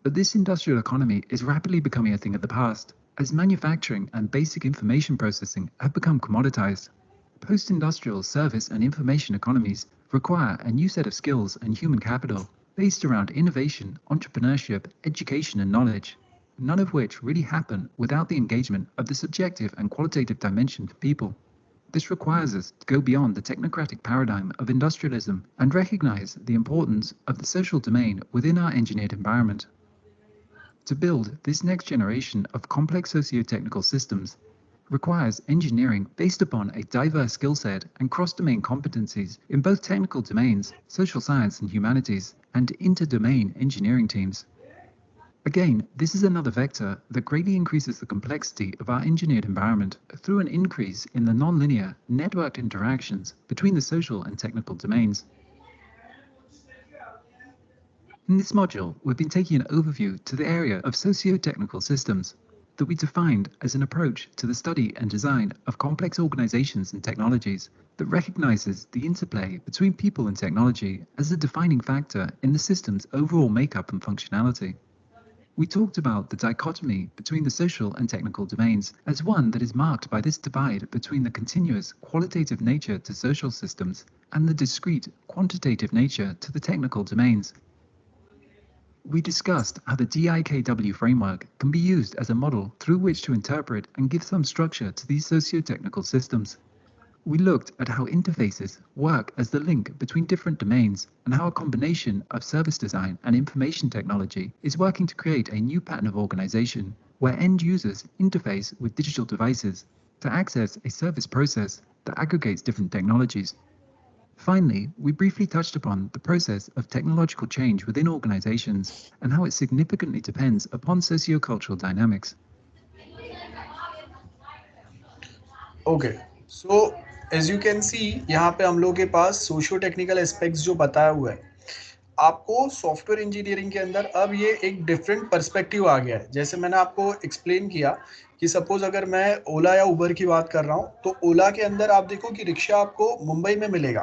But this industrial economy is rapidly becoming a thing of the past. as manufacturing and basic information processing have become commoditized. Post-industrial service and information economies require a new set of skills and human capital based around innovation, entrepreneurship, education, and knowledge, none of which really happen without the engagement of the subjective and qualitative dimension of people. This requires us to go beyond the technocratic paradigm of industrialism and recognize the importance of the social domain within our engineered environment. To build this next generation of complex socio-technical systems requires engineering based upon a diverse skill set and cross-domain competencies in both technical domains, social science and humanities, and inter-domain engineering teams. Again, this is another vector that greatly increases the complexity of our engineered environment through an increase in the nonlinear, networked interactions between the social and technical domains. In this module, we've been taking an overview to the area of socio-technical systems that we defined as an approach to the study and design of complex organizations and technologies that recognizes the interplay between people and technology as a defining factor in the system's overall makeup and functionality. We talked about the dichotomy between the social and technical domains as one that is marked by this divide between the continuous qualitative nature to social systems and the discrete quantitative nature to the technical domains. We discussed how the DIKW framework can be used as a model through which to interpret and give some structure to these socio-technical systems. We looked at how interfaces work as the link between different domains and how a combination of service design and information technology is working to create a new pattern of organization where end users interface with digital devices to access a service process that aggregates different technologies. Finally, we briefly touched upon the process of technological change within organizations and how it significantly depends upon sociocultural dynamics. Okay, so as you can see, यहाँ पे हम लोग के पास socio technical aspects जो बताया हुआ है, आपको सॉफ्टवेयर इंजीनियरिंग के अंदर अब ये एक डिफरेंट पर्सपेक्टिव आ गया है. जैसे मैंने आपको एक्सप्लेन किया कि सपोज अगर मैं ओला या उबर की बात कर रहा हूँ, तो ओला के अंदर आप देखो कि रिक्शा आपको मुंबई में मिलेगा,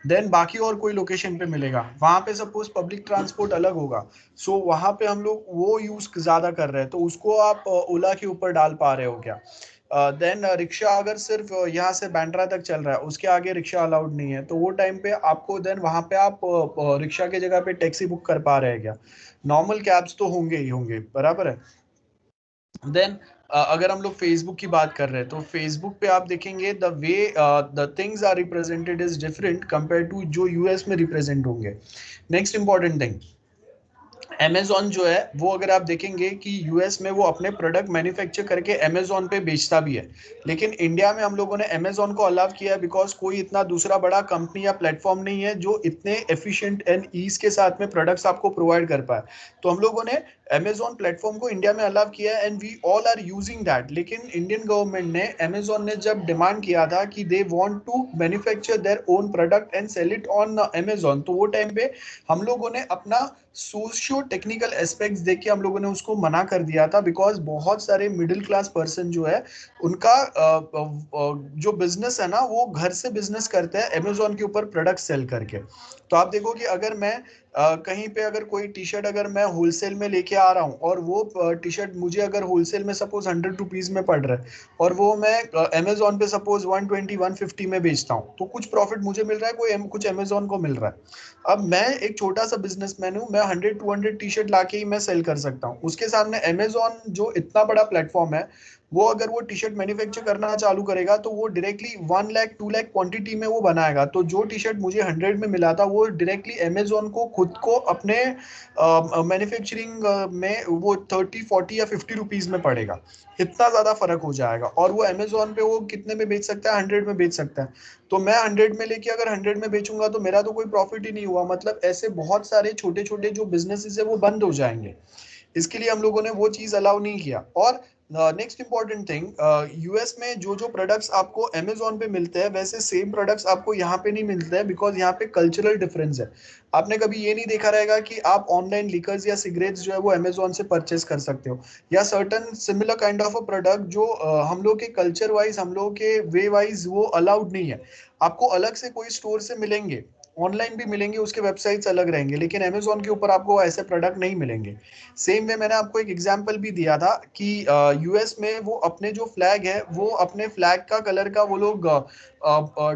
देन बाकी और कोई लोकेशन पे मिलेगा, वहां पे सपोज पब्लिक ट्रांसपोर्ट अलग होगा, सो वहां पे हम लोग वो यूज ज्यादा कर रहे हैं, तो उसको आप ओला के ऊपर डाल पा रहे हो क्या. देन रिक्शा अगर सिर्फ यहाँ से बैंड्रा तक चल रहा है, उसके आगे रिक्शा अलाउड नहीं है, तो वो टाइम पे आपको देन वहां पे आप रिक्शा के जगह पे टैक्सी बुक कर पा रहे हैं क्या. नॉर्मल कैब्स तो होंगे ही होंगे, बराबर है. देन अगर हम लोग फेसबुक की बात कर रहे हैं, तो फेसबुक पे आप देखेंगे the way the things are represented is different compare to जो यूएस में रिप्रेजेंट होंगे. नेक्स्ट इंपॉर्टेंट थिंग, Amazon जो है वो अगर आप देखेंगे कि यूएस में वो अपने प्रोडक्ट मैन्युफैक्चर करके Amazon पे बेचता भी है, लेकिन इंडिया में हम लोगों ने Amazon को अलाउ किया है बिकॉज कोई इतना दूसरा बड़ा कंपनी या प्लेटफॉर्म नहीं है जो इतने एफिशिएंट एंड ईज के साथ में प्रोडक्ट्स आपको प्रोवाइड कर पाए. तो हम लोगों ने Amazon प्लेटफॉर्म को इंडिया में अलाउ किया है and we all are using that. लेकिन इंडियन गवर्नमेंट ने Amazon ने जब डिमांड किया था कि they want to manufacture their own product and sell it on Amazon, तो वो टाइम पे हम लोगों ने अपना सोशियो टेक्निकल एस्पेक्ट्स देख के हम लोगों ने उसको मना कर दिया था, बिकॉज बहुत सारे मिडिल क्लास पर्सन जो है उनका जो बिजनेस है ना, वो घर से बिजनेस करते हैं Amazon के ऊपर प्रोडक्ट सेल करके. तो आप देखो कि अगर मैं कहीं पे अगर कोई टी शर्ट अगर मैं होलसेल में लेके आ रहा हूँ और वो टी शर्ट मुझे अगर होलसेल में सपोज 100 रुपीज में पड़ रहा है और वो मैं Amazon पे सपोज 120-150 में बेचता हूँ, तो कुछ प्रॉफिट मुझे मिल रहा है, कुछ Amazon को मिल रहा है. अब मैं एक छोटा सा बिजनेसमैन हूँ, मैं 100-200 टी शर्ट लाके ही मैं सेल कर सकता हूँ. उसके सामने Amazon जो इतना बड़ा प्लेटफॉर्म है, वो अगर वो टी शर्ट मैन्युफैक्चर करना चालू करेगा तो वो डायरेक्टली 1 लाख 2 लाख क्वांटिटी में वो बनाएगा. तो जो टी शर्ट मुझे 100 में मिला था वो डायरेक्टली Amazon को खुद को अपने मैन्युफैक्चरिंग में वो 30, 40 या 50 रुपीज में पड़ेगा. इतना ज्यादा फर्क हो जाएगा. और वो Amazon पे वो कितने में बेच सकता है, 100 में बेच सकता है. तो मैं 100 में लेके अगर 100 में बेचूंगा तो मेरा तो कोई प्रॉफिट ही नहीं हुआ. मतलब ऐसे बहुत सारे छोटे छोटे जो बिजनेसेस है वो बंद हो जाएंगे. इसके लिए हम लोगों ने वो चीज अलाउ नहीं किया. और नेक्स्ट इंपॉर्टेंट थिंग, यूएस में जो जो प्रोडक्ट्स आपको Amazon पे मिलते हैं वैसे सेम प्रोडक्ट्स आपको यहाँ पे नहीं मिलते हैं, बिकॉज यहाँ पे कल्चरल डिफरेंस है. आपने कभी ये नहीं देखा रहेगा कि आप ऑनलाइन लिकर्स या सिगरेट्स जो है वो Amazon से परचेस कर सकते हो, या certain similar kind of a product जो हम लोग के कल्चर वाइज, हम लोग के वे वाइज वो अलाउड नहीं है. आपको अलग से कोई स्टोर से मिलेंगे ऑनलाइन भी मिलेंगे, उसके वेबसाइट्स अलग रहेंगे, लेकिन अमेजोन के ऊपर आपको ऐसे प्रोडक्ट नहीं मिलेंगे। सेम वे मैंने आपको एक एग्जांपल भी दिया था कि यूएस में वो अपने जो फ्लैग है, वो अपने फ्लैग का कलर का वो लोग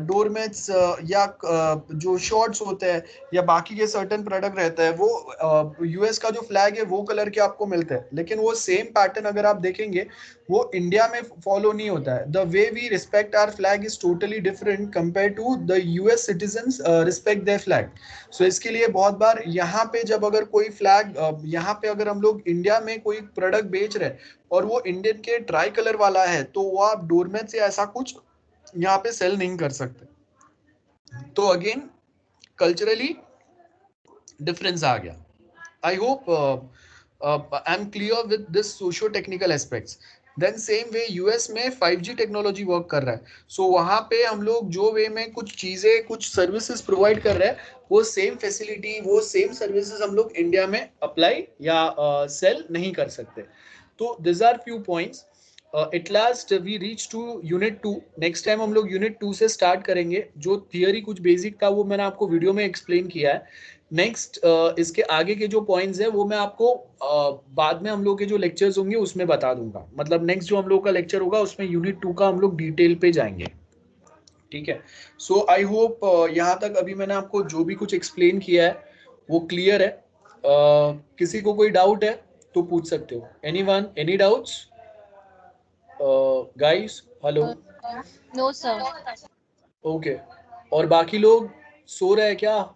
डोरमेट्स या जो शॉर्ट्स होते हैं या बाकी के सर्टेन प्रोडक्ट रहता है, वो यूएस का जो फ्लैग है वो कलर के आपको मिलते हैं, लेकिन वो सेम पैटर्न अगर आप देखेंगे वो इंडिया में फॉलो नहीं होता है। The way we respect our flag is totally different compare to the US citizens respect their flag. So इसके लिए बहुत बार यहाँ पे जब अगर कोई फ्लैग यहाँ पे अगर हम लोग इंडिया में कोई प्रोडक्ट बेच रहे हैं और वो इंडियन के ट्राई कलर वाला है, तो वो आप डोरमेट से ऐसा कुछ यहाँ पे सेल नहीं कर सकते। तो अगेन कल्चरली डिफरेंस आ गया। I hope I am clear with this socio technical aspects. Then same way US में 5G टेक्नोलॉजी वर्क कर रहा है, सो वहाँ पे हम लोग जो वे में कुछ चीज़ें कुछ सर्विसेज प्रोवाइड कर रहे हैं, वो सेम फैसिलिटी वो सेम सर्विसेज हम लोग इंडिया में अप्लाई या सेल नहीं कर सकते। तो this are few points. At last we reach to unit 2। Next time हम लोग यूनिट 2 से स्टार्ट करेंगे। जो थियरी कुछ बेसिक था वो मैंने आपको वीडियो में एक्सप्लेन किया है। नेक्स्ट इसके आगे के जो पॉइंट्स है वो मैं आपको बाद में हम लोग के जो लेक्चर्स होंगे उसमें बता दूंगा। मतलब नेक्स्ट जो हम लोग का लेक्चर होगा उसमें यूनिट 2 का हम लोग डिटेल पे जाएंगे, ठीक है। सो आई होप यहाँ तक अभी मैंने आपको जो भी कुछ एक्सप्लेन किया है वो क्लियर है। किसी को कोई डाउट है तो पूछ सकते हो। Anyone, any doubts guys? Hello? No sir. Okay. और बाकी लोग सो रहे हैं क्या?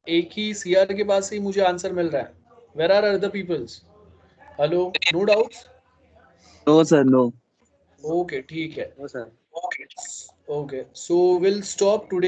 एक ही सीआर के पास ही मुझे आंसर मिल रहा है। Where are other peoples? Hello? No doubts? No sir, no. Okay, ठीक है। No sir. Okay, so will stop today